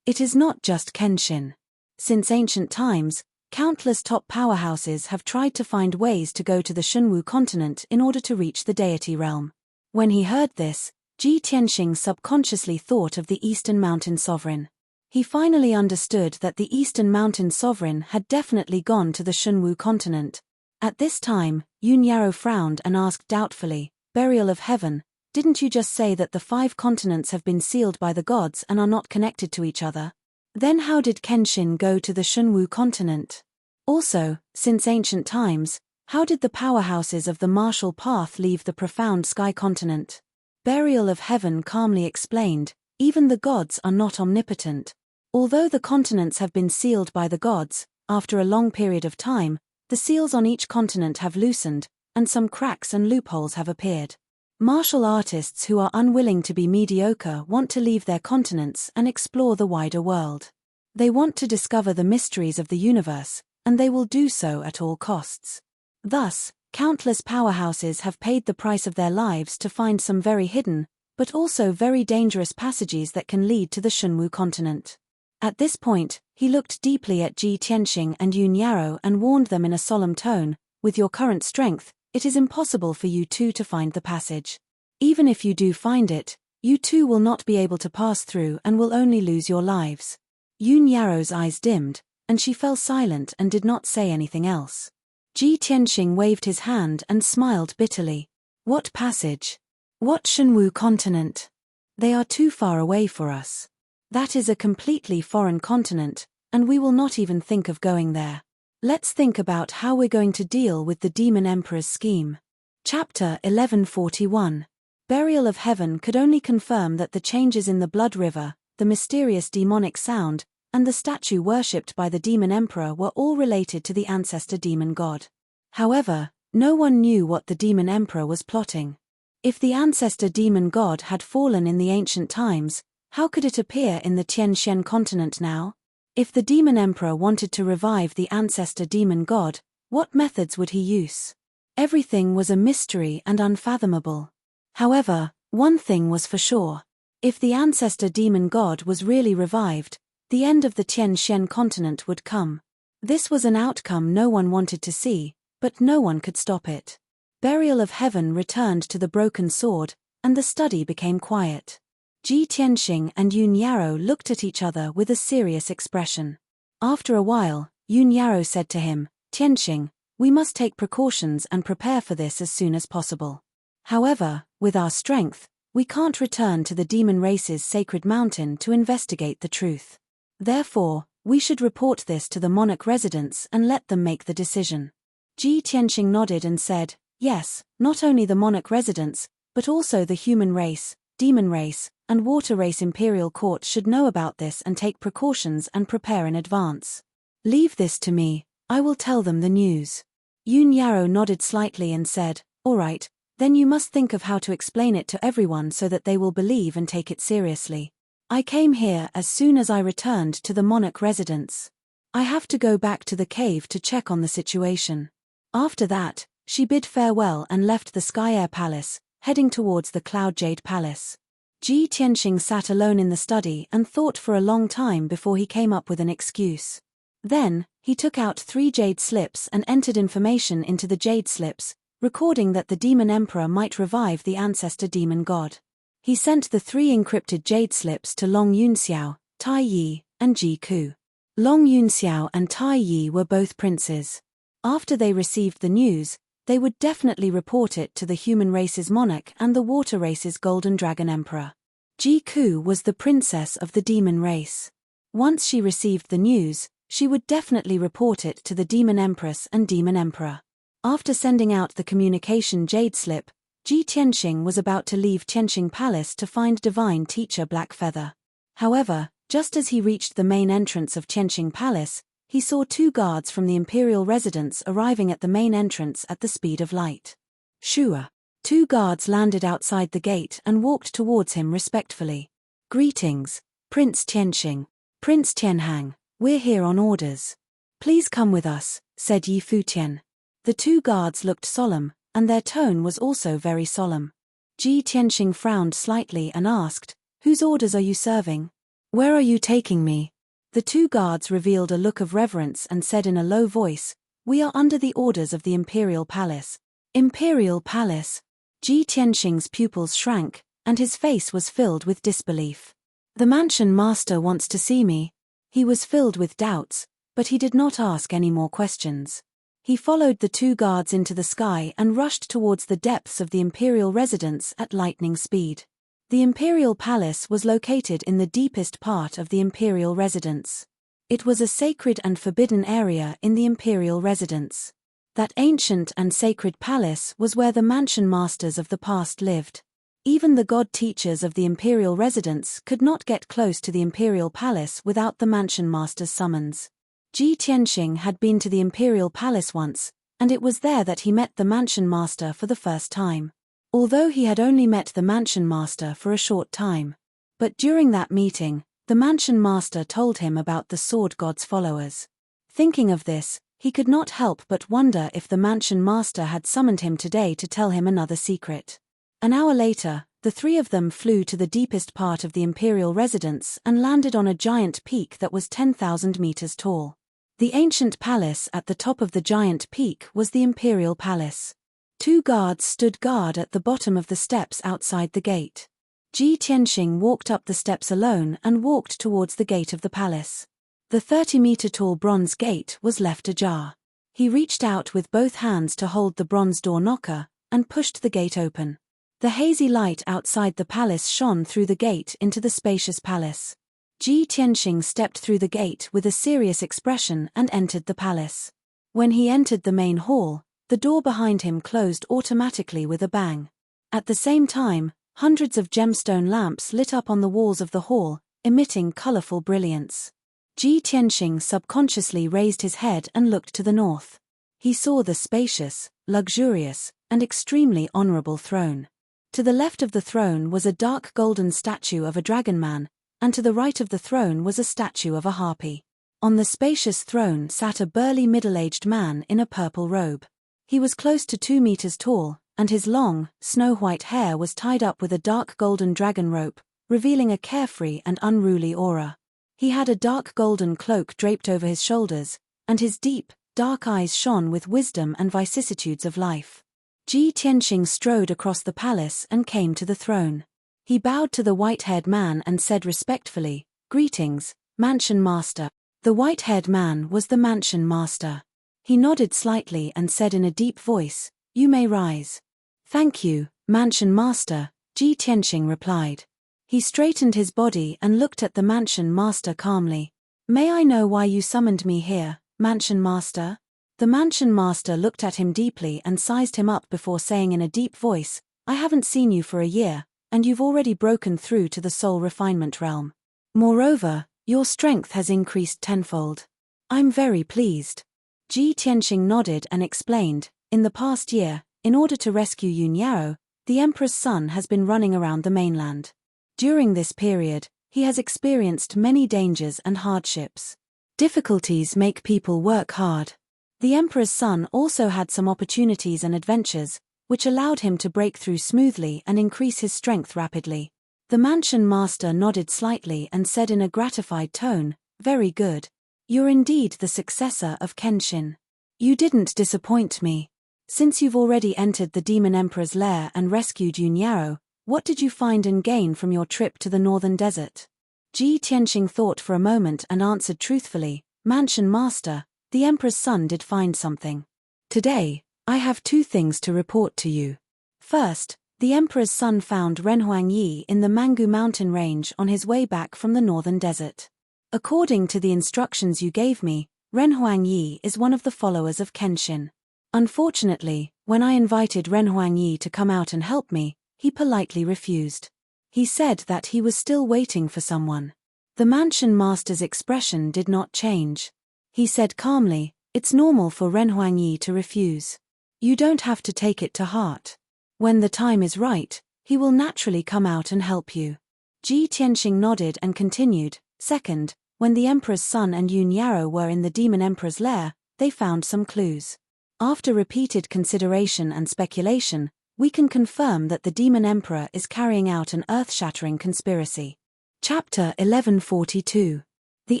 It is not just Kenshin. Since ancient times, countless top powerhouses have tried to find ways to go to the Shunwu continent in order to reach the deity realm." When he heard this, Ji Tianxing subconsciously thought of the Eastern Mountain Sovereign. He finally understood that the Eastern Mountain Sovereign had definitely gone to the Shunwu continent. At this time, Yun Yarrow frowned and asked doubtfully, "Burial of Heaven, didn't you just say that the 5 continents have been sealed by the gods and are not connected to each other? Then how did Kenshin go to the Shunwu continent? Also, since ancient times, how did the powerhouses of the martial path leave the profound sky continent?" Burial of Heaven calmly explained, "Even the gods are not omnipotent. Although the continents have been sealed by the gods, after a long period of time, the seals on each continent have loosened, and some cracks and loopholes have appeared. Martial artists who are unwilling to be mediocre want to leave their continents and explore the wider world. They want to discover the mysteries of the universe, and they will do so at all costs. Thus, countless powerhouses have paid the price of their lives to find some very hidden, but also very dangerous passages that can lead to the Shunwu continent." At this point, he looked deeply at Ji Tianxing and Yun Yarrow and warned them in a solemn tone, "With your current strength, it is impossible for you two to find the passage. Even if you do find it, you two will not be able to pass through and will only lose your lives." Yun Yarrow's eyes dimmed, and she fell silent and did not say anything else. Ji Tianxing waved his hand and smiled bitterly. "What passage? What Shunwu continent? They are too far away for us. That is a completely foreign continent, and we will not even think of going there. Let's think about how we're going to deal with the Demon Emperor's scheme." Chapter 1141. Burial of Heaven could only confirm that the changes in the Blood River, the mysterious demonic sound, and the statue worshipped by the Demon Emperor were all related to the ancestor demon god. However, no one knew what the Demon Emperor was plotting. If the ancestor demon god had fallen in the ancient times, how could it appear in the Tianxian continent now? If the Demon Emperor wanted to revive the ancestor demon god, what methods would he use? Everything was a mystery and unfathomable. However, one thing was for sure. If the ancestor demon god was really revived, the end of the Tianxian continent would come. This was an outcome no one wanted to see, but no one could stop it. Burial of Heaven returned to the broken sword, and the study became quiet. Ji Tianxing and Yun Yarrow looked at each other with a serious expression. After a while, Yun Yarrow said to him, "Tianxing, we must take precautions and prepare for this as soon as possible. However, with our strength, we can't return to the demon race's sacred mountain to investigate the truth. Therefore, we should report this to the monarch residents and let them make the decision." Ji Tianxing nodded and said, "Yes, not only the monarch residents, but also the human race, demon race, and water race imperial court should know about this and take precautions and prepare in advance. Leave this to me, I will tell them the news." Yun Yarrow nodded slightly and said, "All right, then you must think of how to explain it to everyone so that they will believe and take it seriously. I came here as soon as I returned to the monarch residence. I have to go back to the cave to check on the situation." After that, she bid farewell and left the Sky Air Palace, heading towards the Cloud Jade Palace. Ji Tianxing sat alone in the study and thought for a long time before he came up with an excuse. Then, he took out 3 jade slips and entered information into the jade slips, recording that the Demon Emperor might revive the ancestor demon god. He sent the 3 encrypted jade slips to Long Yunxiao, Tai Yi, and Ji Ku. Long Yunxiao and Tai Yi were both princes. After they received the news, they would definitely report it to the human race's monarch and the water race's golden dragon emperor. Ji Ku was the princess of the demon race. Once she received the news, she would definitely report it to the demon empress and demon emperor. After sending out the communication jade slip, Ji Tianxing was about to leave Tianxing Palace to find divine teacher Blackfeather. However, just as he reached the main entrance of Tianxing Palace, he saw 2 guards from the imperial residence arriving at the main entrance at the speed of light. Shua. 2 guards landed outside the gate and walked towards him respectfully. Greetings, Prince Tianxing. Prince Tianhang, we're here on orders. Please come with us, said Yi Futian. The 2 guards looked solemn, and their tone was also very solemn. Ji Tianxing frowned slightly and asked, "Whose orders are you serving? Where are you taking me?" The 2 guards revealed a look of reverence and said in a low voice, "We are under the orders of the Imperial Palace." Imperial Palace? Ji Tianxing's pupils shrank, and his face was filled with disbelief. "The mansion master wants to see me." He was filled with doubts, but he did not ask any more questions. He followed the 2 guards into the sky and rushed towards the depths of the imperial residence at lightning speed. The imperial palace was located in the deepest part of the imperial residence. It was a sacred and forbidden area in the imperial residence. That ancient and sacred palace was where the mansion masters of the past lived. Even the god teachers of the imperial residence could not get close to the imperial palace without the mansion master's summons. Ji Tianxing had been to the imperial palace once, and it was there that he met the mansion master for the first time. Although he had only met the mansion master for a short time. But during that meeting, the mansion master told him about the sword god's followers. Thinking of this, he could not help but wonder if the mansion master had summoned him today to tell him another secret. An hour later, the 3 of them flew to the deepest part of the imperial residence and landed on a giant peak that was 10,000 meters tall. The ancient palace at the top of the giant peak was the imperial palace. 2 guards stood guard at the bottom of the steps outside the gate. Ji Tianxing walked up the steps alone and walked towards the gate of the palace. The 30-meter-tall bronze gate was left ajar. He reached out with both hands to hold the bronze door knocker, and pushed the gate open. The hazy light outside the palace shone through the gate into the spacious palace. Ji Tianxing stepped through the gate with a serious expression and entered the palace. When he entered the main hall, the door behind him closed automatically with a bang. At the same time, hundreds of gemstone lamps lit up on the walls of the hall, emitting colorful brilliance. Ji Tianxing subconsciously raised his head and looked to the north. He saw the spacious, luxurious, and extremely honorable throne. To the left of the throne was a dark golden statue of a dragon man, and to the right of the throne was a statue of a harpy. On the spacious throne sat a burly middle-aged man in a purple robe. He was close to 2 meters tall, and his long, snow-white hair was tied up with a dark golden dragon rope, revealing a carefree and unruly aura. He had a dark golden cloak draped over his shoulders, and his deep, dark eyes shone with wisdom and vicissitudes of life. Ji Tianxing strode across the palace and came to the throne. He bowed to the white-haired man and said respectfully, "Greetings, Mansion Master." The white-haired man was the Mansion Master. He nodded slightly and said in a deep voice, "You may rise." "Thank you, Mansion Master," Ji Tianxing replied. He straightened his body and looked at the Mansion Master calmly. "May I know why you summoned me here, Mansion Master?" The Mansion Master looked at him deeply and sized him up before saying in a deep voice, "I haven't seen you for a year, and you've already broken through to the soul refinement realm. Moreover, your strength has increased tenfold. I'm very pleased." Ji Tianxing nodded and explained, "In the past year, in order to rescue Yun Yao, the Emperor's son has been running around the mainland. During this period, he has experienced many dangers and hardships. Difficulties make people work hard. The Emperor's son also had some opportunities and adventures, which allowed him to break through smoothly and increase his strength rapidly." The Mansion Master nodded slightly and said in a gratified tone, "Very good. You're indeed the successor of Kenshin. You didn't disappoint me. Since you've already entered the Demon Emperor's lair and rescued Yun Yao, what did you find and gain from your trip to the northern desert?" Ji Tianxing thought for a moment and answered truthfully, "Mansion Master, the Emperor's son did find something. Today, I have 2 things to report to you. First, the Emperor's son found Renhuang Yi in the Mangu mountain range on his way back from the northern desert. According to the instructions you gave me, Renhuang Yi is one of the followers of Kenshin. Unfortunately, when I invited Renhuang Yi to come out and help me, he politely refused. He said that he was still waiting for someone." The Mansion Master's expression did not change. He said calmly, "It's normal for Ren Huangyi to refuse. You don't have to take it to heart. When the time is right, he will naturally come out and help you." Ji Tianxing nodded and continued, "Second, when the Emperor's son and Yun Yarrow were in the Demon Emperor's lair, they found some clues. After repeated consideration and speculation, we can confirm that the Demon Emperor is carrying out an earth-shattering conspiracy." Chapter 1142. The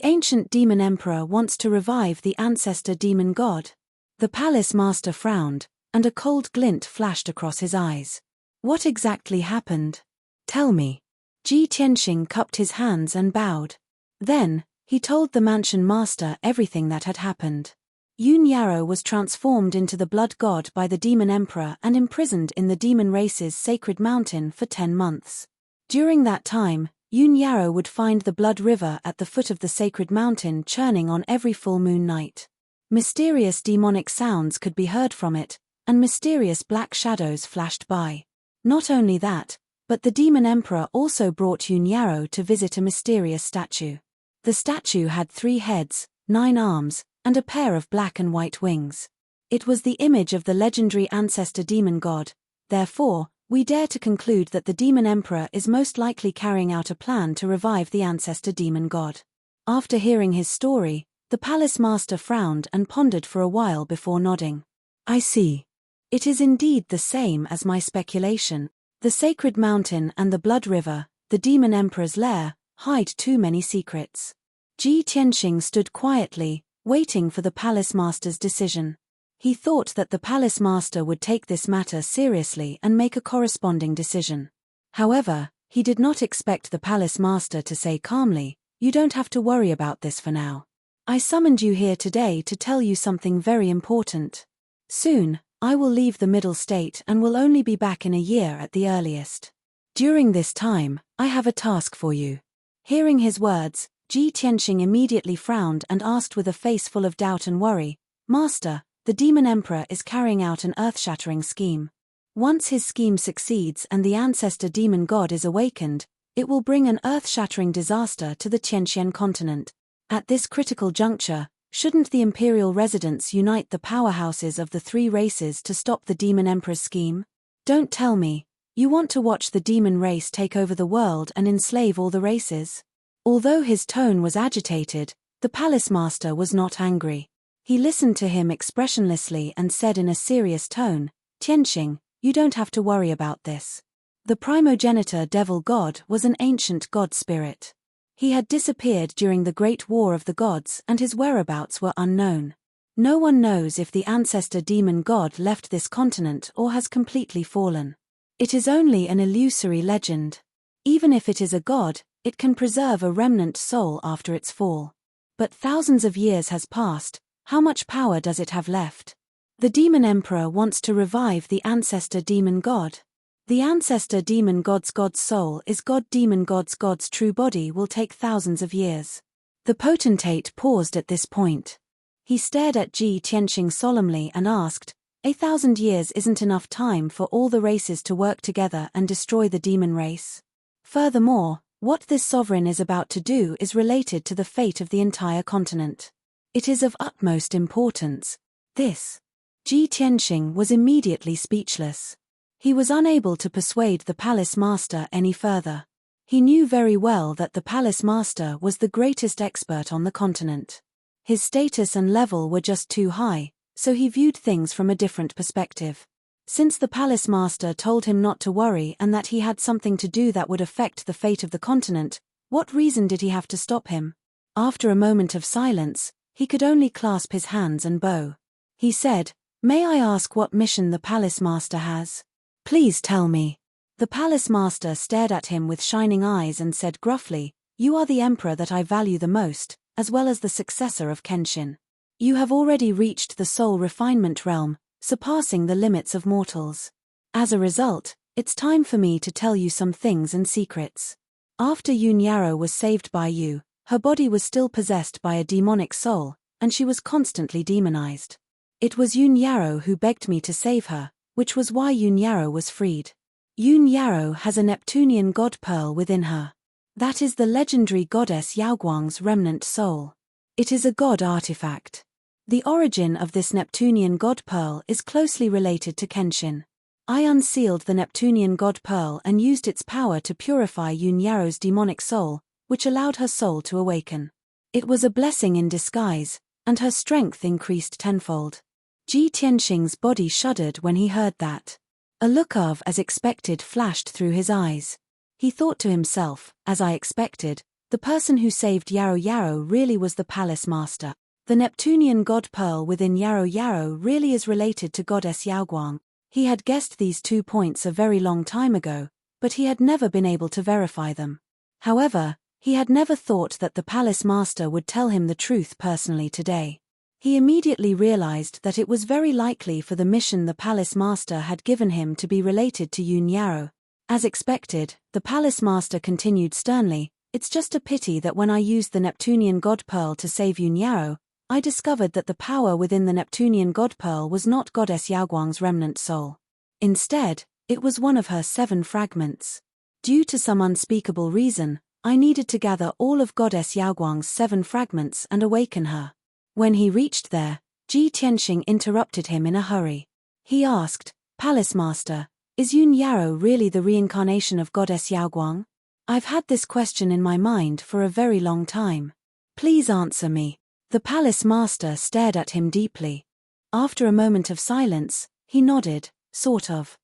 ancient Demon Emperor wants to revive the ancestor demon god. The palace master frowned, and a cold glint flashed across his eyes. "What exactly happened? Tell me." Ji Tianxing cupped his hands and bowed. Then, he told the mansion master everything that had happened. Yun Yarrow was transformed into the blood god by the demon emperor and imprisoned in the demon race's sacred mountain for 10 months. During that time, Yun Yarrow would find the blood river at the foot of the sacred mountain churning on every full moon night. Mysterious demonic sounds could be heard from it, and mysterious black shadows flashed by. Not only that, but the demon emperor also brought Yun Yarrow to visit a mysterious statue. The statue had 3 heads, 9 arms, and a pair of black and white wings. It was the image of the legendary ancestor demon god. Therefore, we dare to conclude that the demon emperor is most likely carrying out a plan to revive the ancestor demon god. After hearing his story, the palace master frowned and pondered for a while before nodding. "I see. It is indeed the same as my speculation. The sacred mountain and the blood river, the demon emperor's lair, hide too many secrets." Ji Tianxing stood quietly, waiting for the palace master's decision. He thought that the palace master would take this matter seriously and make a corresponding decision. However, he did not expect the palace master to say calmly, "You don't have to worry about this for now. I summoned you here today to tell you something very important. Soon, I will leave the Middle State and will only be back in a year at the earliest. During this time, I have a task for you." Hearing his words, Ji Tianxing immediately frowned and asked with a face full of doubt and worry, "Master, the demon emperor is carrying out an earth-shattering scheme. Once his scheme succeeds and the ancestor demon god is awakened, it will bring an earth-shattering disaster to the Tianxian continent. At this critical juncture, shouldn't the imperial residents unite the powerhouses of the 3 races to stop the demon emperor's scheme? Don't tell me, you want to watch the demon race take over the world and enslave all the races?" Although his tone was agitated, the palace master was not angry. He listened to him expressionlessly and said in a serious tone, "Tianxing, you don't have to worry about this. The primogenitor devil god was an ancient god spirit. He had disappeared during the Great War of the Gods and his whereabouts were unknown. No one knows if the ancestor demon god left this continent or has completely fallen. It is only an illusory legend. Even if it is a god, it can preserve a remnant soul after its fall. But thousands of years has passed. How much power does it have left? The demon emperor wants to revive the ancestor demon god. The ancestor demon god's soul is god demon god's true body will take thousands of years." The potentate paused at this point. He stared at Ji Tianxing solemnly and asked, 1,000 years isn't enough time for all the races to work together and destroy the demon race. Furthermore, what this sovereign is about to do is related to the fate of the entire continent. It is of utmost importance. This. Ji Tianxing was immediately speechless. He was unable to persuade the palace master any further. He knew very well that the palace master was the greatest expert on the continent. His status and level were just too high, so he viewed things from a different perspective. Since the palace master told him not to worry and that he had something to do that would affect the fate of the continent, what reason did he have to stop him? After a moment of silence, he could only clasp his hands and bow. He said, "May I ask what mission the palace master has? Please tell me." The palace master stared at him with shining eyes and said gruffly, "You are the emperor that I value the most, as well as the successor of Kenshin. You have already reached the soul refinement realm, surpassing the limits of mortals. As a result, it's time for me to tell you some things and secrets. After Yun Yarrow was saved by you, her body was still possessed by a demonic soul, and she was constantly demonized. It was Yun Yarrow who begged me to save her, which was why Yun Yarrow was freed. Yun Yarrow has a Neptunian god pearl within her. That is the legendary goddess Yaoguang's remnant soul. It is a god artifact. The origin of this Neptunian god pearl is closely related to Kenshin. I unsealed the Neptunian god pearl and used its power to purify Yun Yaro's demonic soul, which allowed her soul to awaken. It was a blessing in disguise, and her strength increased tenfold. Ji Tianxing's body shuddered when he heard that. A look of as expected flashed through his eyes. He thought to himself, as I expected, the person who saved Yaro Yaro really was the palace master. The Neptunian god pearl within Yaro Yaro really is related to goddess Yaoguang. He had guessed these 2 points a very long time ago, but he had never been able to verify them. However, he had never thought that the palace master would tell him the truth personally today. He immediately realized that it was very likely for the mission the palace master had given him to be related to Yun Yaro. As expected, the palace master continued sternly, "It's just a pity that when I used the Neptunian god pearl to save Yun Yaro, I discovered that the power within the Neptunian god pearl was not goddess Yaoguang's remnant soul. Instead, it was one of her 7 fragments. Due to some unspeakable reason, I needed to gather all of goddess Yaoguang's 7 fragments and awaken her." When he reached there, Ji Tianxing interrupted him in a hurry. He asked, "Palace master, is Yun Yaro really the reincarnation of goddess Yaoguang? I've had this question in my mind for a very long time. Please answer me." The palace master stared at him deeply. After a moment of silence, he nodded, Sort of.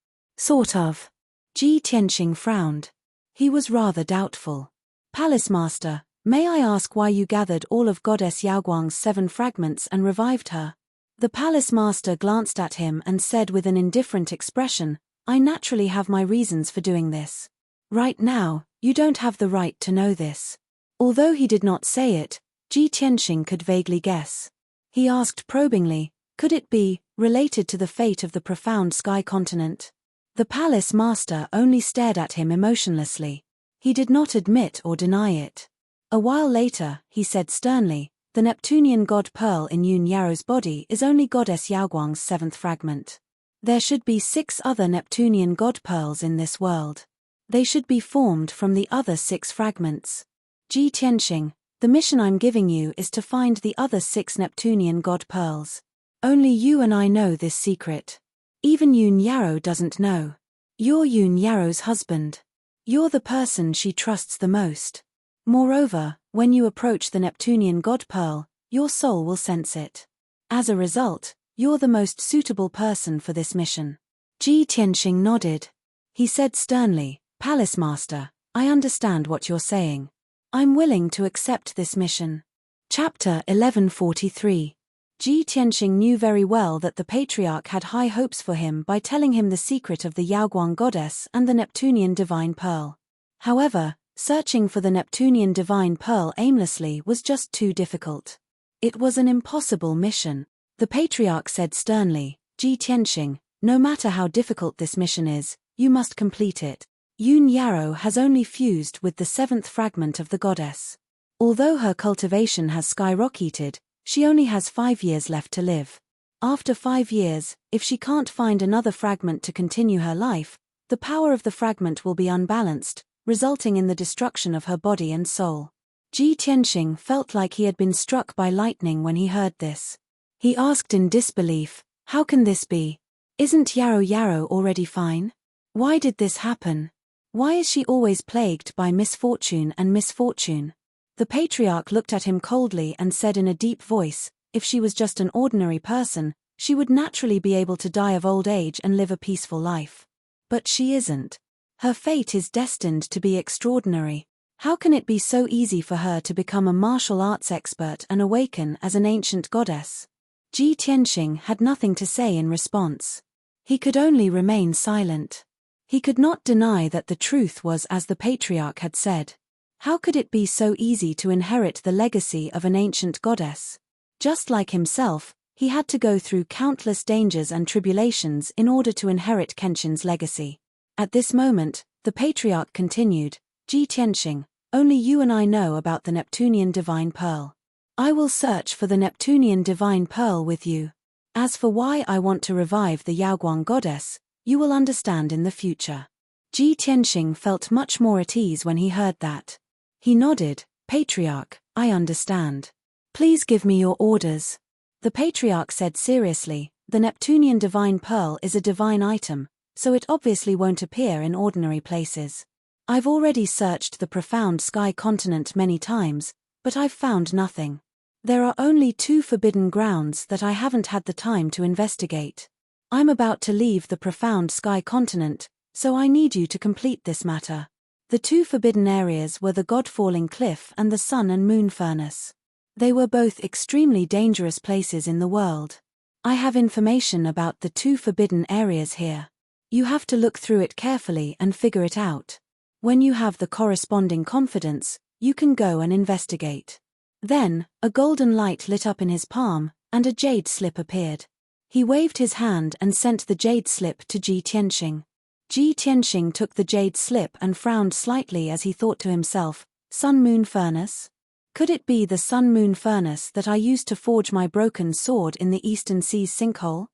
Ji Tianxing frowned. He was rather doubtful. "Palace master, may I ask why you gathered all of goddess Yaoguang's 7 fragments and revived her?" The palace master glanced at him and said with an indifferent expression, "I naturally have my reasons for doing this. Right now, you don't have the right to know this." Although he did not say it, Ji Tianxing could vaguely guess. He asked probingly, "Could it be related to the fate of the profound sky continent?" The palace master only stared at him emotionlessly. He did not admit or deny it. A while later, he said sternly, "The Neptunian god pearl in Yun Yaro's body is only goddess Yaoguang's 7th fragment. There should be 6 other Neptunian god pearls in this world. They should be formed from the other 6 fragments. Ji Tianxing, the mission I'm giving you is to find the other 6 Neptunian god pearls. Only you and I know this secret. Even Yun Yaro doesn't know. You're Yun Yaro's husband. You're the person she trusts the most. Moreover, when you approach the Neptunian god pearl, your soul will sense it. As a result, you're the most suitable person for this mission." Ji Tianxing nodded. He said sternly, "Palace master, I understand what you're saying. I'm willing to accept this mission." Chapter 1143. Ji Tianxing knew very well that the patriarch had high hopes for him by telling him the secret of the Yaoguang goddess and the Neptunian divine pearl. However, searching for the Neptunian divine pearl aimlessly was just too difficult. It was an impossible mission. The patriarch said sternly, "Ji Tianxing, no matter how difficult this mission is, you must complete it. Yun Yaro has only fused with the 7th fragment of the goddess. Although her cultivation has skyrocketed, she only has 5 years left to live. After 5 years, if she can't find another fragment to continue her life, the power of the fragment will be unbalanced, resulting in the destruction of her body and soul." Ji Tianxing felt like he had been struck by lightning when he heard this. He asked in disbelief, "How can this be? Isn't Yaro Yaro already fine? Why did this happen? Why is she always plagued by misfortune and misfortune?" The patriarch looked at him coldly and said in a deep voice, "If she was just an ordinary person, she would naturally be able to die of old age and live a peaceful life. But she isn't. Her fate is destined to be extraordinary. How can it be so easy for her to become a martial arts expert and awaken as an ancient goddess?" Ji Tianxing had nothing to say in response. He could only remain silent. He could not deny that the truth was as the patriarch had said. How could it be so easy to inherit the legacy of an ancient goddess? Just like himself, he had to go through countless dangers and tribulations in order to inherit Kenshin's legacy. At this moment, the patriarch continued, "Ji Tianxing, only you and I know about the Neptunian divine pearl. I will search for the Neptunian divine pearl with you. As for why I want to revive the Yaoguang goddess, you will understand in the future." Ji Tianxing felt much more at ease when he heard that. He nodded, "Patriarch, I understand. Please give me your orders. The patriarch said seriously, the Neptunian divine pearl is a divine item, so it obviously won't appear in ordinary places. I've already searched the profound sky continent many times, but I've found nothing. There are only 2 forbidden grounds that I haven't had the time to investigate. I'm about to leave the profound sky continent, so I need you to complete this matter. The 2 forbidden areas were the God-falling cliff and the sun and moon furnace. They were both extremely dangerous places in the world. I have information about the 2 forbidden areas here. You have to look through it carefully and figure it out. When you have the corresponding confidence, you can go and investigate. Then, a golden light lit up in his palm, and a jade slip appeared. He waved his hand and sent the jade slip to Ji Tianxing. Ji Tianxing took the jade slip and frowned slightly as he thought to himself, Sun-Moon Furnace? Could it be the Sun-Moon Furnace that I used to forge my broken sword in the Eastern Sea's sinkhole?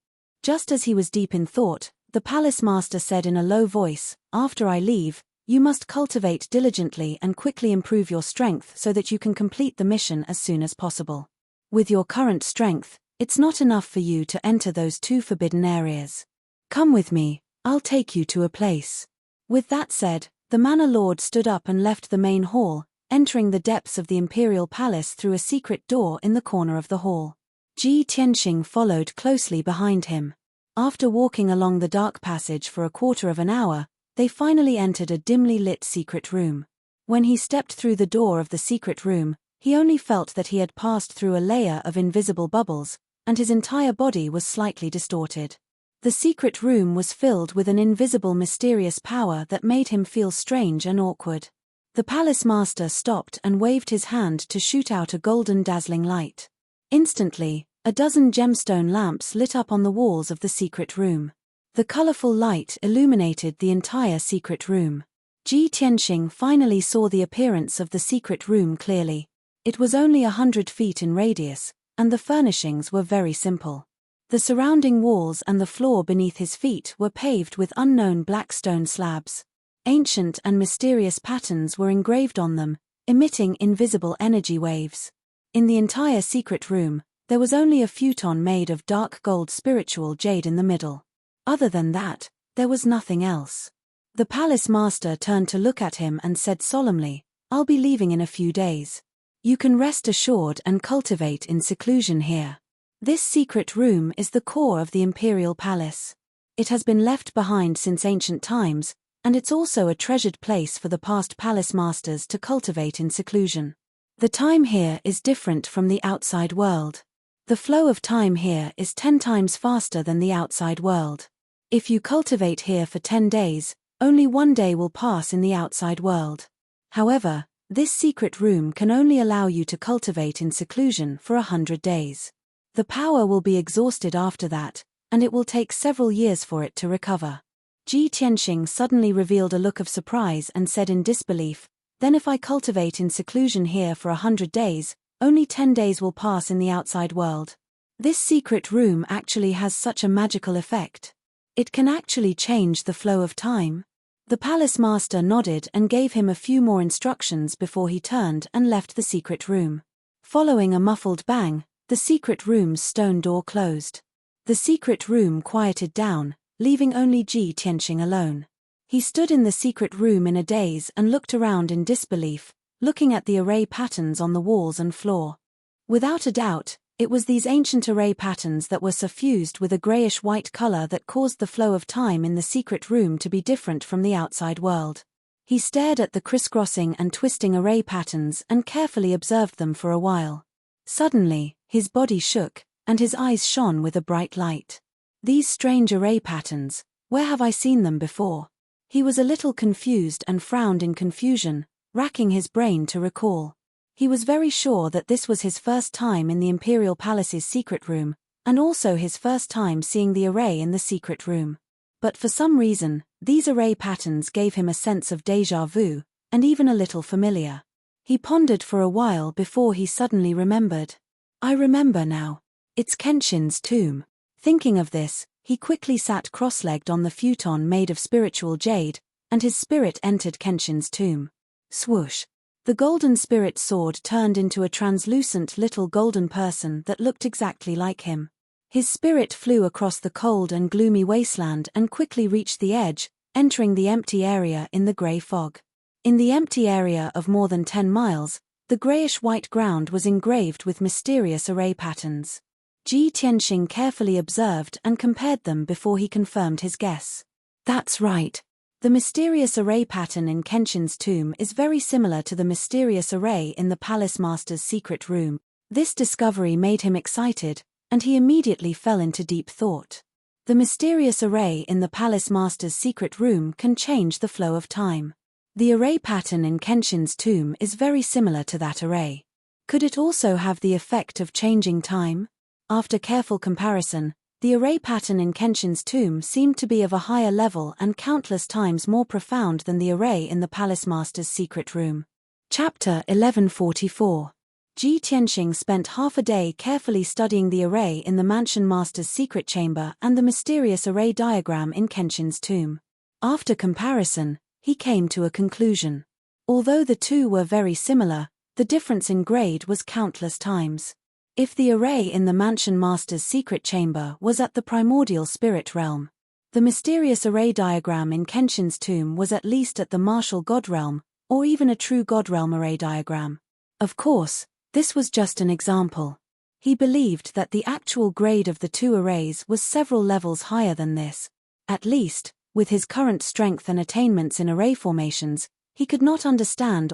Just as he was deep in thought, the palace master said in a low voice, After I leave, you must cultivate diligently and quickly improve your strength so that you can complete the mission as soon as possible. With your current strength, it's not enough for you to enter those 2 forbidden areas. Come with me, I'll take you to a place. With that said, the manor lord stood up and left the main hall, entering the depths of the imperial palace through a secret door in the corner of the hall. Ji Tianxing followed closely behind him. After walking along the dark passage for a quarter of an hour, they finally entered a dimly lit secret room. When he stepped through the door of the secret room, he only felt that he had passed through a layer of invisible bubbles, and his entire body was slightly distorted. The secret room was filled with an invisible mysterious power that made him feel strange and awkward. The palace master stopped and waved his hand to shoot out a golden dazzling light. Instantly, a dozen gemstone lamps lit up on the walls of the secret room. The colorful light illuminated the entire secret room. Ji Tianxing finally saw the appearance of the secret room clearly. It was only 100 feet in radius, and the furnishings were very simple. The surrounding walls and the floor beneath his feet were paved with unknown black stone slabs. Ancient and mysterious patterns were engraved on them, emitting invisible energy waves. In the entire secret room, there was only a futon made of dark gold spiritual jade in the middle. Other than that, there was nothing else. The palace master turned to look at him and said solemnly, I'll be leaving in a few days. You can rest assured and cultivate in seclusion here. This secret room is the core of the imperial palace. It has been left behind since ancient times, and it's also a treasured place for the past palace masters to cultivate in seclusion. The time here is different from the outside world. The flow of time here is 10 times faster than the outside world. If you cultivate here for 10 days, only 1 day will pass in the outside world. However, this secret room can only allow you to cultivate in seclusion for 100 days. The power will be exhausted after that, and it will take several years for it to recover. Ji Tianxing suddenly revealed a look of surprise and said in disbelief, Then if I cultivate in seclusion here for 100 days, only 10 days will pass in the outside world. This secret room actually has such a magical effect. It can actually change the flow of time. The palace master nodded and gave him a few more instructions before he turned and left the secret room. Following a muffled bang, the secret room's stone door closed. The secret room quieted down, leaving only Ji Tianxing alone. He stood in the secret room in a daze and looked around in disbelief, looking at the array patterns on the walls and floor. Without a doubt, it was these ancient array patterns that were suffused with a grayish-white color that caused the flow of time in the secret room to be different from the outside world. He stared at the crisscrossing and twisting array patterns and carefully observed them for a while. Suddenly, his body shook, and his eyes shone with a bright light. These strange array patterns, where have I seen them before? He was a little confused and frowned in confusion, racking his brain to recall. He was very sure that this was his first time in the Imperial Palace's secret room, and also his first time seeing the array in the secret room. But for some reason, these array patterns gave him a sense of déjà vu, and even a little familiar. He pondered for a while before he suddenly remembered. I remember now. It's Kenshin's tomb. Thinking of this, he quickly sat cross-legged on the futon made of spiritual jade, and his spirit entered Kenshin's tomb. Swoosh! The golden spirit sword turned into a translucent little golden person that looked exactly like him. His spirit flew across the cold and gloomy wasteland and quickly reached the edge, entering the empty area in the grey fog. In the empty area of more than 10 miles, the greyish-white ground was engraved with mysterious array patterns. Ji Tianxing carefully observed and compared them before he confirmed his guess. That's right. The mysterious array pattern in Kenshin's tomb is very similar to the mysterious array in the palace master's secret room. This discovery made him excited, and he immediately fell into deep thought. The mysterious array in the palace master's secret room can change the flow of time. The array pattern in Kenshin's tomb is very similar to that array. Could it also have the effect of changing time? After careful comparison, the array pattern in Kenshin's tomb seemed to be of a higher level and countless times more profound than the array in the palace master's secret room. Chapter 1144. Ji Tianxing spent half a day carefully studying the array in the mansion master's secret chamber and the mysterious array diagram in Kenshin's tomb. After comparison, he came to a conclusion. Although the two were very similar, the difference in grade was countless times. If the array in the mansion master's secret chamber was at the primordial spirit realm, the mysterious array diagram in Kenshin's tomb was at least at the martial god realm, or even a true god realm array diagram. Of course, this was just an example. He believed that the actual grade of the two arrays was several levels higher than this. At least, with his current strength and attainments in array formations, he could not understand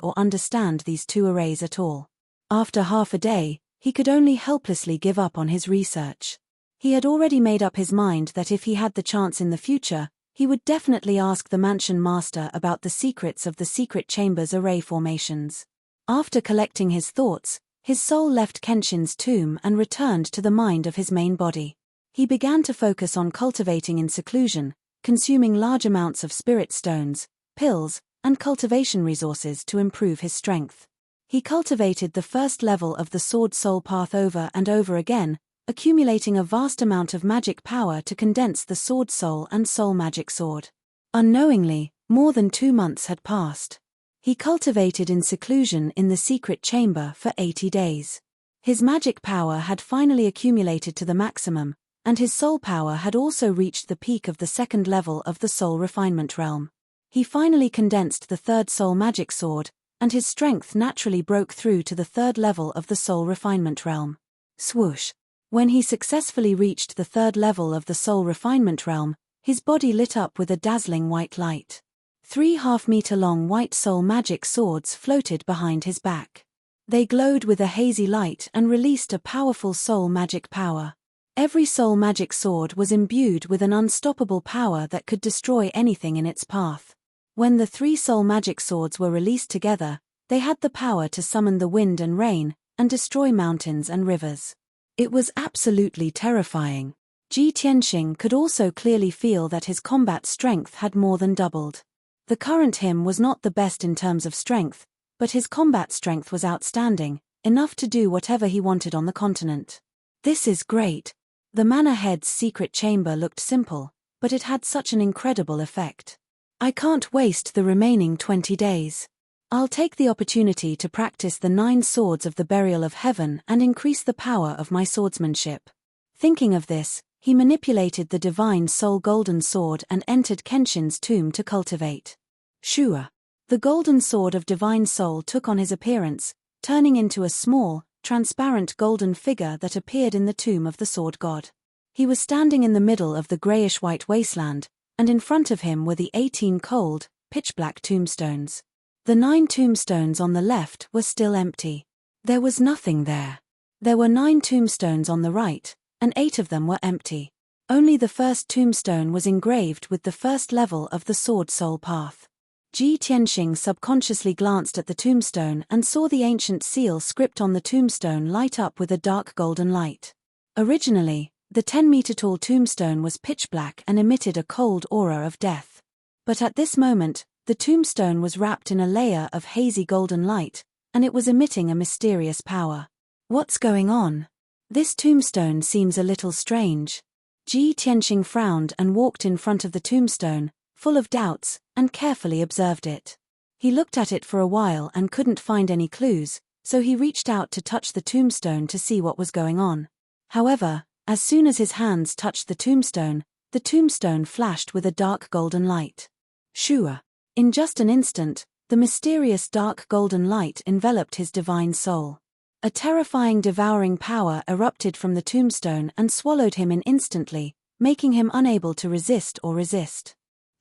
these two arrays at all. After half a day, he could only helplessly give up on his research. He had already made up his mind that if he had the chance in the future, he would definitely ask the mansion master about the secrets of the secret chamber's array formations. After collecting his thoughts, his soul left Kenshin's tomb and returned to the mind of his main body. He began to focus on cultivating in seclusion, consuming large amounts of spirit stones, pills, and cultivation resources to improve his strength. He cultivated the first level of the sword soul path over and over again, accumulating a vast amount of magic power to condense the sword soul and soul magic sword. Unknowingly, more than 2 months had passed. He cultivated in seclusion in the secret chamber for 80 days. His magic power had finally accumulated to the maximum, and his soul power had also reached the peak of the second level of the soul refinement realm. He finally condensed the third soul magic sword, and his strength naturally broke through to the third level of the soul refinement realm. Swoosh! When he successfully reached the third level of the soul refinement realm, his body lit up with a dazzling white light. 3 half-meter-long white soul magic swords floated behind his back. They glowed with a hazy light and released a powerful soul magic power. Every soul magic sword was imbued with an unstoppable power that could destroy anything in its path. When the 3 soul magic swords were released together, they had the power to summon the wind and rain, and destroy mountains and rivers. It was absolutely terrifying. Ji Tianxing could also clearly feel that his combat strength had more than doubled. The current him was not the best in terms of strength, but his combat strength was outstanding, enough to do whatever he wanted on the continent. This is great. The manor head's secret chamber looked simple, but it had such an incredible effect. I can't waste the remaining 20 days. I'll take the opportunity to practice the 9 swords of the burial of heaven and increase the power of my swordsmanship. Thinking of this, he manipulated the divine soul golden sword and entered Kenshin's tomb to cultivate. Shua. The golden sword of divine soul took on his appearance, turning into a small, transparent golden figure that appeared in the tomb of the sword god. He was standing in the middle of the greyish-white wasteland, and in front of him were the 18 cold, pitch-black tombstones. The 9 tombstones on the left were still empty. There was nothing there. There were 9 tombstones on the right, and 8 of them were empty. Only the first tombstone was engraved with the first level of the sword soul path. Ji Tianxing subconsciously glanced at the tombstone and saw the ancient seal script on the tombstone light up with a dark golden light. Originally, the 10-meter-tall tombstone was pitch-black and emitted a cold aura of death. But at this moment, the tombstone was wrapped in a layer of hazy golden light, and it was emitting a mysterious power. What's going on? This tombstone seems a little strange. Ji Tianxing frowned and walked in front of the tombstone, full of doubts, and carefully observed it. He looked at it for a while and couldn't find any clues, so he reached out to touch the tombstone to see what was going on. However, as soon as his hands touched the tombstone flashed with a dark golden light. Shua. In just an instant, the mysterious dark golden light enveloped his divine soul. A terrifying devouring power erupted from the tombstone and swallowed him instantly, making him unable to resist.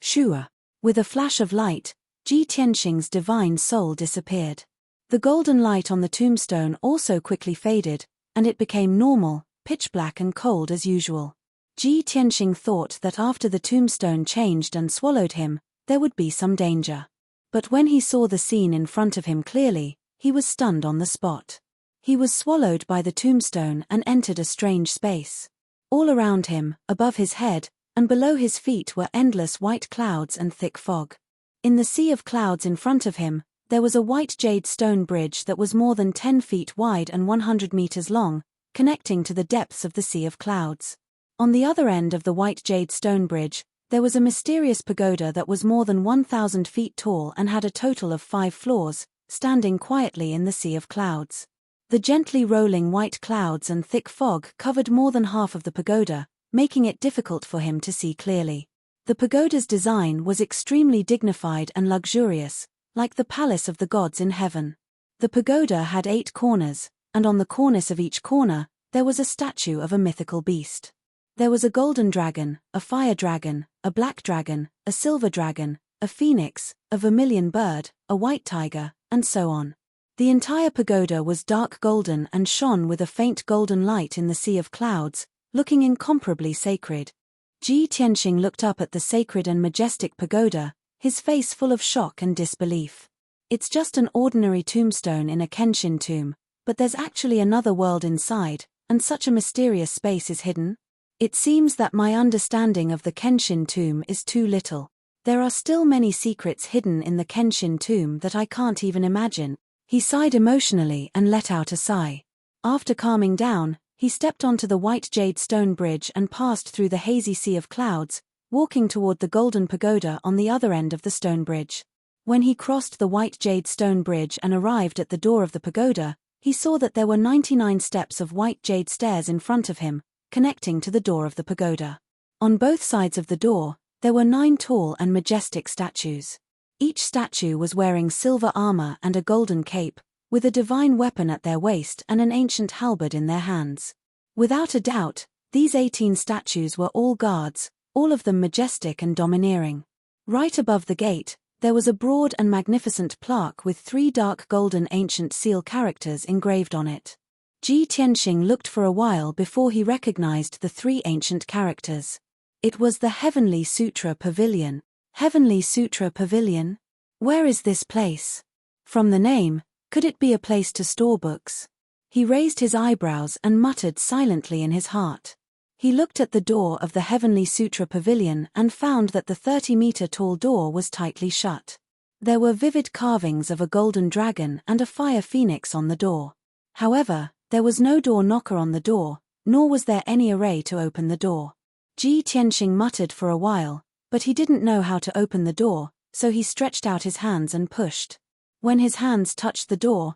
Shua. With a flash of light, Ji Tianxing's divine soul disappeared. The golden light on the tombstone also quickly faded, and it became normal, pitch black and cold as usual. Ji Tianxing thought that after the tombstone changed and swallowed him, there would be some danger. But when he saw the scene in front of him clearly, he was stunned on the spot. He was swallowed by the tombstone and entered a strange space. All around him, above his head, and below his feet were endless white clouds and thick fog. In the sea of clouds in front of him, there was a white jade stone bridge that was more than 10 feet wide and 100 meters long, connecting to the depths of the sea of clouds. On the other end of the white jade stone bridge, there was a mysterious pagoda that was more than 1,000 feet tall and had a total of 5 floors, standing quietly in the sea of clouds. The gently rolling white clouds and thick fog covered more than half of the pagoda, making it difficult for him to see clearly. The pagoda's design was extremely dignified and luxurious, like the palace of the gods in heaven. The pagoda had 8 corners, and on the cornice of each corner, there was a statue of a mythical beast. There was a golden dragon, a fire dragon, a black dragon, a silver dragon, a phoenix, a vermilion bird, a white tiger, and so on. The entire pagoda was dark golden and shone with a faint golden light in the sea of clouds, looking incomparably sacred. Ji Tianxing looked up at the sacred and majestic pagoda, his face full of shock and disbelief. It's just an ordinary tombstone in a Kenshin tomb, but there's actually another world inside, and such a mysterious space is hidden? It seems that my understanding of the Kenshin tomb is too little. There are still many secrets hidden in the Kenshin tomb that I can't even imagine. He sighed emotionally and let out a sigh. After calming down, he stepped onto the white jade stone bridge and passed through the hazy sea of clouds, walking toward the golden pagoda on the other end of the stone bridge. When he crossed the white jade stone bridge and arrived at the door of the pagoda, he saw that there were 99 steps of white jade stairs in front of him, connecting to the door of the pagoda. On both sides of the door, there were 9 tall and majestic statues. Each statue was wearing silver armor and a golden cape, with a divine weapon at their waist and an ancient halberd in their hands. Without a doubt, these 18 statues were all guards, all of them majestic and domineering. Right above the gate, there was a broad and magnificent plaque with 3 dark golden ancient seal characters engraved on it. Ji Tianxing looked for a while before he recognized the 3 ancient characters. It was the Heavenly Sutra Pavilion. Heavenly Sutra Pavilion? Where is this place? From the name, could it be a place to store books? He raised his eyebrows and muttered silently in his heart. He looked at the door of the Heavenly Sutra Pavilion and found that the 30-meter-tall door was tightly shut. There were vivid carvings of a golden dragon and a fire phoenix on the door. However, there was no door knocker on the door, nor was there any array to open the door. Ji Tianxing muttered for a while, but he didn't know how to open the door, so he stretched out his hands and pushed. When his hands touched the door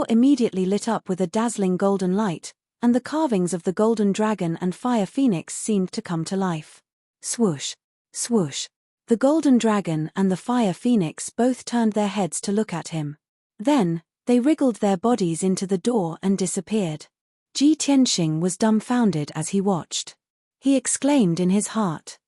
immediately lit up with a dazzling golden light, and the carvings of the golden dragon and fire phoenix seemed to come to life. Swoosh! Swoosh! The golden dragon and the fire phoenix both turned their heads to look at him. Then, they wriggled their bodies into the door and disappeared. Ji Tianxing was dumbfounded as he watched. He exclaimed in his heart.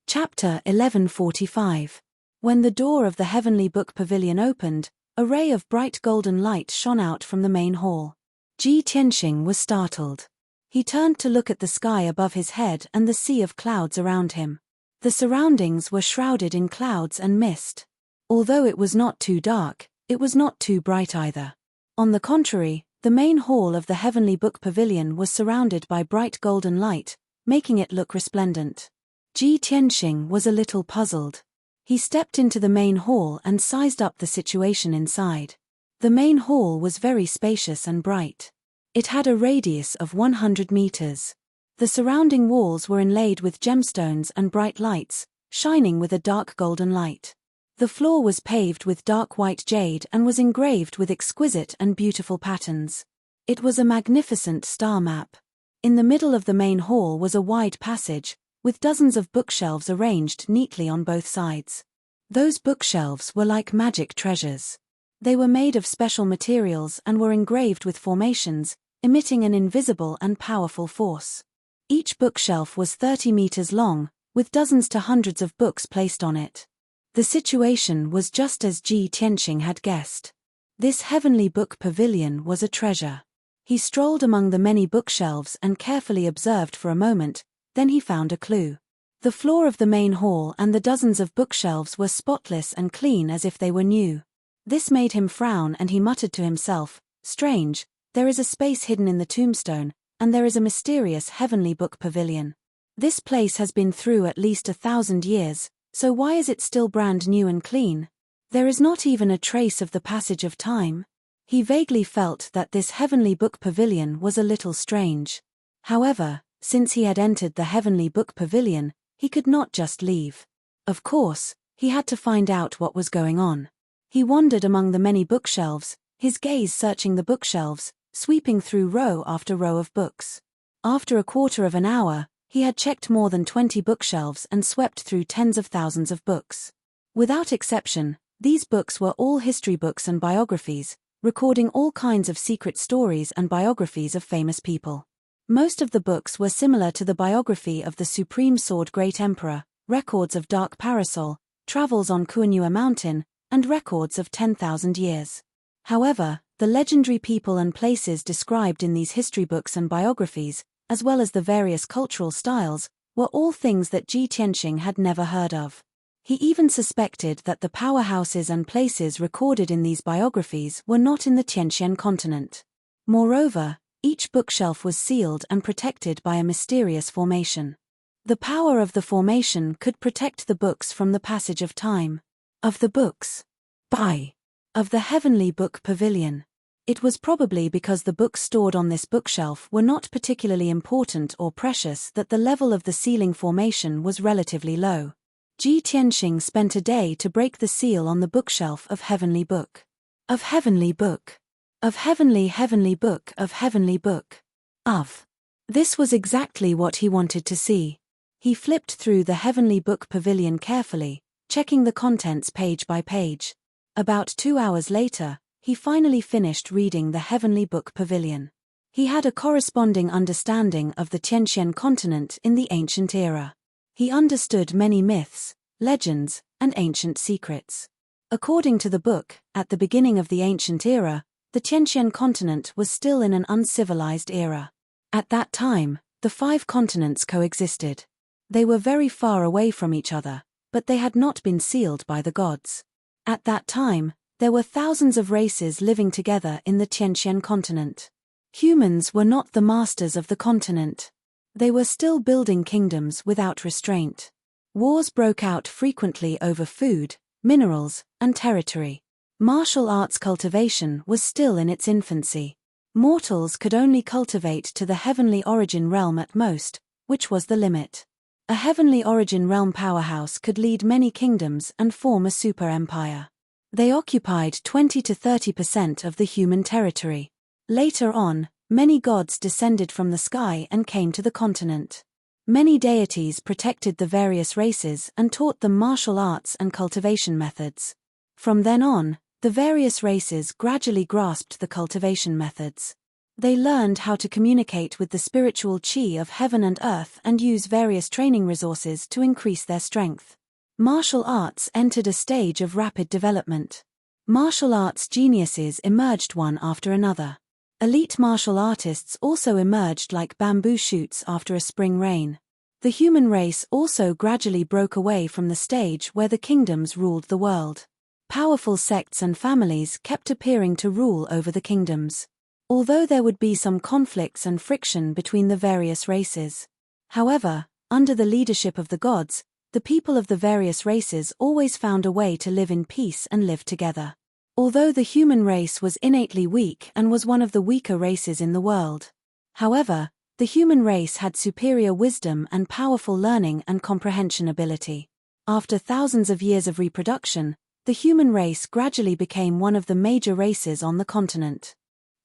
Chapter 1145. When the door of the Heavenly Book Pavilion opened, a ray of bright golden light shone out from the main hall. Ji Tianxing was startled. He turned to look at the sky above his head and the sea of clouds around him. The surroundings were shrouded in clouds and mist. Although it was not too dark, it was not too bright either. On the contrary, the main hall of the Heavenly Book Pavilion was surrounded by bright golden light, making it look resplendent. Ji Tianxing was a little puzzled. He stepped into the main hall and sized up the situation inside. The main hall was very spacious and bright. It had a radius of 100 meters. The surrounding walls were inlaid with gemstones and bright lights, shining with a dark golden light. The floor was paved with dark white jade and was engraved with exquisite and beautiful patterns. It was a magnificent star map. In the middle of the main hall was a wide passage, with dozens of bookshelves arranged neatly on both sides. Those bookshelves were like magic treasures. They were made of special materials and were engraved with formations, emitting an invisible and powerful force. Each bookshelf was 30 meters long, with dozens to hundreds of books placed on it. The situation was just as Ji Tianqing had guessed. This heavenly book pavilion was a treasure. He strolled among the many bookshelves and carefully observed for a moment, then he found a clue. The floor of the main hall and the dozens of bookshelves were spotless and clean as if they were new. This made him frown and he muttered to himself, "Strange, there is a space hidden in the tombstone, and there is a mysterious heavenly book pavilion. This place has been through at least 1,000 years, so why is it still brand new and clean? There is not even a trace of the passage of time." He vaguely felt that this heavenly book pavilion was a little strange. However, since he had entered the heavenly book pavilion, he could not just leave. Of course, he had to find out what was going on. He wandered among the many bookshelves, his gaze searching the bookshelves, sweeping through row after row of books. After a quarter of an hour, he had checked more than 20 bookshelves and swept through tens of thousands of books. Without exception, these books were all history books and biographies, recording all kinds of secret stories and biographies of famous people. Most of the books were similar to the biography of the Supreme Sword Great Emperor, records of Dark Parasol, travels on Kuanua Mountain, and records of 10,000 years. However, the legendary people and places described in these history books and biographies, as well as the various cultural styles, were all things that Ji Tianqing had never heard of. He even suspected that the powerhouses and places recorded in these biographies were not in the Tianqian continent. Moreover, each bookshelf was sealed and protected by a mysterious formation. The power of the formation could protect the books from the passage of time. Of the books. Of the heavenly book pavilion. It was probably because the books stored on this bookshelf were not particularly important or precious that the level of the sealing formation was relatively low. Ji Tianqing spent a day to break the seal on the bookshelf of heavenly book. Of heavenly book. Of heavenly book. Of heavenly book. Of. This was exactly what he wanted to see. He flipped through the heavenly book pavilion carefully, checking the contents page by page. About 2 hours later, he finally finished reading the heavenly book pavilion. He had a corresponding understanding of the Tianqian continent in the ancient era. He understood many myths, legends, and ancient secrets. According to the book, at the beginning of the ancient era, the Tianqian continent was still in an uncivilized era. At that time, the 5 continents coexisted. They were very far away from each other, but they had not been sealed by the gods. At that time, there were thousands of races living together in the Tianqian continent. Humans were not the masters of the continent. They were still building kingdoms without restraint. Wars broke out frequently over food, minerals, and territory. Martial arts cultivation was still in its infancy. Mortals could only cultivate to the heavenly origin realm at most, which was the limit. A heavenly origin realm powerhouse could lead many kingdoms and form a super empire. They occupied 20 to 30% of the human territory. Later on, many gods descended from the sky and came to the continent. Many deities protected the various races and taught them martial arts and cultivation methods. From then on, the various races gradually grasped the cultivation methods. They learned how to communicate with the spiritual chi of heaven and earth and use various training resources to increase their strength. Martial arts entered a stage of rapid development. Martial arts geniuses emerged one after another. Elite martial artists also emerged like bamboo shoots after a spring rain. The human race also gradually broke away from the stage where the kingdoms ruled the world. Powerful sects and families kept appearing to rule over the kingdoms. Although there would be some conflicts and friction between the various races. However, under the leadership of the gods, the people of the various races always found a way to live in peace and live together. Although the human race was innately weak and was one of the weaker races in the world. However, the human race had superior wisdom and powerful learning and comprehension ability. After thousands of years of reproduction, the human race gradually became one of the major races on the continent.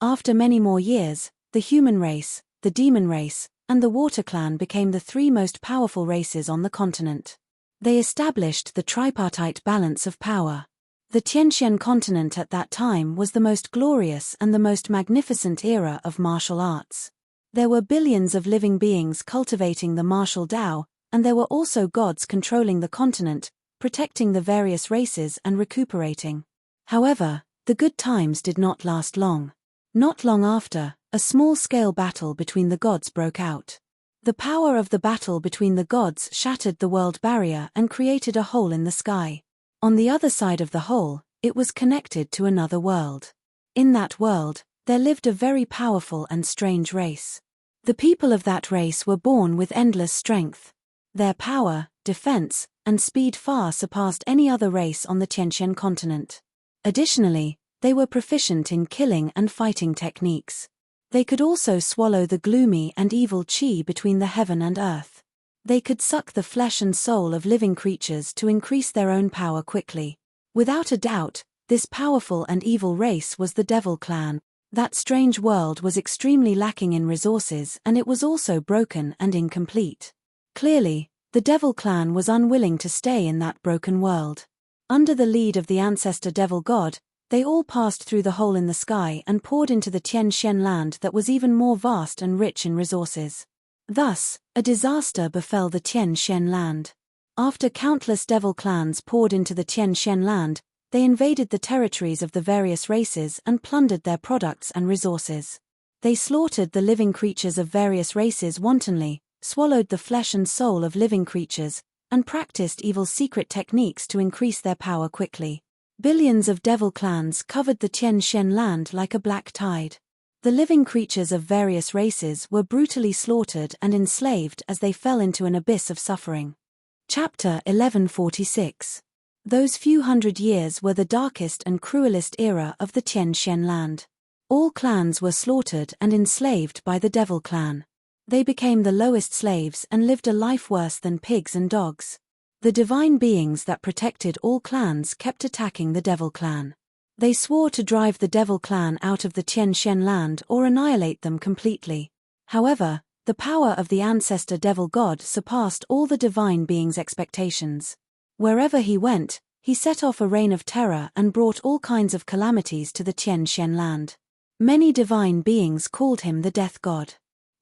After many more years, the human race, the demon race, and the water clan became the three most powerful races on the continent. They established the tripartite balance of power. The Tianxian continent at that time was the most glorious and the most magnificent era of martial arts. There were billions of living beings cultivating the martial Tao, and there were also gods controlling the continent, protecting the various races and recuperating. However, the good times did not last long. Not long after, a small-scale battle between the gods broke out. The power of the battle between the gods shattered the world barrier and created a hole in the sky. On the other side of the hole, it was connected to another world. In that world, there lived a very powerful and strange race. The people of that race were born with endless strength. Their power, defense, and speed far surpassed any other race on the Tianxian continent. Additionally, they were proficient in killing and fighting techniques. They could also swallow the gloomy and evil qi between the heaven and earth. They could suck the flesh and soul of living creatures to increase their own power quickly. Without a doubt, this powerful and evil race was the Devil Clan. That strange world was extremely lacking in resources, and it was also broken and incomplete. Clearly, the Devil Clan was unwilling to stay in that broken world. Under the lead of the ancestor Devil God, they all passed through the hole in the sky and poured into the Tianxian land that was even more vast and rich in resources. Thus, a disaster befell the Tianxian land. After countless devil clans poured into the Tianxian land, they invaded the territories of the various races and plundered their products and resources. They slaughtered the living creatures of various races wantonly, swallowed the flesh and soul of living creatures, and practiced evil secret techniques to increase their power quickly. Billions of devil clans covered the Tianxian land like a black tide. The living creatures of various races were brutally slaughtered and enslaved as they fell into an abyss of suffering. Chapter 1146. Those few hundred years were the darkest and cruelest era of the Tianxian land. All clans were slaughtered and enslaved by the Devil Clan. They became the lowest slaves and lived a life worse than pigs and dogs. The divine beings that protected all clans kept attacking the Devil Clan. They swore to drive the Devil Clan out of the Tianxian land or annihilate them completely. However, the power of the ancestor Devil God surpassed all the divine beings' expectations. Wherever he went, he set off a reign of terror and brought all kinds of calamities to the Tianxian land. Many divine beings called him the Death God.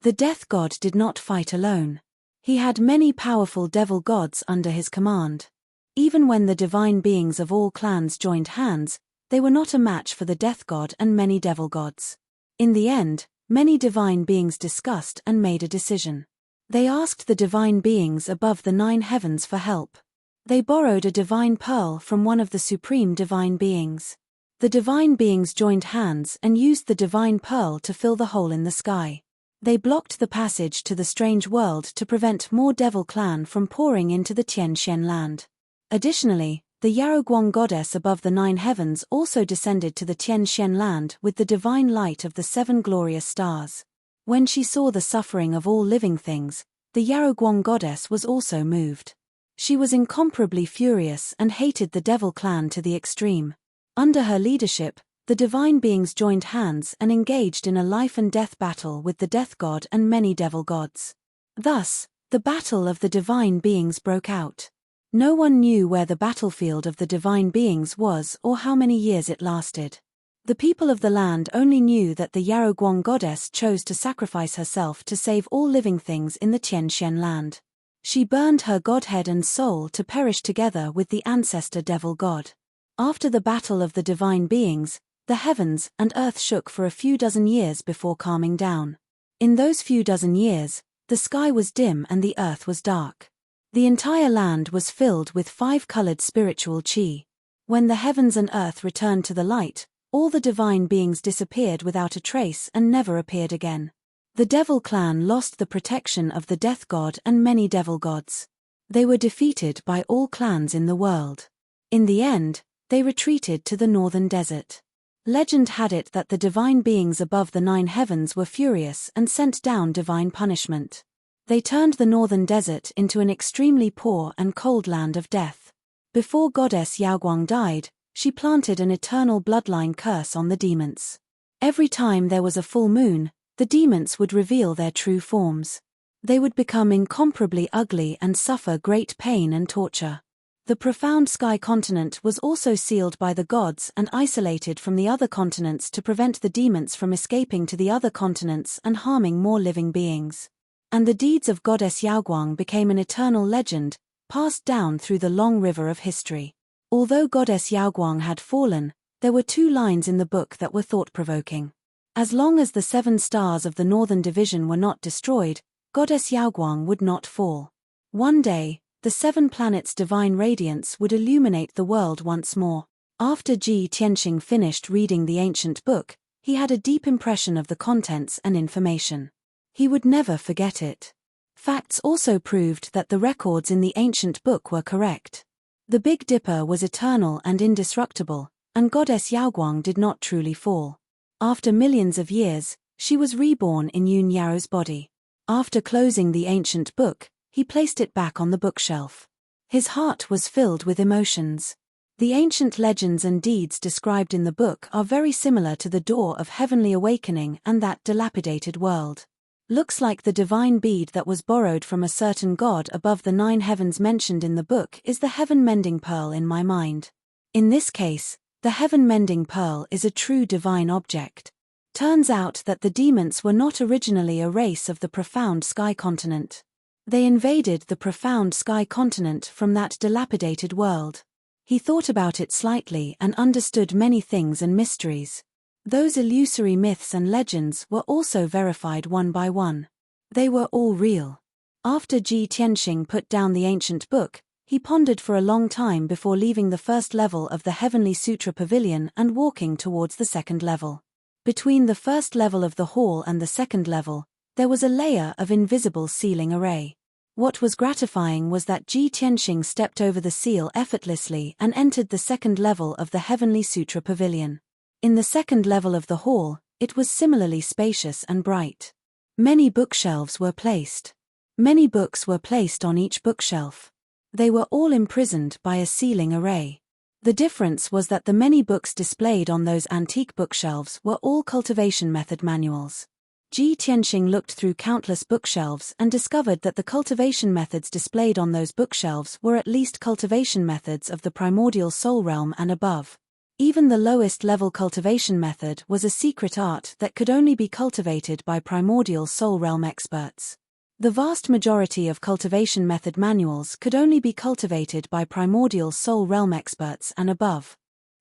The Death God did not fight alone. He had many powerful devil gods under his command. Even when the divine beings of all clans joined hands, they were not a match for the Death God and many devil gods. In the end, many divine beings discussed and made a decision. They asked the divine beings above the 9 heavens for help. They borrowed a divine pearl from one of the supreme divine beings. The divine beings joined hands and used the divine pearl to fill the hole in the sky. They blocked the passage to the strange world to prevent more Devil Clan from pouring into the Tianxian land. Additionally, the Yarogwang goddess above the 9 heavens also descended to the Tianxian land with the divine light of the 7 glorious stars. When she saw the suffering of all living things, the Yarogwang goddess was also moved. She was incomparably furious and hated the Devil Clan to the extreme. Under her leadership, the divine beings joined hands and engaged in a life and death battle with the Death God and many devil gods. Thus, the battle of the divine beings broke out. No one knew where the battlefield of the divine beings was or how many years it lasted. The people of the land only knew that the Yarogwang goddess chose to sacrifice herself to save all living things in the Tianxian land. She burned her godhead and soul to perish together with the ancestor devil god. After the battle of the divine beings, the heavens and earth shook for a few dozen years before calming down. In those few dozen years, the sky was dim and the earth was dark. The entire land was filled with 5-colored spiritual qi. When the heavens and earth returned to the light, all the divine beings disappeared without a trace and never appeared again. The Devil Clan lost the protection of the Death God and many devil gods. They were defeated by all clans in the world. In the end, they retreated to the northern desert. Legend had it that the divine beings above the 9 heavens were furious and sent down divine punishment. They turned the northern desert into an extremely poor and cold land of death. Before Goddess Yaoguang died, she planted an eternal bloodline curse on the demons. Every time there was a full moon, the demons would reveal their true forms. They would become incomparably ugly and suffer great pain and torture. The profound sky continent was also sealed by the gods and isolated from the other continents to prevent the demons from escaping to the other continents and harming more living beings. And the deeds of Goddess Yaoguang became an eternal legend, passed down through the long river of history. Although Goddess Yaoguang had fallen, there were 2 lines in the book that were thought-provoking. As long as the 7 stars of the Northern Division were not destroyed, Goddess Yaoguang would not fall. One day, the 7 planets' divine radiance would illuminate the world once more. After Ji Tianxing finished reading the ancient book, he had a deep impression of the contents and information. He would never forget it. Facts also proved that the records in the ancient book were correct. The Big Dipper was eternal and indestructible, and Goddess Yaoguang did not truly fall. After millions of years, she was reborn in Yun Yao's body. After closing the ancient book, he placed it back on the bookshelf. His heart was filled with emotions. The ancient legends and deeds described in the book are very similar to the door of heavenly awakening and that dilapidated world. Looks like the divine bead that was borrowed from a certain god above the 9 heavens mentioned in the book is the heaven-mending pearl in my mind. In this case, the heaven-mending pearl is a true divine object. Turns out that the demons were not originally a race of the profound sky continent. They invaded the profound sky continent from that dilapidated world. He thought about it slightly and understood many things and mysteries. Those illusory myths and legends were also verified one by one. They were all real. After Ji Tianxing put down the ancient book, he pondered for a long time before leaving the first level of the Heavenly Sutra Pavilion and walking towards the second level. Between the first level of the hall and the second level, there was a layer of invisible sealing array. What was gratifying was that Ji Tianxing stepped over the seal effortlessly and entered the second level of the Heavenly Sutra Pavilion. In the second level of the hall, it was similarly spacious and bright. Many bookshelves were placed. Many books were placed on each bookshelf. They were all imprisoned by a sealing array. The difference was that the many books displayed on those antique bookshelves were all cultivation method manuals. Ji Tianxing looked through countless bookshelves and discovered that the cultivation methods displayed on those bookshelves were at least cultivation methods of the primordial soul realm and above. Even the lowest level cultivation method was a secret art that could only be cultivated by primordial soul realm experts. The vast majority of cultivation method manuals could only be cultivated by primordial soul realm experts and above.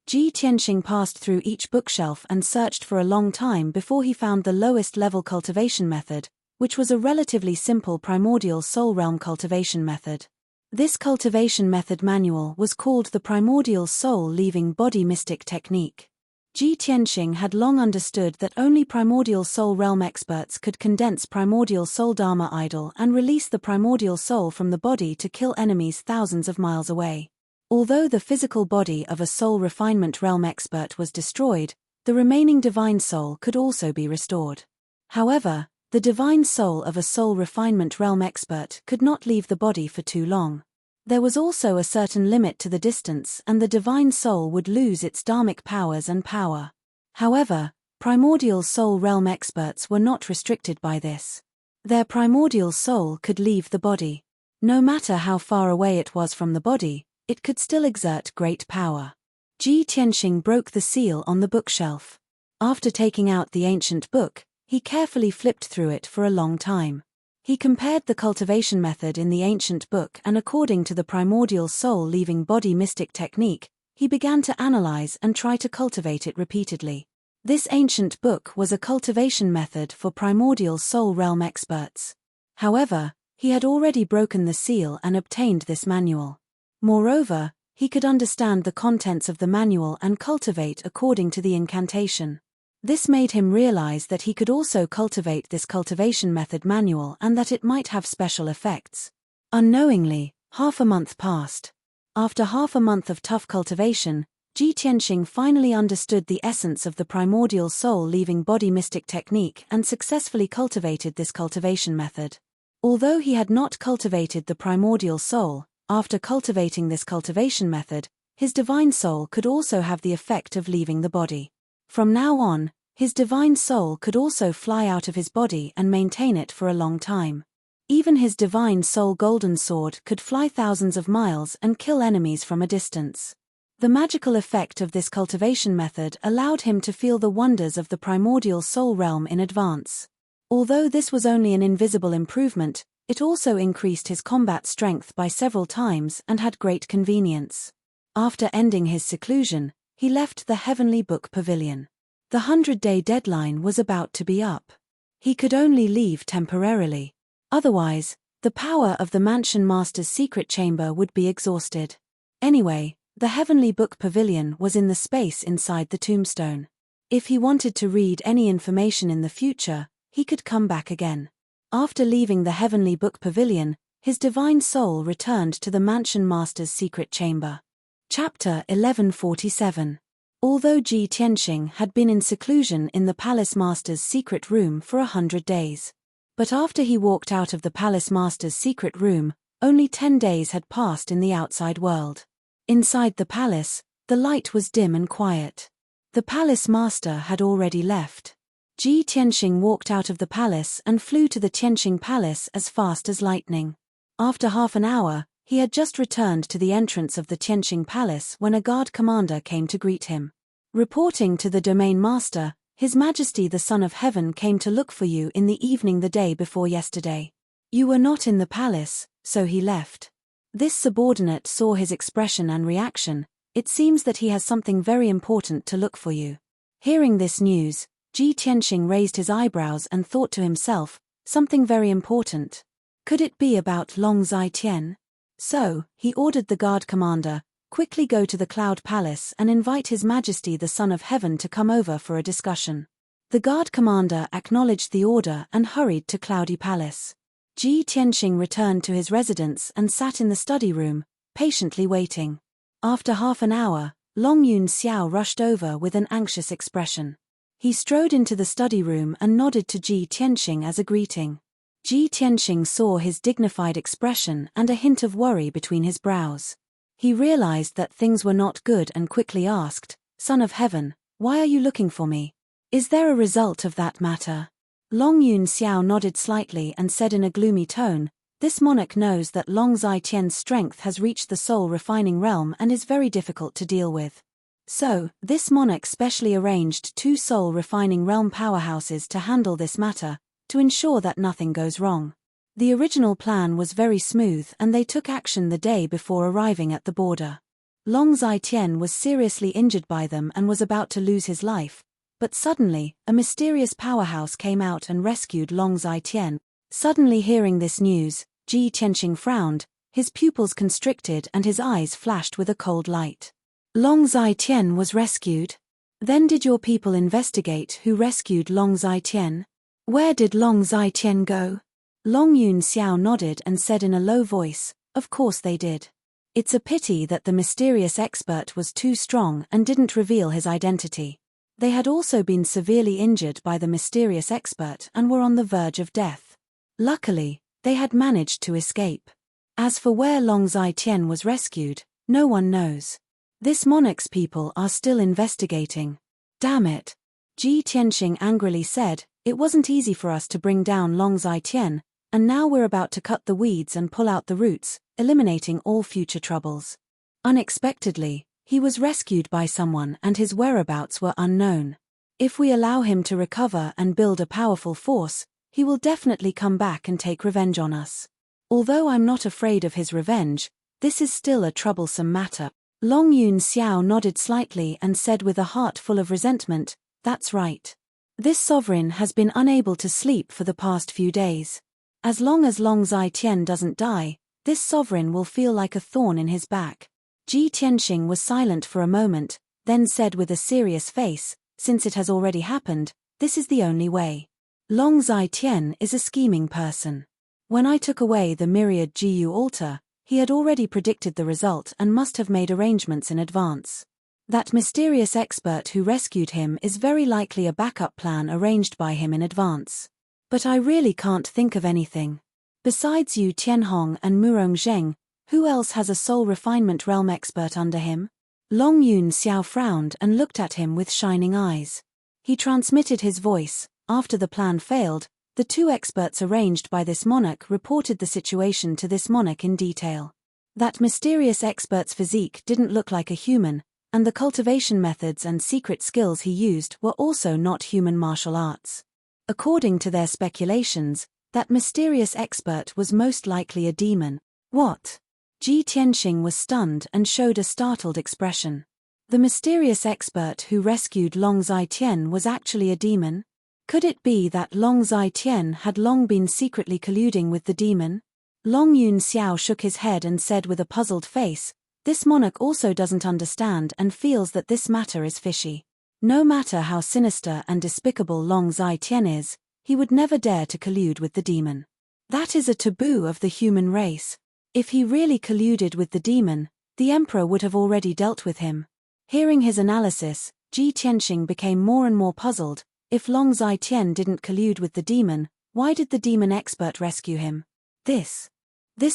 Ji Tianxing passed through each bookshelf and searched for a long time before he found the lowest level cultivation method, which was a relatively simple primordial soul realm cultivation method. This cultivation method manual was called the Primordial Soul Leaving Body Mystic Technique. Ji Tianxing had long understood that only primordial soul realm experts could condense primordial soul dharma idol and release the primordial soul from the body to kill enemies thousands of miles away. Although the physical body of a soul refinement realm expert was destroyed, the remaining divine soul could also be restored. However, the divine soul of a soul refinement realm expert could not leave the body for too long. There was also a certain limit to the distance and the divine soul would lose its dharmic powers and power. However, primordial soul realm experts were not restricted by this. Their primordial soul could leave the body. No matter how far away it was from the body, it could still exert great power. Ji Tianxing broke the seal on the bookshelf. After taking out the ancient book, he carefully flipped through it for a long time. He compared the cultivation method in the ancient book and according to the primordial soul leaving body mystic technique, he began to analyze and try to cultivate it repeatedly. This ancient book was a cultivation method for primordial soul realm experts. However, he had already broken the seal and obtained this manual. Moreover, he could understand the contents of the manual and cultivate according to the incantation. This made him realize that he could also cultivate this cultivation method manual and that it might have special effects. Unknowingly, half a month passed. After half a month of tough cultivation, Ji Tianxing finally understood the essence of the primordial soul leaving body mystic technique and successfully cultivated this cultivation method. Although he had not cultivated the primordial soul, After cultivating this cultivation method, his divine soul could also have the effect of leaving the body. From now on, his divine soul could also fly out of his body and maintain it for a long time. Even his divine soul golden sword could fly thousands of miles and kill enemies from a distance. The magical effect of this cultivation method allowed him to feel the wonders of the primordial soul realm in advance. Although this was only an invisible improvement, it also increased his combat strength by several times and had great convenience. After ending his seclusion, he left the Heavenly Book Pavilion. The 100-day deadline was about to be up. He could only leave temporarily. Otherwise, the power of the Mansion Master's secret chamber would be exhausted. Anyway, the Heavenly Book Pavilion was in the space inside the tombstone. If he wanted to read any information in the future, he could come back again. After leaving the Heavenly Book Pavilion, his divine soul returned to the Mansion Master's secret chamber. Chapter 1147. Although Ji Tianxing had been in seclusion in the Palace Master's secret room for 100 days. But after he walked out of the Palace Master's secret room, only 10 days had passed in the outside world. Inside the palace, the light was dim and quiet. The Palace Master had already left. Ji Tianxing walked out of the palace and flew to the Tianxing Palace as fast as lightning. After half an hour, he had just returned to the entrance of the Tianxing Palace when a guard commander came to greet him. Reporting to the Domain Master, His Majesty the Son of Heaven came to look for you in the evening the day before yesterday. You were not in the palace, so he left. This subordinate saw his expression and reaction. It seems that he has something very important to look for you. Hearing this news, Ji Tianxing raised his eyebrows and thought to himself, something very important. Could it be about Long Zai Tian? So, he ordered the guard commander, quickly go to the Cloud Palace and invite His Majesty the Son of Heaven to come over for a discussion. The guard commander acknowledged the order and hurried to Cloudy Palace. Ji Tianxing returned to his residence and sat in the study room, patiently waiting. After half an hour, Long Yun Xiao rushed over with an anxious expression. He strode into the study room and nodded to Ji Tianxing as a greeting. Ji Tianxing saw his dignified expression and a hint of worry between his brows. He realized that things were not good and quickly asked, Son of Heaven, why are you looking for me? Is there a result of that matter? Long Yun Xiao nodded slightly and said in a gloomy tone, this monarch knows that Long Zai Tian's strength has reached the soul-refining realm and is very difficult to deal with. So, this monarch specially arranged 2 soul-refining realm powerhouses to handle this matter, to ensure that nothing goes wrong. The original plan was very smooth and they took action the day before arriving at the border. Long Zai Tian was seriously injured by them and was about to lose his life, but suddenly, a mysterious powerhouse came out and rescued Long Zai Tian. Suddenly hearing this news, Ji Tianxing frowned, his pupils constricted and his eyes flashed with a cold light. Long Zai Tian was rescued? Then did your people investigate who rescued Long Zai Tian? Where did Long Zai Tian go? Long Yun Xiao nodded and said in a low voice, of course they did. It's a pity that the mysterious expert was too strong and didn't reveal his identity. They had also been severely injured by the mysterious expert and were on the verge of death. Luckily, they had managed to escape. As for where Long Zai Tian was rescued, no one knows. This monarch's people are still investigating. Damn it. Ji Tianxing angrily said, it wasn't easy for us to bring down Long Zai Tian, and now we're about to cut the weeds and pull out the roots, eliminating all future troubles. Unexpectedly, he was rescued by someone and his whereabouts were unknown. If we allow him to recover and build a powerful force, he will definitely come back and take revenge on us. Although I'm not afraid of his revenge, this is still a troublesome matter. Long Yun Xiao nodded slightly and said with a heart full of resentment, that's right. This sovereign has been unable to sleep for the past few days. As long as Long Zai Tian doesn't die, this sovereign will feel like a thorn in his back. Ji Tianxing was silent for a moment, then said with a serious face, since it has already happened, this is the only way. Long Zai Tian is a scheming person. When I took away the myriad Jiyu altar, he had already predicted the result and must have made arrangements in advance. That mysterious expert who rescued him is very likely a backup plan arranged by him in advance. But I really can't think of anything. Besides Yu Tianhong and Murong Zheng, Who else has a soul refinement realm expert under him? Long Yun Xiao frowned and looked at him with shining eyes. He transmitted his voice. After the plan failed, the two experts arranged by this monarch reported the situation to this monarch in detail. That mysterious expert's physique didn't look like a human, and the cultivation methods and secret skills he used were also not human martial arts. According to their speculations, that mysterious expert was most likely a demon. What? Ji Tianxing was stunned and showed a startled expression. The mysterious expert who rescued Long Zai-Tian was actually a demon? Could it be that Long Zai-Tian had long been secretly colluding with the demon? Long Yun Xiao shook his head and said with a puzzled face, "This monarch also doesn't understand and feels that this matter is fishy. No matter how sinister and despicable Long Zai-Tian is, he would never dare to collude with the demon. That is a taboo of the human race. If he really colluded with the demon, the emperor would have already dealt with him." Hearing his analysis, Ji Tianxing became more and more puzzled. If Long Zai-Tian didn't collude with the demon, why did the demon expert rescue him? This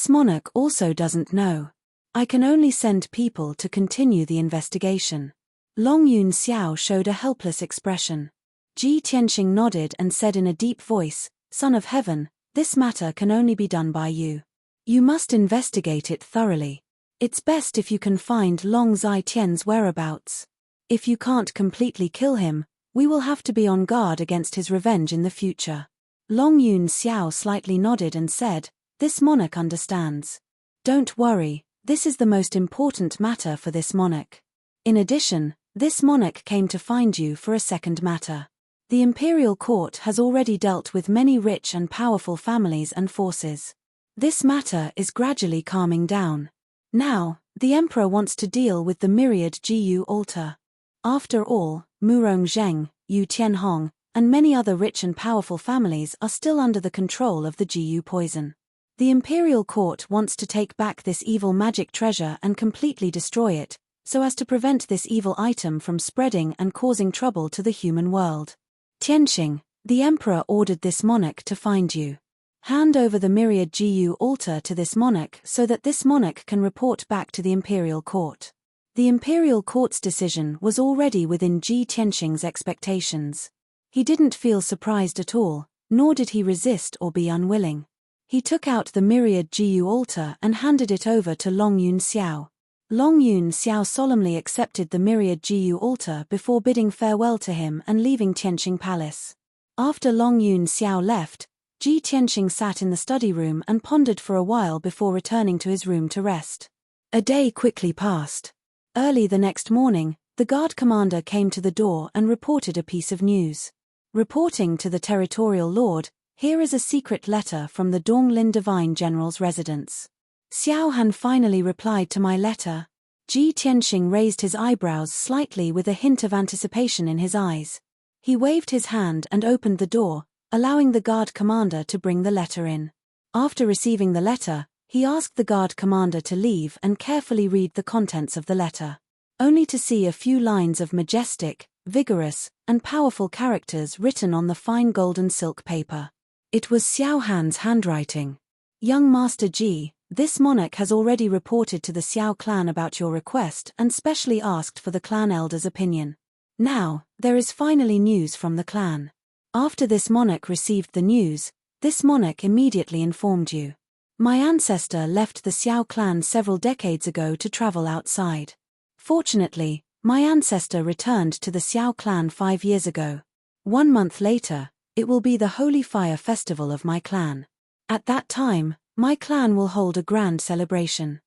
monarch also doesn't know. I can only send people to continue the investigation. Long Yun Xiao showed a helpless expression. Ji Tianxing nodded and said in a deep voice, "Son of Heaven, this matter can only be done by you. You must investigate it thoroughly. It's best if you can find Long Zai-Tian's whereabouts. If you can't completely kill him, we will have to be on guard against his revenge in the future." Long Yun Xiao slightly nodded and said, "This monarch understands. Don't worry, this is the most important matter for this monarch. In addition, this monarch came to find you for a second matter. The imperial court has already dealt with many rich and powerful families and forces. This matter is gradually calming down. Now, the emperor wants to deal with the myriad Jiyu altar. After all, Murong Zheng, Yu Tianhong, and many other rich and powerful families are still under the control of the Jiyu poison. The imperial court wants to take back this evil magic treasure and completely destroy it, so as to prevent this evil item from spreading and causing trouble to the human world. Tianxing, the emperor ordered this monarch to find you. Hand over the myriad Jiyu altar to this monarch so that this monarch can report back to the imperial court." The imperial court's decision was already within Ji Tianxing's expectations. He didn't feel surprised at all, nor did he resist or be unwilling. He took out the myriad Jiyu altar and handed it over to Long Yun Xiao. Long Yun Xiao solemnly accepted the myriad Jiyu altar before bidding farewell to him and leaving Tianxing Palace. After Long Yun Xiao left, Ji Tianxing sat in the study room and pondered for a while before returning to his room to rest. A day quickly passed. Early the next morning, the guard commander came to the door and reported a piece of news. Reporting to the territorial lord, "Here is a secret letter from the Donglin Divine General's residence." Xiao Han finally replied to my letter. Ji Tianxing raised his eyebrows slightly with a hint of anticipation in his eyes. He waved his hand and opened the door, allowing the guard commander to bring the letter in. After receiving the letter, he asked the guard commander to leave and carefully read the contents of the letter. Only to see a few lines of majestic, vigorous, and powerful characters written on the fine golden silk paper. It was Xiao Han's handwriting. "Young Master Ji, this monarch has already reported to the Xiao clan about your request and specially asked for the clan elder's opinion. Now, there is finally news from the clan. After this monarch received the news, this monarch immediately informed you. My ancestor left the Xiao clan several decades ago to travel outside. Fortunately, my ancestor returned to the Xiao clan 5 years ago. 1 month later, it will be the Holy Fire Festival of my clan. At that time, my clan will hold a grand celebration."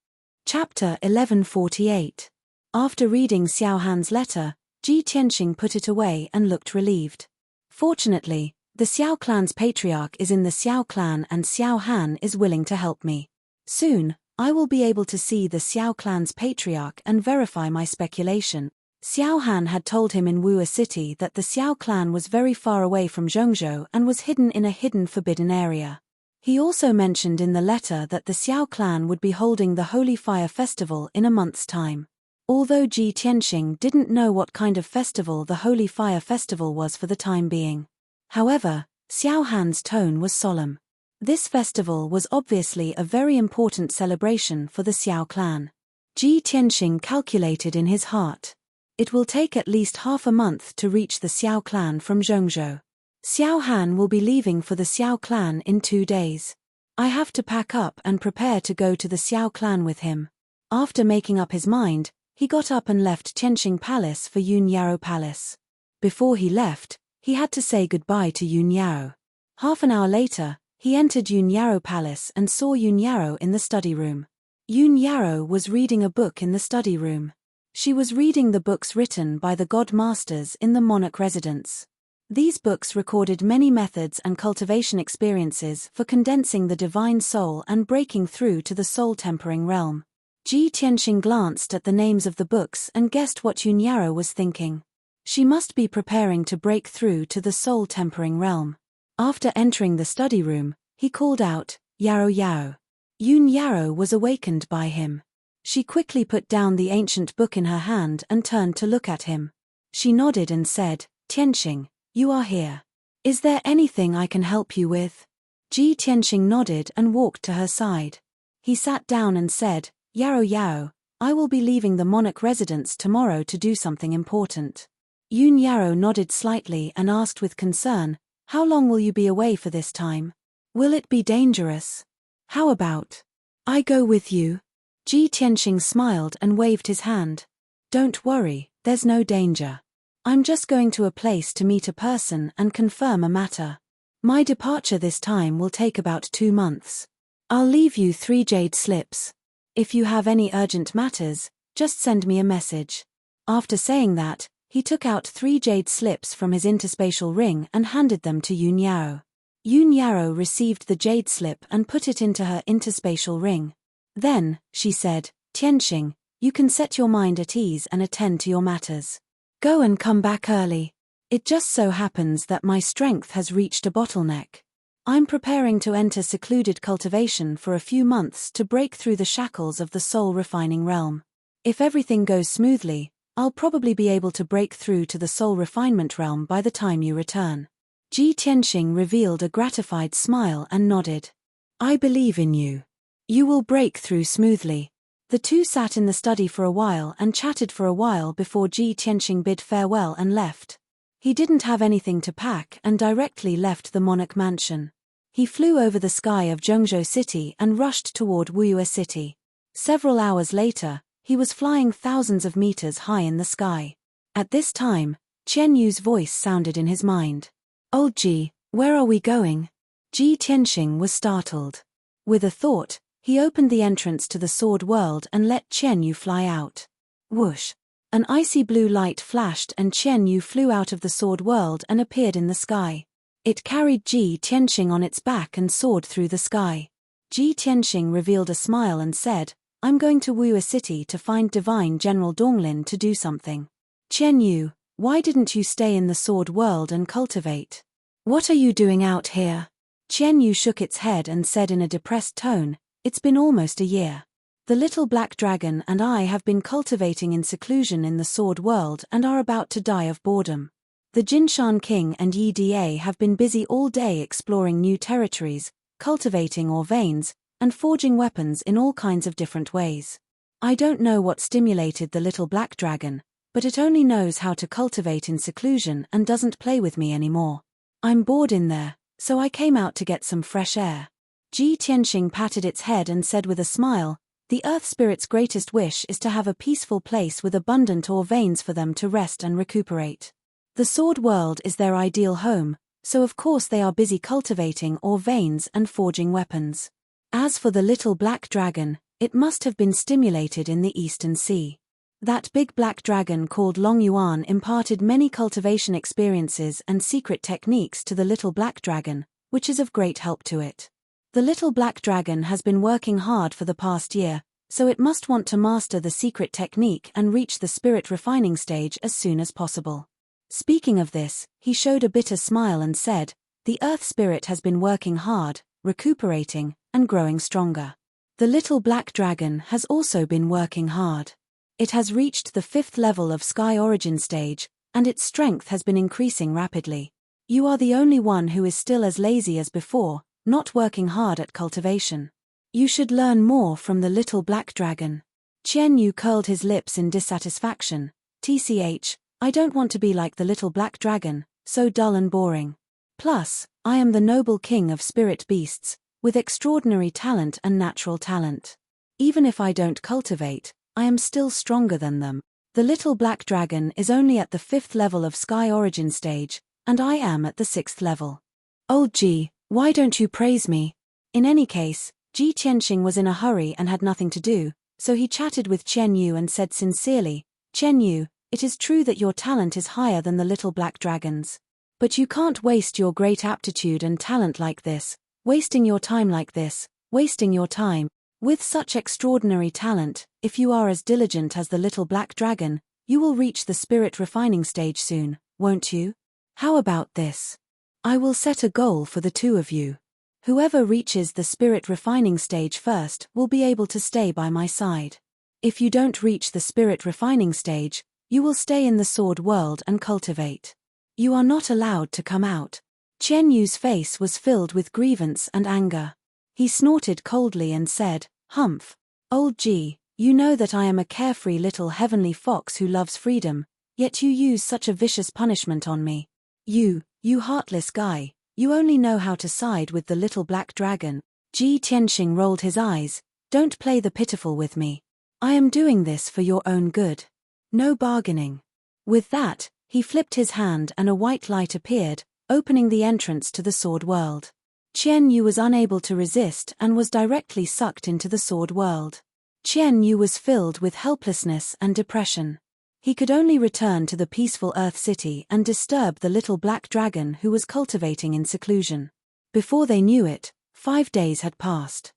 Chapter 1148. After reading Xiao Han's letter, Ji Tianxing put it away and looked relieved. Fortunately, the Xiao clan's patriarch is in the Xiao clan and Xiao Han is willing to help me. Soon, I will be able to see the Xiao clan's patriarch and verify my speculation. Xiao Han had told him in Wu'er City that the Xiao clan was very far away from Zhongzhou and was hidden in a hidden forbidden area. He also mentioned in the letter that the Xiao clan would be holding the Holy Fire Festival in a month's time. Although Ji Tianxing didn't know what kind of festival the Holy Fire Festival was for the time being. However, Xiao Han's tone was solemn. This festival was obviously a very important celebration for the Xiao clan. Ji Tianxing calculated in his heart. It will take at least half a month to reach the Xiao clan from Zhongzhou. Xiao Han will be leaving for the Xiao clan in 2 days. I have to pack up and prepare to go to the Xiao clan with him. After making up his mind, he got up and left Tianxing Palace for Yunyao Palace. Before he left, he had to say goodbye to Yunyao. Half an hour later, he entered Yunyao Palace and saw Yunyao in the study room. Yunyao was reading a book in the study room. She was reading the books written by the god masters in the monarch residence. These books recorded many methods and cultivation experiences for condensing the divine soul and breaking through to the soul-tempering realm. Ji Tianxing glanced at the names of the books and guessed what Yunyao was thinking. She must be preparing to break through to the soul-tempering realm. After entering the study room, he called out, "Yao Yao." Yunyao was awakened by him. She quickly put down the ancient book in her hand and turned to look at him. She nodded and said, "Tianxing, you are here. Is there anything I can help you with?" Ji Tianxing nodded and walked to her side. He sat down and said, "Yao Yao, I will be leaving the monarch residence tomorrow to do something important." Yunyao nodded slightly and asked with concern, "How long will you be away for this time? Will it be dangerous? How about I go with you?" Ji Tianxing smiled and waved his hand. "Don't worry, there's no danger. I'm just going to a place to meet a person and confirm a matter. My departure this time will take about 2 months. I'll leave you 3 jade slips. If you have any urgent matters, just send me a message." After saying that, he took out 3 jade slips from his interspatial ring and handed them to Yunyao. Yunyao received the jade slip and put it into her interspatial ring. Then, she said, "Tianxing, you can set your mind at ease and attend to your matters. Go and come back early. It just so happens that my strength has reached a bottleneck. I'm preparing to enter secluded cultivation for a few months to break through the shackles of the soul-refining realm. If everything goes smoothly, I'll probably be able to break through to the soul refinement realm by the time you return." Ji Tianxing revealed a gratified smile and nodded. "I believe in you. You will break through smoothly." The two sat in the study for a while and chatted for a while before Ji Tianxing bid farewell and left. He didn't have anything to pack and directly left the monarch mansion. He flew over the sky of Zhongzhou City and rushed toward Wuyue City. Several hours later, he was flying thousands of meters high in the sky. At this time, Qian Yu's voice sounded in his mind. "Old Ji, where are we going?" Ji Tianxing was startled. With a thought, he opened the entrance to the sword world and let Qian Yu fly out. Whoosh! An icy blue light flashed and Qian Yu flew out of the sword world and appeared in the sky. It carried Ji Tianxing on its back and soared through the sky. Ji Tianxing revealed a smile and said, "I'm going to Wuyue City to find Divine General Donglin to do something. Qian Yu, why didn't you stay in the sword world and cultivate? What are you doing out here?" Qian Yu shook its head and said in a depressed tone, "It's been almost a year. The little black dragon and I have been cultivating in seclusion in the sword world and are about to die of boredom. The Jinshan King and Yi Da have been busy all day exploring new territories, cultivating ore veins, and forging weapons in all kinds of different ways. I don't know what stimulated the little black dragon, but it only knows how to cultivate in seclusion and doesn't play with me anymore. I'm bored in there, so I came out to get some fresh air." Ji Tianxing patted its head and said with a smile, "The Earth Spirit's greatest wish is to have a peaceful place with abundant ore veins for them to rest and recuperate. The sword world is their ideal home, so of course they are busy cultivating ore veins and forging weapons. As for the little black dragon, it must have been stimulated in the Eastern Sea. That big black dragon called Long Yuan imparted many cultivation experiences and secret techniques to the little black dragon, which is of great help to it. The little black dragon has been working hard for the past year, so it must want to master the secret technique and reach the spirit refining stage as soon as possible." Speaking of this, he showed a bitter smile and said, "The Earth Spirit has been working hard, recuperating, and growing stronger. The little black dragon has also been working hard. It has reached the 5th level of Sky Origin stage, and its strength has been increasing rapidly. You are the only one who is still as lazy as before, not working hard at cultivation. You should learn more from the little black dragon. Qian Yu curled his lips in dissatisfaction. TCH, I don't want to be like the little black dragon, so dull and boring. Plus, I am the noble king of spirit beasts, with extraordinary talent and natural talent. Even if I don't cultivate, I am still stronger than them. The little black dragon is only at the 5th level of Sky Origin stage, and I am at the 6th level. Old Ji, why don't you praise me? In any case, Ji Tianxing was in a hurry and had nothing to do, so he chatted with Qian Yu and said sincerely, Qian Yu, it is true that your talent is higher than the little black dragon's. But you can't waste your great aptitude and talent like this, wasting your time like this, wasting your time. With such extraordinary talent, if you are as diligent as the little black dragon, you will reach the spirit refining stage soon, won't you? How about this? I will set a goal for the two of you. Whoever reaches the spirit refining stage first will be able to stay by my side. If you don't reach the spirit refining stage, you will stay in the sword world and cultivate. You are not allowed to come out. Qian Yu's face was filled with grievance and anger. He snorted coldly and said, Humph. Old Ji, you know that I am a carefree little heavenly fox who loves freedom, yet you use such a vicious punishment on me. You heartless guy, you only know how to side with the little black dragon. Ji Tianxing rolled his eyes. Don't play the pitiful with me. I am doing this for your own good. No bargaining. With that, he flipped his hand and a white light appeared, opening the entrance to the sword world. Qian Yu was unable to resist and was directly sucked into the sword world. Qian Yu was filled with helplessness and depression. He could only return to the peaceful Earth City and disturb the little black dragon who was cultivating in seclusion. Before they knew it, 5 days had passed.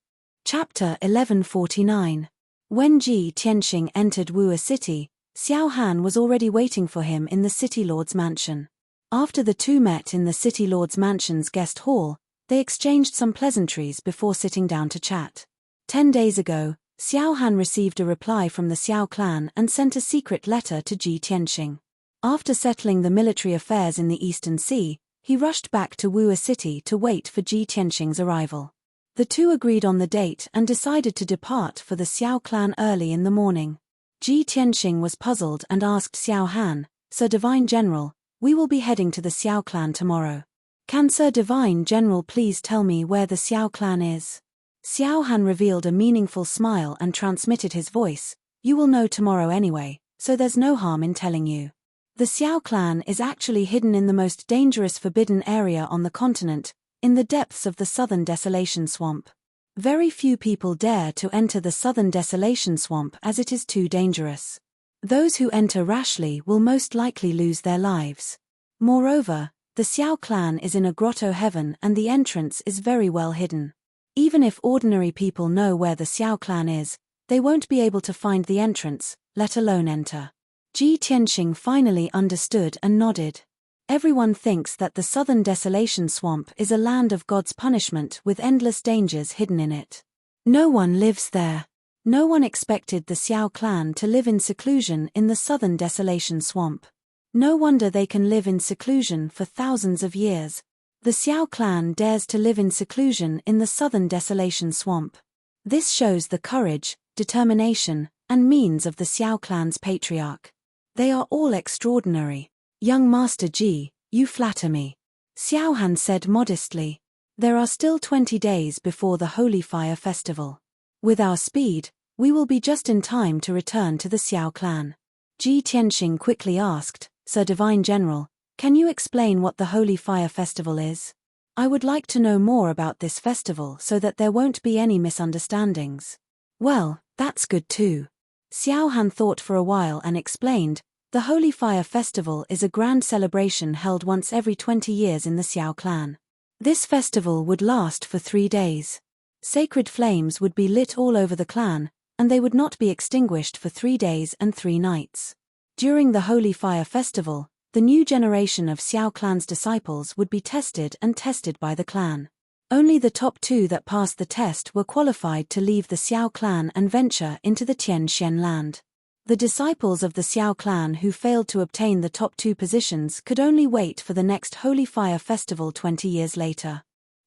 Chapter 1149. When Ji Tianxing entered Wu'er City, Xiao Han was already waiting for him in the City Lord's mansion. After the two met in the City Lord's mansion's guest hall, they exchanged some pleasantries before sitting down to chat. 10 days ago, Xiao Han received a reply from the Xiao clan and sent a secret letter to Ji Tianxing. After settling the military affairs in the Eastern Sea, he rushed back to Wu'er City to wait for Ji Tianxing's arrival. The two agreed on the date and decided to depart for the Xiao clan early in the morning. Ji Tianxing was puzzled and asked Xiao Han, Sir Divine General, we will be heading to the Xiao clan tomorrow. Can Sir Divine General please tell me where the Xiao clan is? Xiao Han revealed a meaningful smile and transmitted his voice, you will know tomorrow anyway, so there's no harm in telling you. The Xiao clan is actually hidden in the most dangerous forbidden area on the continent, in the depths of the Southern Desolation Swamp. Very few people dare to enter the Southern Desolation Swamp as it is too dangerous. Those who enter rashly will most likely lose their lives. Moreover, the Xiao clan is in a grotto heaven and the entrance is very well hidden. Even if ordinary people know where the Xiao clan is, they won't be able to find the entrance, let alone enter. Ji Tianxing finally understood and nodded. Everyone thinks that the Southern Desolation Swamp is a land of God's punishment with endless dangers hidden in it. No one lives there. No one expected the Xiao clan to live in seclusion in the Southern Desolation Swamp. No wonder they can live in seclusion for thousands of years. The Xiao clan dares to live in seclusion in the Southern Desolation Swamp. This shows the courage, determination, and means of the Xiao clan's patriarch. They are all extraordinary. Young Master Ji, you flatter me. Xiao Han said modestly. There are still 20 days before the Holy Fire Festival. With our speed, we will be just in time to return to the Xiao clan. Ji Tianxing quickly asked, Sir Divine General, can you explain what the Holy Fire Festival is? I would like to know more about this festival so that there won't be any misunderstandings. Well, that's good too. Xiao Han thought for a while and explained, the Holy Fire Festival is a grand celebration held once every 20 years in the Xiao clan. This festival would last for 3 days. Sacred flames would be lit all over the clan, and they would not be extinguished for 3 days and 3 nights. During the Holy Fire Festival, the new generation of Xiao clan's disciples would be tested by the clan. Only the top 2 that passed the test were qualified to leave the Xiao clan and venture into the Tian Xian land. The disciples of the Xiao clan who failed to obtain the top 2 positions could only wait for the next Holy Fire Festival 20 years later.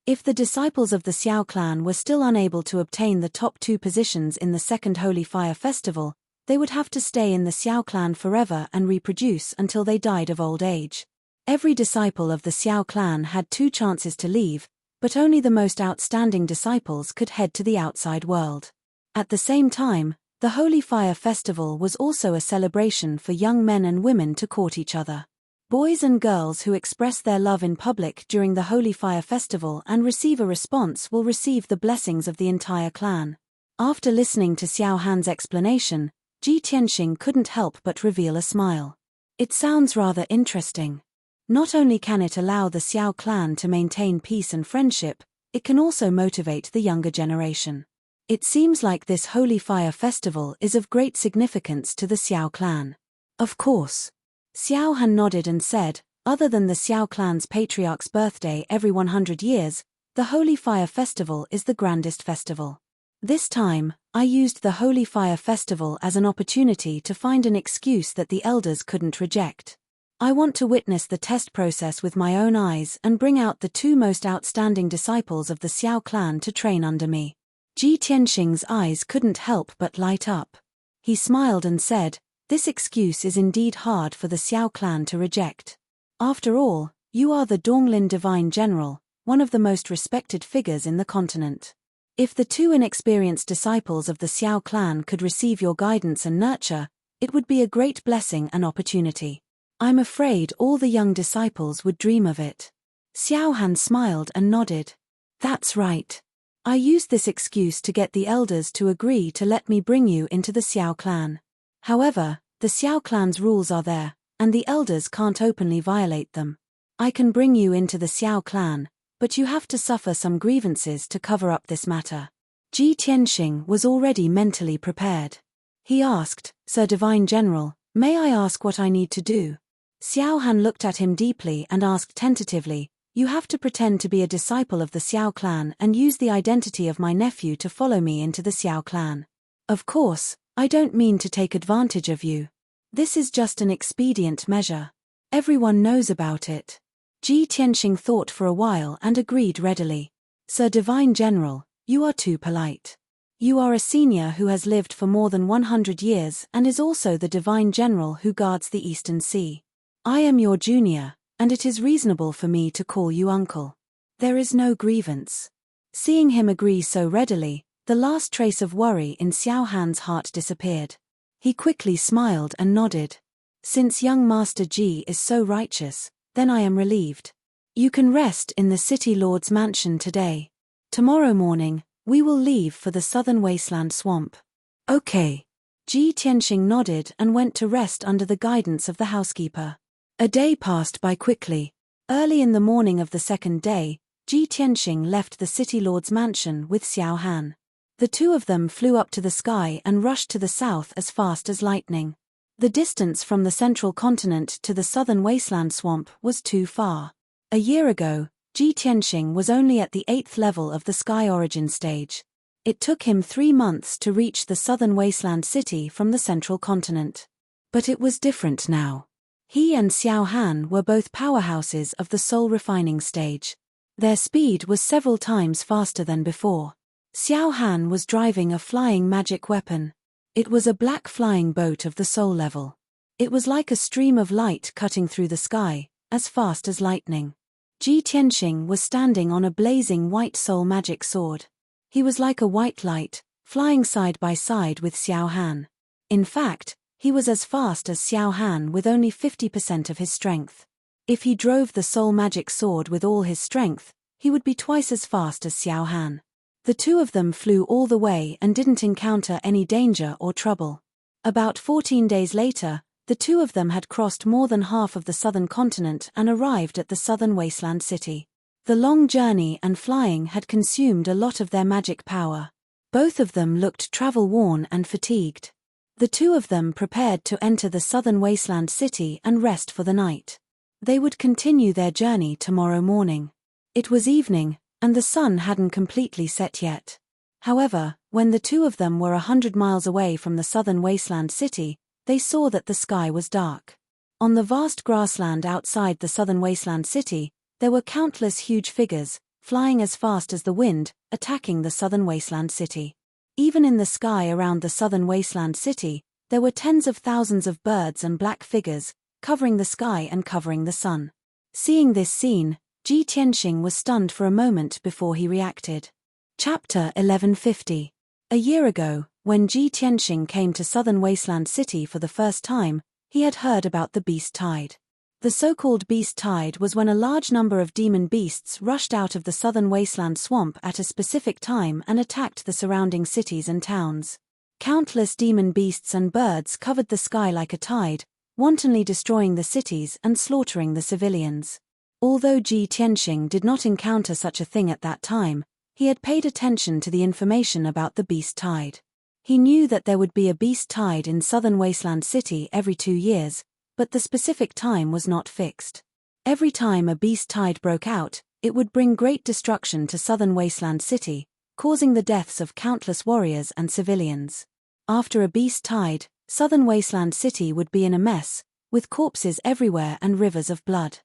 If the disciples of the Xiao clan were still unable to obtain the top 2 positions in the second Holy Fire Festival, they would have to stay in the Xiao clan forever and reproduce until they died of old age. Every disciple of the Xiao clan had 2 chances to leave, but only the most outstanding disciples could head to the outside world. At the same time, the Holy Fire Festival was also a celebration for young men and women to court each other. Boys and girls who express their love in public during the Holy Fire Festival and receive a response will receive the blessings of the entire clan. After listening to Xiao Han's explanation, Ji Tianxing couldn't help but reveal a smile. It sounds rather interesting. Not only can it allow the Xiao clan to maintain peace and friendship, it can also motivate the younger generation. It seems like this Holy Fire Festival is of great significance to the Xiao clan. Of course. Xiao Han nodded and said, other than the Xiao clan's patriarch's birthday every 100 years, the Holy Fire Festival is the grandest festival. This time, I used the Holy Fire Festival as an opportunity to find an excuse that the elders couldn't reject. I want to witness the test process with my own eyes and bring out the 2 most outstanding disciples of the Xiao clan to train under me. Ji Tianxing's eyes couldn't help but light up. He smiled and said, this excuse is indeed hard for the Xiao clan to reject. After all, you are the Donglin Divine General, one of the most respected figures in the continent. If the 2 inexperienced disciples of the Xiao clan could receive your guidance and nurture, it would be a great blessing and opportunity. I'm afraid all the young disciples would dream of it. Xiao Han smiled and nodded. That's right. I used this excuse to get the elders to agree to let me bring you into the Xiao clan. However, the Xiao clan's rules are there, and the elders can't openly violate them. I can bring you into the Xiao clan, but you have to suffer some grievances to cover up this matter. Ji Tianxing was already mentally prepared. He asked, Sir Divine General, may I ask what I need to do? Xiao Han looked at him deeply and asked tentatively, you have to pretend to be a disciple of the Xiao clan and use the identity of my nephew to follow me into the Xiao clan. Of course, I don't mean to take advantage of you. This is just an expedient measure. Everyone knows about it. Ji Tianxing thought for a while and agreed readily. Sir Divine General, you are too polite. You are a senior who has lived for more than 100 years and is also the Divine General who guards the Eastern Sea. I am your junior, and it is reasonable for me to call you uncle. There is no grievance. Seeing him agree so readily, the last trace of worry in Xiao Han's heart disappeared. He quickly smiled and nodded. Since young Master Ji is so righteous, then I am relieved. You can rest in the City Lord's mansion today. Tomorrow morning, we will leave for the southern wasteland swamp. Okay. Ji Tianxing nodded and went to rest under the guidance of the housekeeper. A day passed by quickly. Early in the morning of the second day, Ji Tianxing left the City Lord's mansion with Xiao Han. The 2 of them flew up to the sky and rushed to the south as fast as lightning. The distance from the central continent to the southern wasteland swamp was too far. A year ago, Ji Tianxing was only at the 8th level of the Sky Origin stage. It took him 3 months to reach the southern wasteland city from the central continent. But it was different now. He and Xiao Han were both powerhouses of the soul refining stage. Their speed was several times faster than before. Xiao Han was driving a flying magic weapon. It was a black flying boat of the soul level. It was like a stream of light cutting through the sky, as fast as lightning. Ji Tianxing was standing on a blazing white soul magic sword. He was like a white light, flying side by side with Xiao Han. In fact, he was as fast as Xiao Han with only 50% of his strength. If he drove the soul magic sword with all his strength, he would be twice as fast as Xiao Han. The 2 of them flew all the way and didn't encounter any danger or trouble. About 14 days later, the 2 of them had crossed more than half of the southern continent and arrived at the southern wasteland city. The long journey and flying had consumed a lot of their magic power. Both of them looked travel-worn and fatigued. The 2 of them prepared to enter the southern wasteland city and rest for the night. They would continue their journey tomorrow morning. It was evening, and the sun hadn't completely set yet. However, when the 2 of them were 100 miles away from the southern wasteland city, they saw that the sky was dark. On the vast grassland outside the southern wasteland city, there were countless huge figures, flying as fast as the wind, attacking the southern wasteland city. Even in the sky around the southern wasteland city, there were tens of thousands of birds and black figures, covering the sky and covering the sun. Seeing this scene, Ji Tianxing was stunned for a moment before he reacted. Chapter 1150. A year ago, when Ji Tianxing came to southern wasteland city for the first time, he had heard about the beast tide. The so-called beast tide was when a large number of demon beasts rushed out of the southern wasteland swamp at a specific time and attacked the surrounding cities and towns. Countless demon beasts and birds covered the sky like a tide, wantonly destroying the cities and slaughtering the civilians. Although Ji Tianxing did not encounter such a thing at that time, he had paid attention to the information about the beast tide. He knew that there would be a beast tide in southern wasteland city every 2 years, but the specific time was not fixed. Every time a beast tide broke out, it would bring great destruction to southern wasteland city, causing the deaths of countless warriors and civilians. After a beast tide, southern wasteland city would be in a mess, with corpses everywhere and rivers of blood.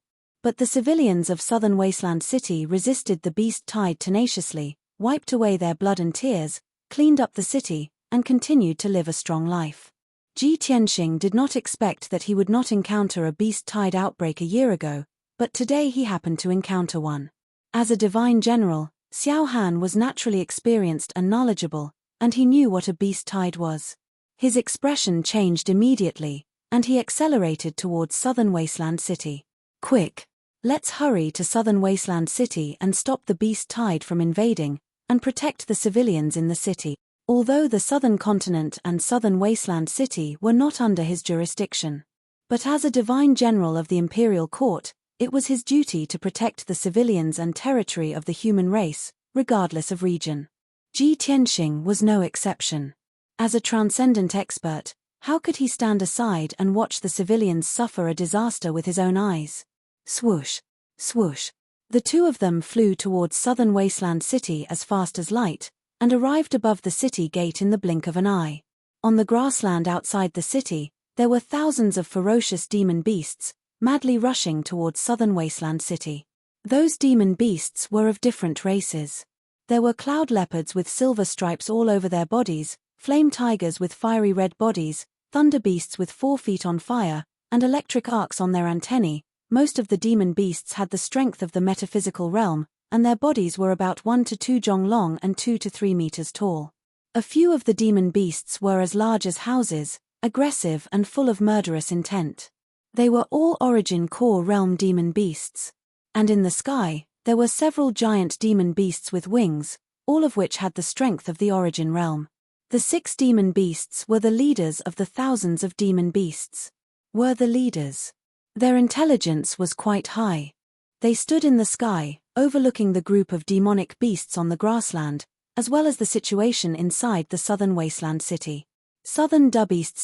But the civilians of southern wasteland city resisted the beast tide tenaciously, wiped away their blood and tears, cleaned up the city, and continued to live a strong life. Ji Tianxing did not expect that he would not encounter a beast tide outbreak a year ago, but today he happened to encounter one. As a divine general, Xiao Han was naturally experienced and knowledgeable, and he knew what a beast tide was. His expression changed immediately, and he accelerated towards southern wasteland city. Quick! Let's hurry to southern wasteland city and stop the beast tide from invading, and protect the civilians in the city. Although the southern continent and southern wasteland city were not under his jurisdiction. But as a divine general of the imperial court, it was his duty to protect the civilians and territory of the human race, regardless of region. Ji Tianxing was no exception. As a transcendent expert, how could he stand aside and watch the civilians suffer a disaster with his own eyes? Swoosh! Swoosh! The two of them flew towards southern wasteland city as fast as light, and arrived above the city gate in the blink of an eye. On the grassland outside the city, there were thousands of ferocious demon beasts, madly rushing towards southern wasteland city. Those demon beasts were of different races. There were cloud leopards with silver stripes all over their bodies, flame tigers with fiery red bodies, thunder beasts with 4 feet on fire, and electric arcs on their antennae. Most of the demon beasts had the strength of the metaphysical realm, and their bodies were about 1 to 2 jong long and 2 to 3 meters tall. A few of the demon beasts were as large as houses, aggressive and full of murderous intent. They were all origin core realm demon beasts. And in the sky, there were several giant demon beasts with wings, all of which had the strength of the origin realm. The 6 demon beasts were the leaders of the thousands of demon beasts. Were the leaders. Their intelligence was quite high. They stood in the sky, overlooking the group of demonic beasts on the grassland, as well as the situation inside the southern wasteland city. Southern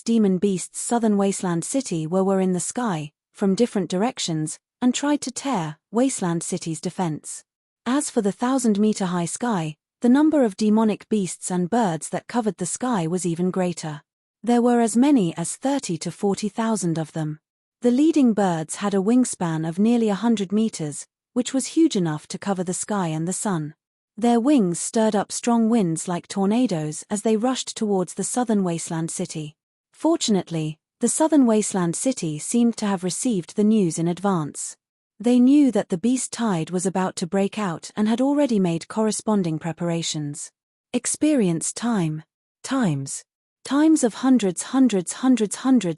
demon beasts southern wasteland city were in the sky, from different directions, and tried to tear wasteland city's defense. As for the 1,000-meter high sky, the number of demonic beasts and birds that covered the sky was even greater. There were as many as 30 to 40,000 of them. The leading birds had a wingspan of nearly 100 meters, which was huge enough to cover the sky and the sun. Their wings stirred up strong winds like tornadoes as they rushed towards the southern wasteland city. Fortunately, the southern wasteland city seemed to have received the news in advance. They knew that the beast tide was about to break out and had already made corresponding preparations. Experience time. Times of hundreds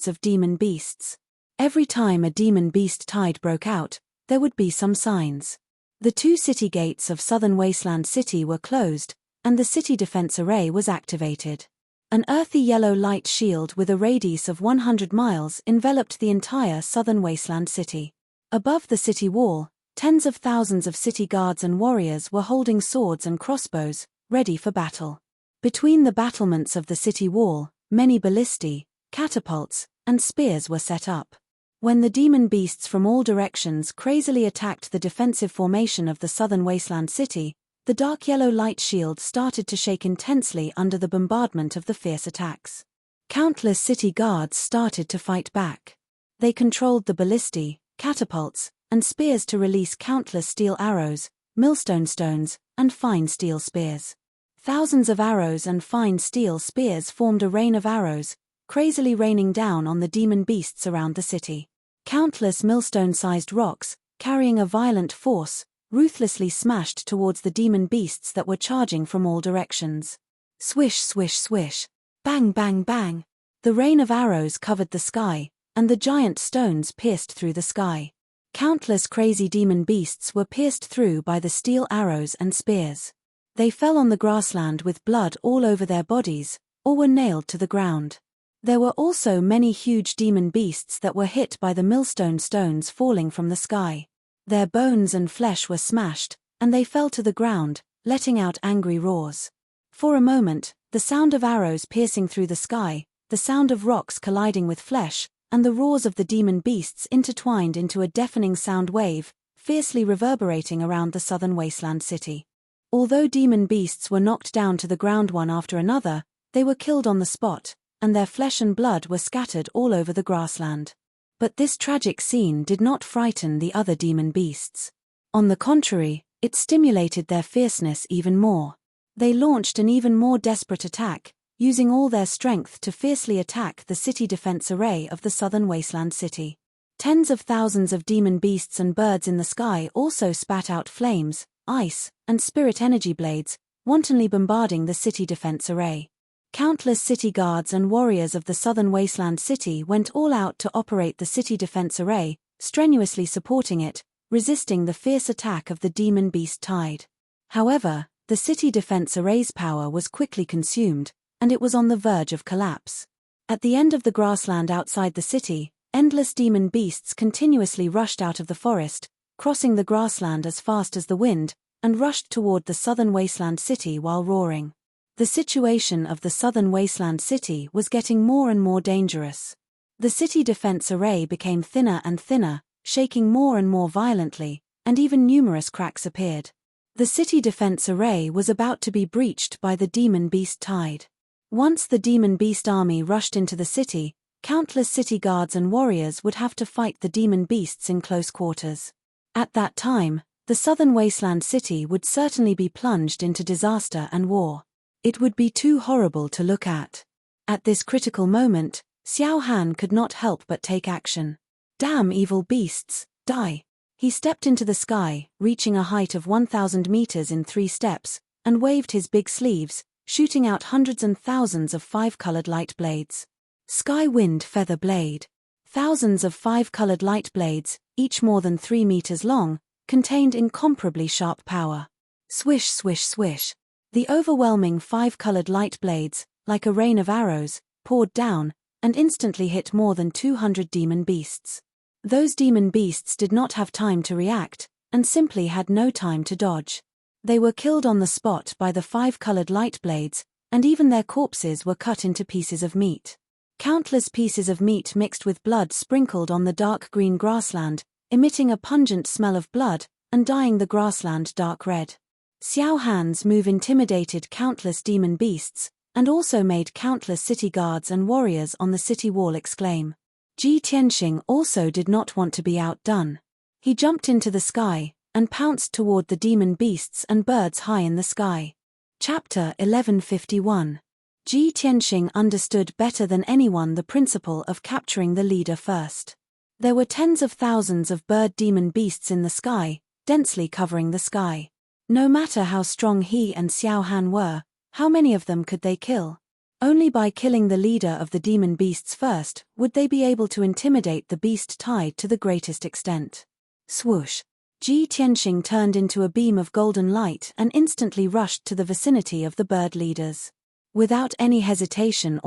of demon beasts. Every time a demon beast tide broke out, there would be some signs. The 2 city gates of southern wasteland city were closed, and the city defense array was activated. An earthy yellow light shield with a radius of 100 miles enveloped the entire southern wasteland city. Above the city wall, tens of thousands of city guards and warriors were holding swords and crossbows, ready for battle. Between the battlements of the city wall, many ballistae, catapults, and spears were set up. When the demon beasts from all directions crazily attacked the defensive formation of the southern wasteland city, the dark yellow light shield started to shake intensely under the bombardment of the fierce attacks. Countless city guards started to fight back. They controlled the ballistae, catapults, and spears to release countless steel arrows, millstone stones, and fine steel spears. Thousands of arrows and fine steel spears formed a rain of arrows, crazily raining down on the demon beasts around the city. Countless millstone-sized rocks, carrying a violent force, ruthlessly smashed towards the demon beasts that were charging from all directions. Swish, swish, swish. Bang, bang, bang. The rain of arrows covered the sky, and the giant stones pierced through the sky. Countless crazy demon beasts were pierced through by the steel arrows and spears. They fell on the grassland with blood all over their bodies, or were nailed to the ground. There were also many huge demon beasts that were hit by the millstone stones falling from the sky. Their bones and flesh were smashed, and they fell to the ground, letting out angry roars. For a moment, the sound of arrows piercing through the sky, the sound of rocks colliding with flesh, and the roars of the demon beasts intertwined into a deafening sound wave, fiercely reverberating around the southern wasteland city. Although demon beasts were knocked down to the ground one after another, they were killed on the spot, and their flesh and blood were scattered all over the grassland. But this tragic scene did not frighten the other demon beasts. On the contrary, it stimulated their fierceness even more. They launched an even more desperate attack, using all their strength to fiercely attack the city defense array of the southern wasteland city. Tens of thousands of demon beasts and birds in the sky also spat out flames, ice, and spirit energy blades, wantonly bombarding the city defense array. Countless city guards and warriors of the southern wasteland city went all out to operate the city defense array, strenuously supporting it, resisting the fierce attack of the demon beast tide. However, the city defense array's power was quickly consumed, and it was on the verge of collapse. At the end of the grassland outside the city, endless demon beasts continuously rushed out of the forest, crossing the grassland as fast as the wind, and rushed toward the southern wasteland city while roaring. The situation of the southern wasteland city was getting more and more dangerous. The city defense array became thinner and thinner, shaking more and more violently, and even numerous cracks appeared. The city defense array was about to be breached by the demon beast tide. Once the demon beast army rushed into the city, countless city guards and warriors would have to fight the demon beasts in close quarters. At that time, the southern wasteland city would certainly be plunged into disaster and war. It would be too horrible to look at. At this critical moment, Xiao Han could not help but take action. Damn evil beasts, die! He stepped into the sky, reaching a height of 1,000 meters in 3 steps, and waved his big sleeves, shooting out hundreds and thousands of 5-colored light blades. Sky Wind Feather Blade. Thousands of 5-colored light blades, each more than 3 meters long, contained incomparably sharp power. Swish, swish, swish. The overwhelming 5-colored light blades, like a rain of arrows, poured down, and instantly hit more than 200 demon beasts. Those demon beasts did not have time to react, and simply had no time to dodge. They were killed on the spot by the 5-colored light blades, and even their corpses were cut into pieces of meat. Countless pieces of meat mixed with blood sprinkled on the dark green grassland, emitting a pungent smell of blood, and dyeing the grassland dark red. Xiao Han's move intimidated countless demon beasts, and also made countless city guards and warriors on the city wall exclaim. Ji Tianxing also did not want to be outdone. He jumped into the sky, and pounced toward the demon beasts and birds high in the sky. Chapter 1151. Ji Tianxing understood better than anyone the principle of capturing the leader first. There were tens of thousands of bird demon beasts in the sky, densely covering the sky. No matter how strong he and Xiao Han were, how many of them could they kill? Only by killing the leader of the demon beasts first would they be able to intimidate the beast tide to the greatest extent. Swoosh! Ji Tianxing turned into a beam of golden light and instantly rushed to the vicinity of the bird leaders. Without any hesitation,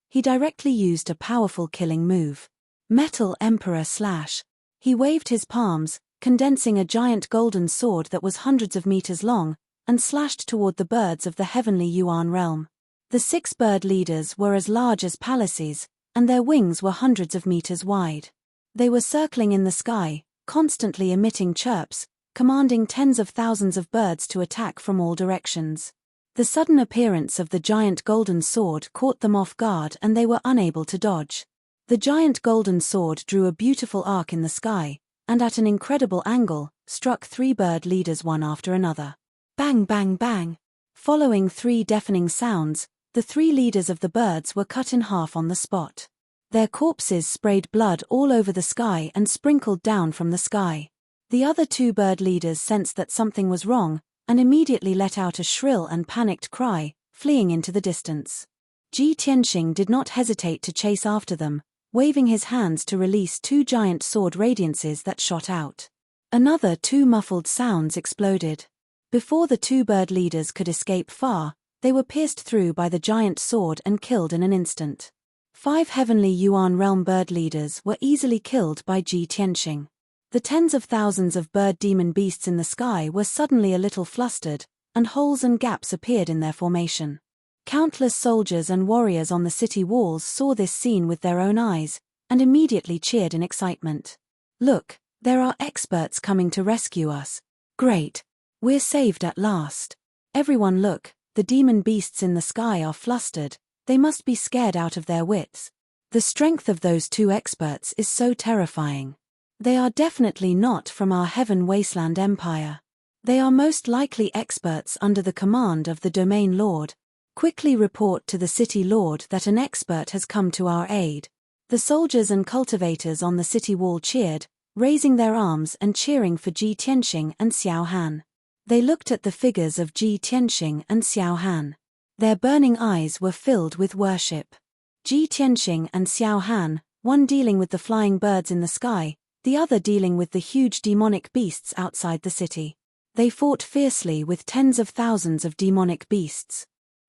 he directly used a powerful killing move. Metal Emperor Slash. He waved his palms, condensing a giant golden sword that was hundreds of meters long, and slashed toward the birds of the heavenly Yuan realm. The 6 bird leaders were as large as palaces, and their wings were hundreds of meters wide. They were circling in the sky, constantly emitting chirps, commanding tens of thousands of birds to attack from all directions. The sudden appearance of the giant golden sword caught them off guard and they were unable to dodge. The giant golden sword drew a beautiful arc in the sky, and at an incredible angle, struck 3 bird leaders one after another. Bang, bang, bang. Following 3 deafening sounds, the 3 leaders of the birds were cut in half on the spot. Their corpses sprayed blood all over the sky and sprinkled down from the sky. The other 2 bird leaders sensed that something was wrong, and immediately let out a shrill and panicked cry, fleeing into the distance. Ji Tianxing did not hesitate to chase after them, waving his hands to release 2 giant sword radiances that shot out. Another 2 muffled sounds exploded. Before the 2 bird leaders could escape far, they were pierced through by the giant sword and killed in an instant. 5 heavenly Yuan realm bird leaders were easily killed by Ji Tianxing. The tens of thousands of bird demon beasts in the sky were suddenly a little flustered, and holes and gaps appeared in their formation. Countless soldiers and warriors on the city walls saw this scene with their own eyes, and immediately cheered in excitement. "Look, there are experts coming to rescue us. Great! We're saved at last. Everyone look, the demon beasts in the sky are flustered, they must be scared out of their wits. The strength of those 2 experts is so terrifying. They are definitely not from our Heaven Wasteland Empire. They are most likely experts under the command of the Domain Lord. Quickly report to the City Lord that an expert has come to our aid." The soldiers and cultivators on the city wall cheered, raising their arms and cheering for Ji Tianxing and Xiao Han. They looked at the figures of Ji Tianxing and Xiao Han. Their burning eyes were filled with worship. Ji Tianxing and Xiao Han, one dealing with the flying birds in the sky, the other dealing with the huge demonic beasts outside the city. They fought fiercely with tens of thousands of demonic beasts.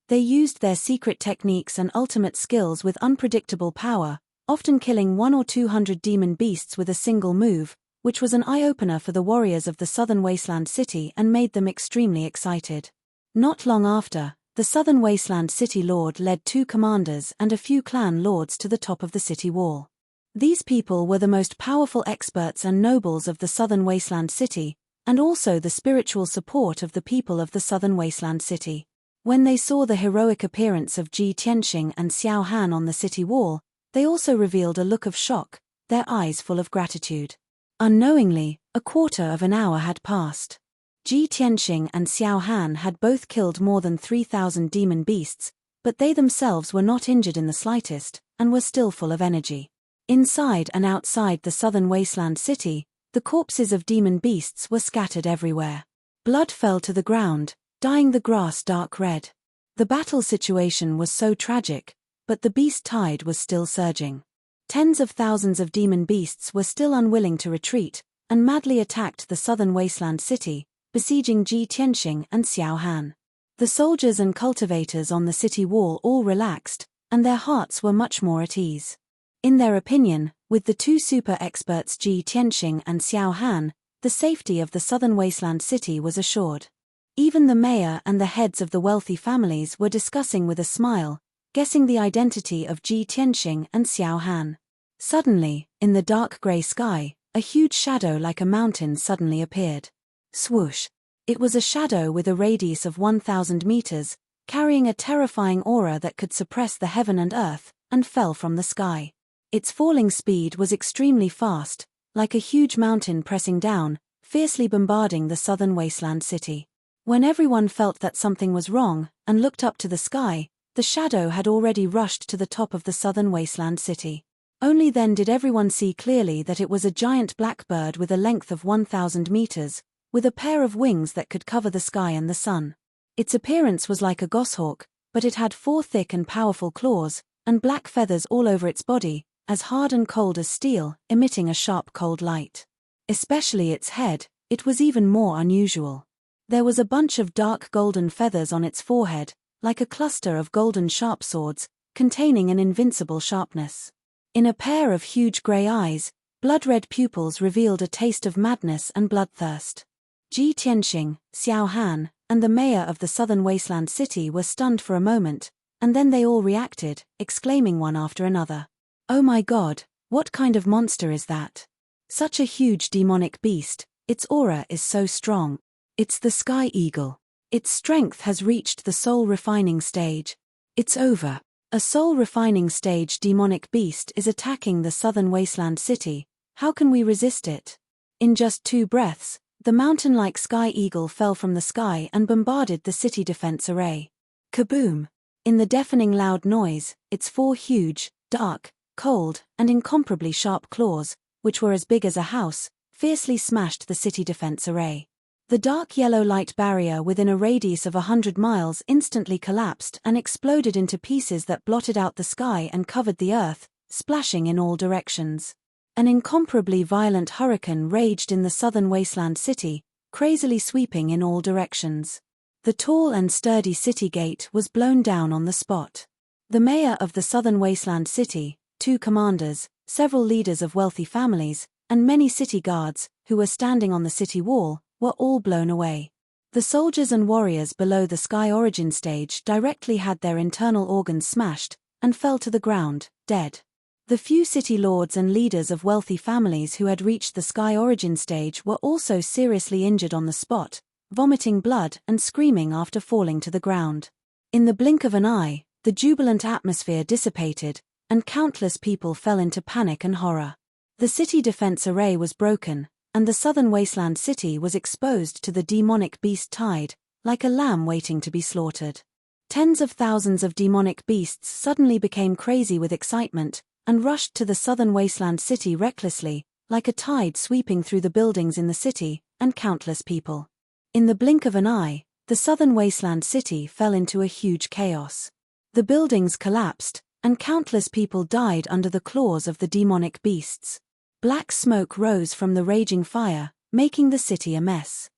They used their secret techniques and ultimate skills with unpredictable power, often killing 100 or 200 demon beasts with a single move, which was an eye-opener for the warriors of the Southern Wasteland City and made them extremely excited. Not long after, the Southern Wasteland City Lord led 2 commanders and a few clan lords to the top of the city wall. These people were the most powerful experts and nobles of the Southern Wasteland City, and also the spiritual support of the people of the Southern Wasteland City. When they saw the heroic appearance of Ji Tianxing and Xiao Han on the city wall, they also revealed a look of shock, their eyes full of gratitude. Unknowingly, a quarter of an hour had passed. Ji Tianxing and Xiao Han had both killed more than 3,000 demon beasts, but they themselves were not injured in the slightest, and were still full of energy. Inside and outside the Southern Wasteland City, the corpses of demon beasts were scattered everywhere. Blood fell to the ground, dyeing the grass dark red. The battle situation was so tragic, but the beast tide was still surging. Tens of thousands of demon beasts were still unwilling to retreat, and madly attacked the Southern Wasteland City, besieging Ji Tianxing and Xiao Han. The soldiers and cultivators on the city wall all relaxed, and their hearts were much more at ease. In their opinion, with the 2 super experts Ji Tianxing and Xiao Han, the safety of the Southern Wasteland City was assured. Even the mayor and the heads of the wealthy families were discussing with a smile, guessing the identity of Ji Tianxing and Xiao Han. Suddenly, in the dark grey sky, a huge shadow like a mountain suddenly appeared. Swoosh! It was a shadow with a radius of 1,000 meters, carrying a terrifying aura that could suppress the heaven and earth, and fell from the sky. Its falling speed was extremely fast, like a huge mountain pressing down, fiercely bombarding the Southern Wasteland City. When everyone felt that something was wrong, and looked up to the sky, the shadow had already rushed to the top of the Southern Wasteland City. Only then did everyone see clearly that it was a giant blackbird with a length of 1,000 meters, with a pair of wings that could cover the sky and the sun. Its appearance was like a goshawk, but it had 4 thick and powerful claws, and black feathers all over its body, as hard and cold as steel, emitting a sharp cold light. Especially its head, it was even more unusual. There was a bunch of dark golden feathers on its forehead, like a cluster of golden sharp swords, containing an invincible sharpness. In a pair of huge grey eyes, blood-red pupils revealed a taste of madness and bloodthirst. Ji Tianxing, Xiao Han, and the mayor of the Southern Wasteland City were stunned for a moment, and then they all reacted, exclaiming one after another. "Oh my God, what kind of monster is that? Such a huge demonic beast, its aura is so strong. It's the Sky Eagle. Its strength has reached the soul-refining stage. It's over. A soul-refining stage demonic beast is attacking the Southern Wasteland City. How can we resist it?" In just 2 breaths, The mountain-like sky eagle fell from the sky and bombarded the city defense array. Kaboom! In the deafening loud noise, its 4 huge, dark, cold, and incomparably sharp claws, which were as big as a house, fiercely smashed the city defense array. The dark yellow light barrier within a radius of 100 miles instantly collapsed and exploded into pieces that blotted out the sky and covered the earth, splashing in all directions. An incomparably violent hurricane raged in the southern wasteland city, crazily sweeping in all directions. The tall and sturdy city gate was blown down on the spot. The mayor of the southern wasteland city, 2 commanders, several leaders of wealthy families, and many city guards, who were standing on the city wall, were all blown away. The soldiers and warriors below the sky origin stage directly had their internal organs smashed, and fell to the ground, dead. The few city lords and leaders of wealthy families who had reached the sky origin stage were also seriously injured on the spot, vomiting blood and screaming after falling to the ground. In the blink of an eye, the jubilant atmosphere dissipated, and countless people fell into panic and horror. The city defense array was broken, and the southern wasteland city was exposed to the demonic beast tide, like a lamb waiting to be slaughtered. Tens of thousands of demonic beasts suddenly became crazy with excitement, and rushed to the southern wasteland city recklessly, like a tide sweeping through the buildings in the city, and countless people. In the blink of an eye, the southern wasteland city fell into a huge chaos. The buildings collapsed, and countless people died under the claws of the demonic beasts. Black smoke rose from the raging fire, making the city a mess.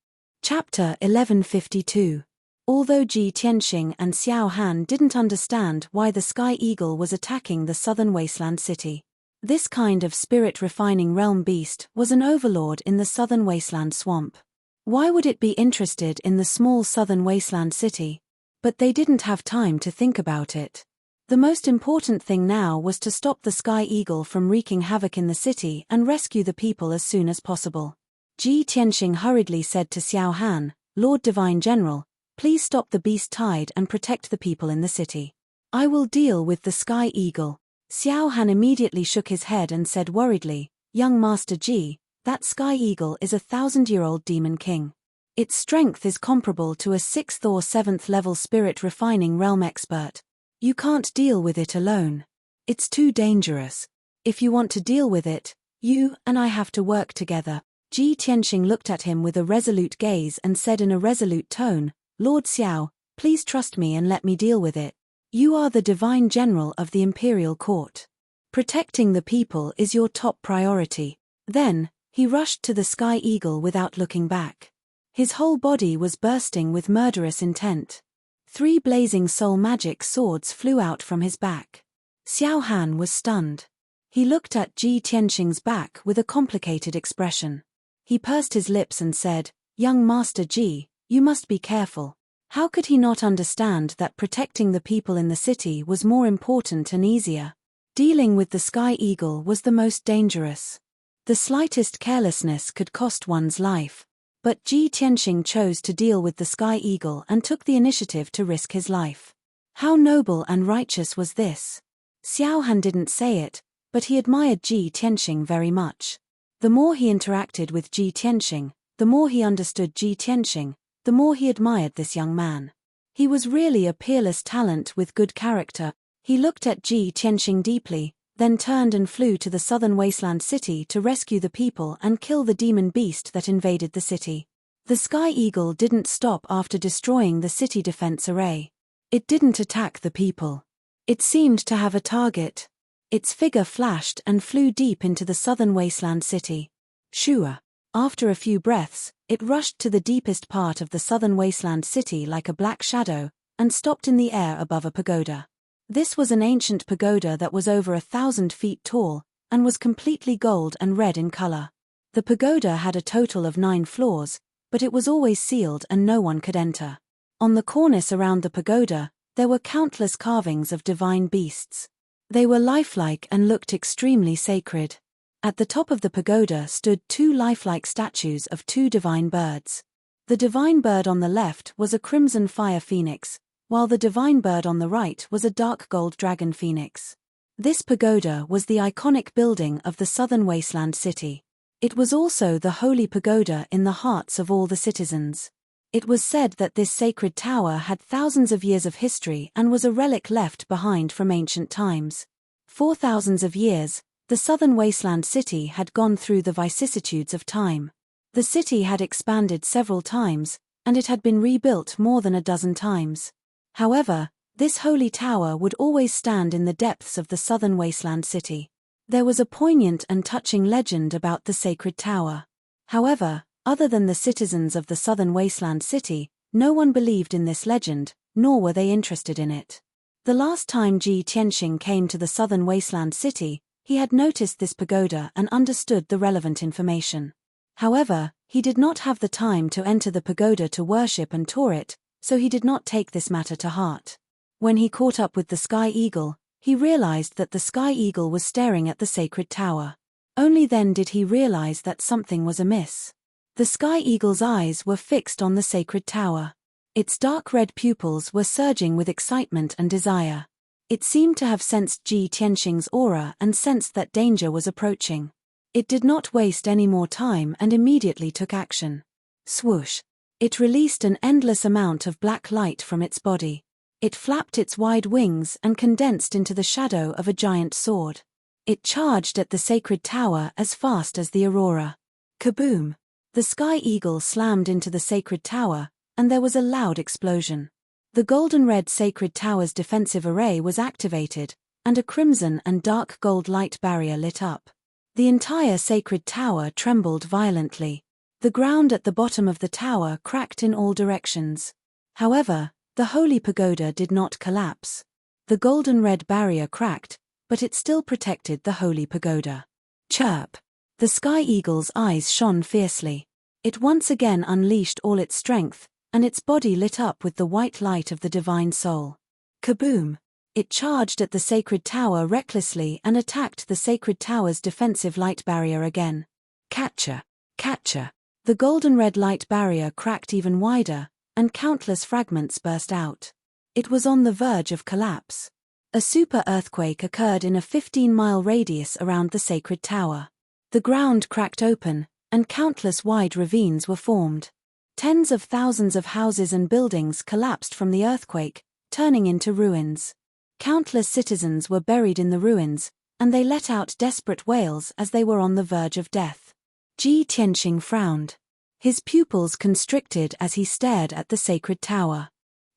Chapter 1152. Although Ji Tianxing and Xiao Han didn't understand why the Sky Eagle was attacking the southern wasteland city. This kind of spirit-refining realm beast was an overlord in the southern wasteland swamp. Why would it be interested in the small southern wasteland city? But they didn't have time to think about it. The most important thing now was to stop the Sky Eagle from wreaking havoc in the city and rescue the people as soon as possible. Ji Tianxing hurriedly said to Xiao Han, "Lord Divine General, please stop the beast tide and protect the people in the city. I will deal with the Sky Eagle." Xiao Han immediately shook his head and said worriedly, "Young Master Ji, that Sky Eagle is a 1,000-year-old demon king. Its strength is comparable to a 6th or 7th level spirit refining realm expert. You can't deal with it alone. It's too dangerous. If you want to deal with it, you and I have to work together." Ji Tianxing looked at him with a resolute gaze and said in a resolute tone, "Lord Xiao, please trust me and let me deal with it. You are the divine general of the imperial court. Protecting the people is your top priority." Then, he rushed to the Sky Eagle without looking back. His whole body was bursting with murderous intent. 3 blazing soul magic swords flew out from his back. Xiao Han was stunned. He looked at Ji Tianxing's back with a complicated expression. He pursed his lips and said, "Young Master Ji, you must be careful." How could he not understand that protecting the people in the city was more important and easier? Dealing with the Sky Eagle was the most dangerous. The slightest carelessness could cost one's life. But Ji Tianxing chose to deal with the Sky Eagle and took the initiative to risk his life. How noble and righteous was this? Xiao Han didn't say it, but he admired Ji Tianxing very much. The more he interacted with Ji Tianxing, the more he understood Ji Tianxing, the more he admired this young man. He was really a peerless talent with good character. He looked at Ji Tianxing deeply, then turned and flew to the southern wasteland city to rescue the people and kill the demon beast that invaded the city. The Sky Eagle didn't stop after destroying the city defense array. It didn't attack the people. It seemed to have a target. Its figure flashed and flew deep into the southern wasteland city. Shua. After a few breaths, it rushed to the deepest part of the southern wasteland city like a black shadow, and stopped in the air above a pagoda. This was an ancient pagoda that was over 1,000 feet tall, and was completely gold and red in color. The pagoda had a total of 9 floors, but it was always sealed and no one could enter. On the cornice around the pagoda, there were countless carvings of divine beasts. They were lifelike and looked extremely sacred. At the top of the pagoda stood 2 lifelike statues of 2 divine birds. The divine bird on the left was a crimson fire phoenix, while the divine bird on the right was a dark gold dragon phoenix. This pagoda was the iconic building of the southern wasteland city. It was also the holy pagoda in the hearts of all the citizens. It was said that this sacred tower had thousands of years of history and was a relic left behind from ancient times. For thousands of years, the southern wasteland city had gone through the vicissitudes of time. The city had expanded several times, and it had been rebuilt more than a dozen times. However, this holy tower would always stand in the depths of the southern wasteland city. There was a poignant and touching legend about the sacred tower. However, other than the citizens of the southern wasteland city, no one believed in this legend, nor were they interested in it. The last time Ji Tianxing came to the southern wasteland city, he had noticed this pagoda and understood the relevant information. However, he did not have the time to enter the pagoda to worship and tour it, so he did not take this matter to heart. When he caught up with the sky eagle, he realized that the sky eagle was staring at the sacred tower. Only then did he realize that something was amiss. The sky eagle's eyes were fixed on the sacred tower. Its dark red pupils were surging with excitement and desire. It seemed to have sensed Ji Tianxing's aura and sensed that danger was approaching. It did not waste any more time and immediately took action. Swoosh! It released an endless amount of black light from its body. It flapped its wide wings and condensed into the shadow of a giant sword. It charged at the sacred tower as fast as the aurora. Kaboom! The sky eagle slammed into the sacred tower, and there was a loud explosion. The golden-red sacred tower's defensive array was activated, and a crimson and dark gold light barrier lit up. The entire sacred tower trembled violently. The ground at the bottom of the tower cracked in all directions. However, the holy pagoda did not collapse. The golden-red barrier cracked, but it still protected the holy pagoda. Chirp! The sky eagle's eyes shone fiercely. It once again unleashed all its strength, and its body lit up with the white light of the divine soul. Kaboom! It charged at the sacred tower recklessly and attacked the sacred tower's defensive light barrier again. Catcher! Catcher! The golden-red light barrier cracked even wider, and countless fragments burst out. It was on the verge of collapse. A super earthquake occurred in a 15-mile radius around the sacred tower. The ground cracked open, and countless wide ravines were formed. Tens of thousands of houses and buildings collapsed from the earthquake, turning into ruins. Countless citizens were buried in the ruins, and they let out desperate wails as they were on the verge of death. Ji Tianxing frowned. His pupils constricted as he stared at the sacred tower.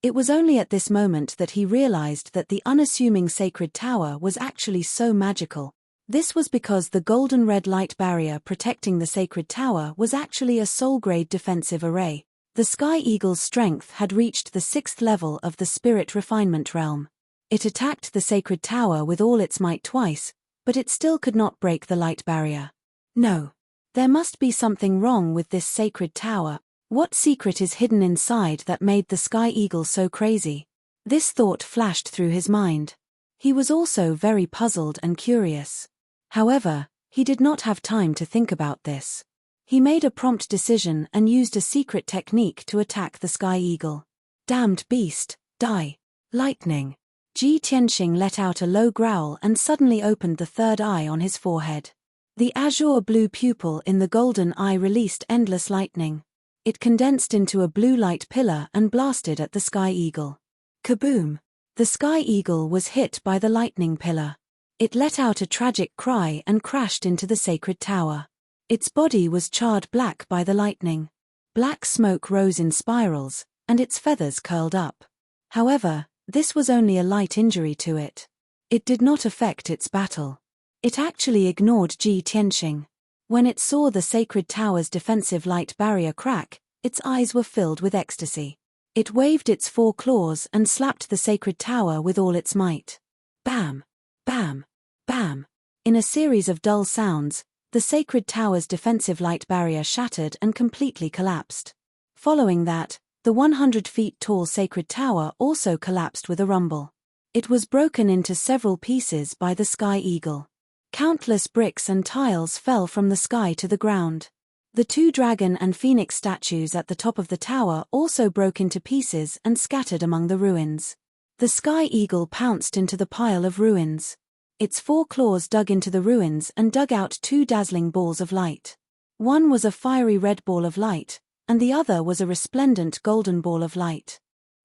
It was only at this moment that he realized that the unassuming sacred tower was actually so magical. This was because the golden red light barrier protecting the sacred tower was actually a soul-grade defensive array. The Sky Eagle's strength had reached the 6th level of the spirit refinement realm. It attacked the sacred tower with all its might twice, but it still could not break the light barrier. No. There must be something wrong with this sacred tower. What secret is hidden inside that made the Sky Eagle so crazy? This thought flashed through his mind. He was also very puzzled and curious. However, he did not have time to think about this. He made a prompt decision and used a secret technique to attack the Sky Eagle. Damned beast, die! Lightning! Ji Tianxing let out a low growl and suddenly opened the third eye on his forehead. The azure blue pupil in the golden eye released endless lightning. It condensed into a blue light pillar and blasted at the Sky Eagle. Kaboom! The Sky Eagle was hit by the lightning pillar. It let out a tragic cry and crashed into the sacred tower. Its body was charred black by the lightning. Black smoke rose in spirals, and its feathers curled up. However, this was only a light injury to it. It did not affect its battle. It actually ignored Ji Tianxing. When it saw the sacred tower's defensive light barrier crack, its eyes were filled with ecstasy. It waved its 4 claws and slapped the sacred tower with all its might. Bam! Bam! Bam! In a series of dull sounds, the sacred tower's defensive light barrier shattered and completely collapsed. Following that, the 100 feet tall sacred tower also collapsed with a rumble. It was broken into several pieces by the Sky Eagle. Countless bricks and tiles fell from the sky to the ground. The 2 dragon and phoenix statues at the top of the tower also broke into pieces and scattered among the ruins. The Sky Eagle pounced into the pile of ruins. Its 4 claws dug into the ruins and dug out 2 dazzling balls of light. One was a fiery red ball of light, and the other was a resplendent golden ball of light.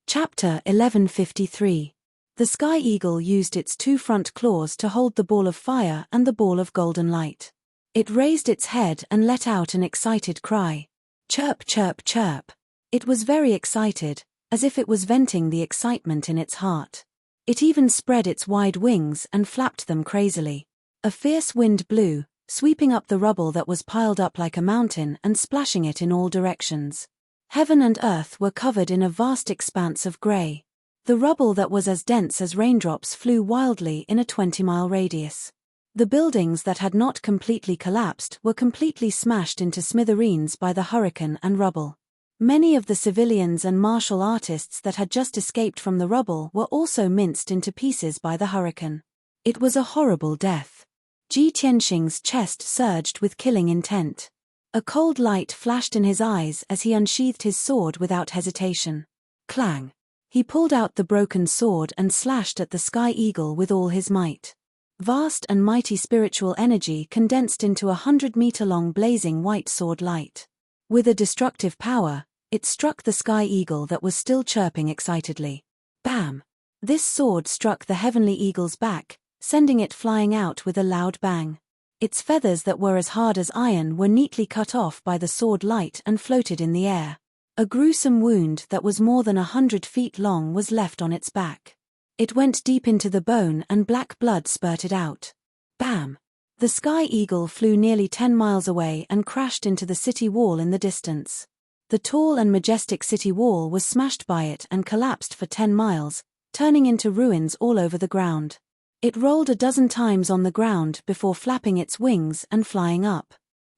Chapter 1153. The sky eagle used its 2 front claws to hold the ball of fire and the ball of golden light. It raised its head and let out an excited cry. Chirp, chirp, chirp. It was very excited, as if it was venting the excitement in its heart. It even spread its wide wings and flapped them crazily. A fierce wind blew, sweeping up the rubble that was piled up like a mountain and splashing it in all directions. Heaven and earth were covered in a vast expanse of grey. The rubble that was as dense as raindrops flew wildly in a 20-mile radius. The buildings that had not completely collapsed were completely smashed into smithereens by the hurricane and rubble. Many of the civilians and martial artists that had just escaped from the rubble were also minced into pieces by the hurricane. It was a horrible death. Ji Tianxing's chest surged with killing intent. A cold light flashed in his eyes as he unsheathed his sword without hesitation. Clang! He pulled out the broken sword and slashed at the sky eagle with all his might. Vast and mighty spiritual energy condensed into 100-meter-long blazing white sword light. With a destructive power, it struck the sky eagle that was still chirping excitedly. Bam! This sword struck the heavenly eagle's back, sending it flying out with a loud bang. Its feathers that were as hard as iron were neatly cut off by the sword light and floated in the air. A gruesome wound that was more than 100 feet long was left on its back. It went deep into the bone and black blood spurted out. Bam! The sky eagle flew nearly 10 miles away and crashed into the city wall in the distance. The tall and majestic city wall was smashed by it and collapsed for 10 miles, turning into ruins all over the ground. It rolled a dozen times on the ground before flapping its wings and flying up.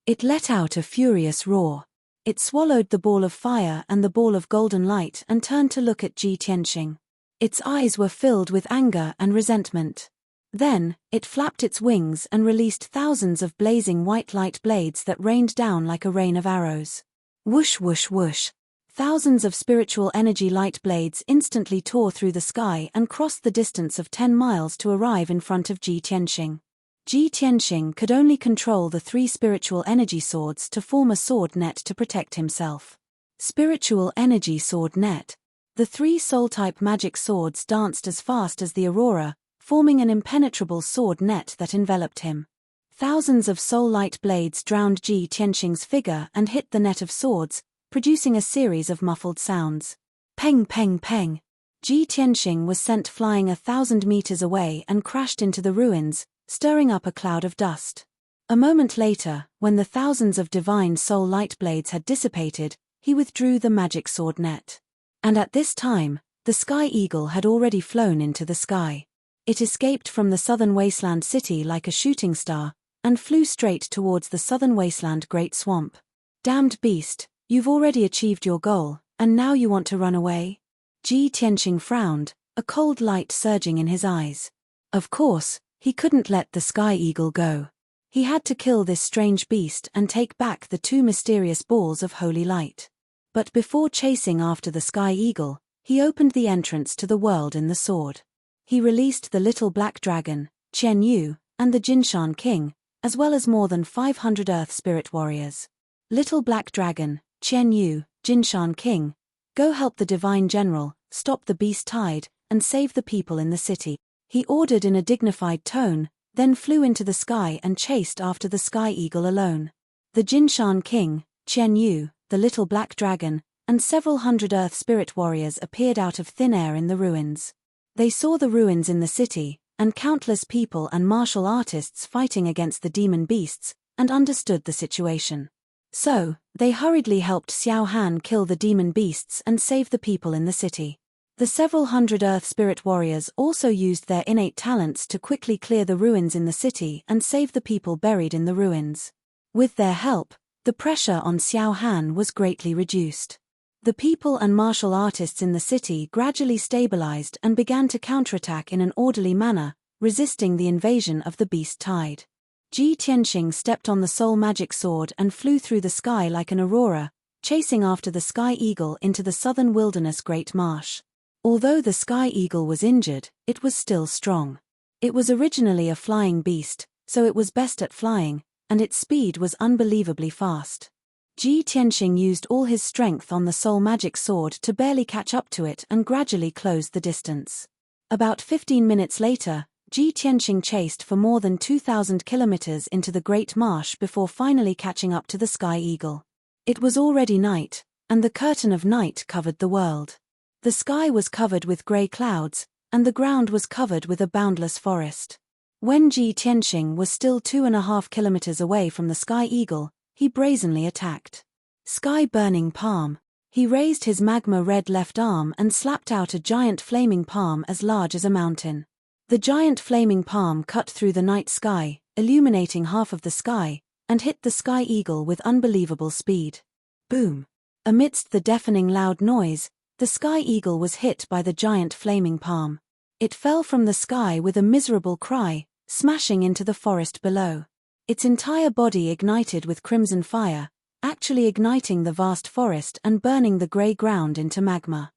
It let out a furious roar. It swallowed the ball of fire and the ball of golden light and turned to look at Ji Tianxing. Its eyes were filled with anger and resentment. Then, it flapped its wings and released thousands of blazing white light blades that rained down like a rain of arrows. Whoosh, whoosh, whoosh. Thousands of spiritual energy light blades instantly tore through the sky and crossed the distance of 10 miles to arrive in front of Ji Tianxing. Ji Tianxing could only control the 3 spiritual energy swords to form a sword net to protect himself. Spiritual energy sword net. The 3 soul-type magic swords danced as fast as the aurora, forming an impenetrable sword net that enveloped him. Thousands of soul light blades drowned Ji Tianxing's figure and hit the net of swords, producing a series of muffled sounds. Peng, peng, peng. Ji Tianxing was sent flying 1,000 meters away and crashed into the ruins, stirring up a cloud of dust. A moment later, when the thousands of divine soul light blades had dissipated, he withdrew the magic sword net. And at this time, the sky eagle had already flown into the sky. It escaped from the southern wasteland city like a shooting star, and flew straight towards the southern wasteland great swamp. Damned beast, you've already achieved your goal, and now you want to run away? Ji Tianxing frowned, a cold light surging in his eyes. Of course, he couldn't let the sky eagle go. He had to kill this strange beast and take back the 2 mysterious balls of holy light. But before chasing after the sky eagle, he opened the entrance to the world in the sword. He released the little black dragon, Qian Yu, and the Jinshan king, as well as more than 500 earth spirit warriors. Little black dragon, Qian Yu, Jinshan king, go help the divine general, stop the beast tide, and save the people in the city. He ordered in a dignified tone, then flew into the sky and chased after the sky eagle alone. The Jinshan king, Qian Yu, the little black dragon, and several hundred earth spirit warriors appeared out of thin air in the ruins. They saw the ruins in the city, and countless people and martial artists fighting against the demon beasts, and understood the situation. So, they hurriedly helped Xiao Han kill the demon beasts and save the people in the city. The several hundred earth spirit warriors also used their innate talents to quickly clear the ruins in the city and save the people buried in the ruins. With their help, the pressure on Xiao Han was greatly reduced. The people and martial artists in the city gradually stabilized and began to counterattack in an orderly manner, resisting the invasion of the beast tide. Ji Tianxing stepped on the soul magic sword and flew through the sky like an aurora, chasing after the sky eagle into the southern wilderness Great Marsh. Although the sky eagle was injured, it was still strong. It was originally a flying beast, so it was best at flying, and its speed was unbelievably fast. Ji Tianxing used all his strength on the soul magic sword to barely catch up to it and gradually closed the distance. About 15 minutes later, Ji Tianxing chased for more than 2,000 kilometers into the Great Marsh before finally catching up to the Sky Eagle. It was already night, and the curtain of night covered the world. The sky was covered with grey clouds, and the ground was covered with a boundless forest. When Ji Tianxing was still 2.5 kilometers away from the Sky Eagle, he brazenly attacked. Sky-burning palm. He raised his magma-red left arm and slapped out a giant flaming palm as large as a mountain. The giant flaming palm cut through the night sky, illuminating half of the sky, and hit the Sky Eagle with unbelievable speed. Boom! Amidst the deafening loud noise, the Sky Eagle was hit by the giant flaming palm. It fell from the sky with a miserable cry, smashing into the forest below. Its entire body ignited with crimson fire, actually igniting the vast forest and burning the grey ground into magma.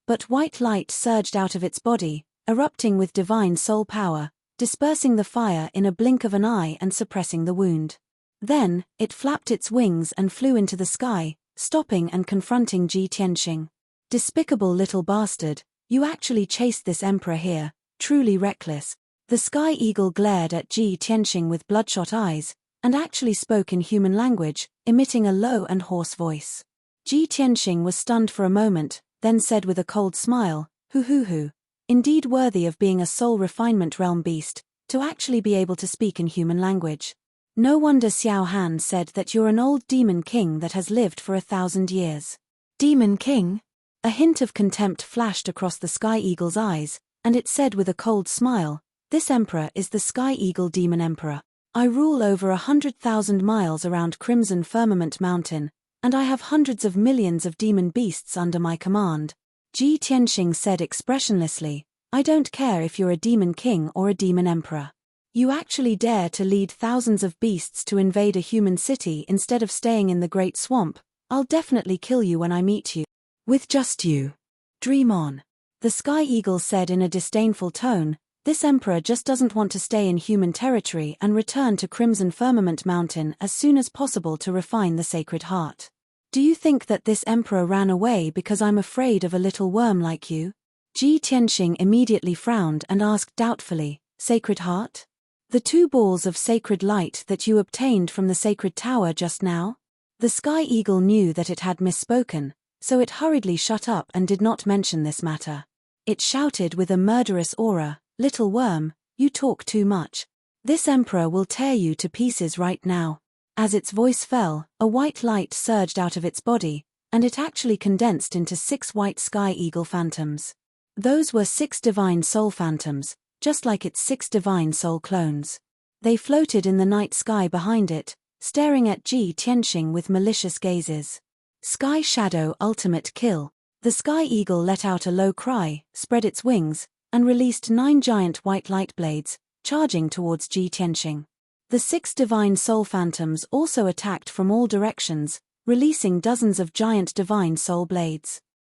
But white light surged out of its body, erupting with divine soul power, dispersing the fire in a blink of an eye and suppressing the wound. Then, it flapped its wings and flew into the sky, stopping and confronting Ji Tianxing. Despicable little bastard, you actually chased this emperor here, truly reckless. The Sky Eagle glared at Ji Tianxing with bloodshot eyes, and actually spoke in human language, emitting a low and hoarse voice. Ji Tianxing was stunned for a moment, then said with a cold smile, "Hoo. Indeed worthy of being a soul refinement realm beast, to actually be able to speak in human language. No wonder Xiao Han said that you're an old demon king that has lived for 1,000 years. Demon king?" A hint of contempt flashed across the Sky Eagle's eyes, and it said with a cold smile, "This emperor is the Sky Eagle Demon Emperor. I rule over 100,000 miles around Crimson Firmament Mountain, and I have hundreds of millions of demon beasts under my command." Ji Tianxing said expressionlessly, "I don't care if you're a demon king or a demon emperor. You actually dare to lead thousands of beasts to invade a human city instead of staying in the Great Swamp. I'll definitely kill you when I meet you. With just you. Dream on." The Sky Eagle said in a disdainful tone, "This emperor just doesn't want to stay in human territory and return to Crimson Firmament Mountain as soon as possible to refine the Sacred Heart. Do you think that this emperor ran away because I'm afraid of a little worm like you?" Ji Tianxing immediately frowned and asked doubtfully, "Sacred Heart? The 2 balls of sacred light that you obtained from the sacred tower just now?" The Sky Eagle knew that it had misspoken, so it hurriedly shut up and did not mention this matter. It shouted with a murderous aura, "Little worm, you talk too much. This emperor will tear you to pieces right now." As its voice fell, a white light surged out of its body, and it actually condensed into 6 white Sky Eagle phantoms. Those were 6 divine soul phantoms, just like its 6 divine soul clones. They floated in the night sky behind it, staring at Ji Tianxing with malicious gazes. Sky Shadow Ultimate Kill. The Sky Eagle let out a low cry, spread its wings, and released 9 giant white light blades, charging towards Ji Tianxing. The 6 divine soul phantoms also attacked from all directions, releasing dozens of giant divine soul blades.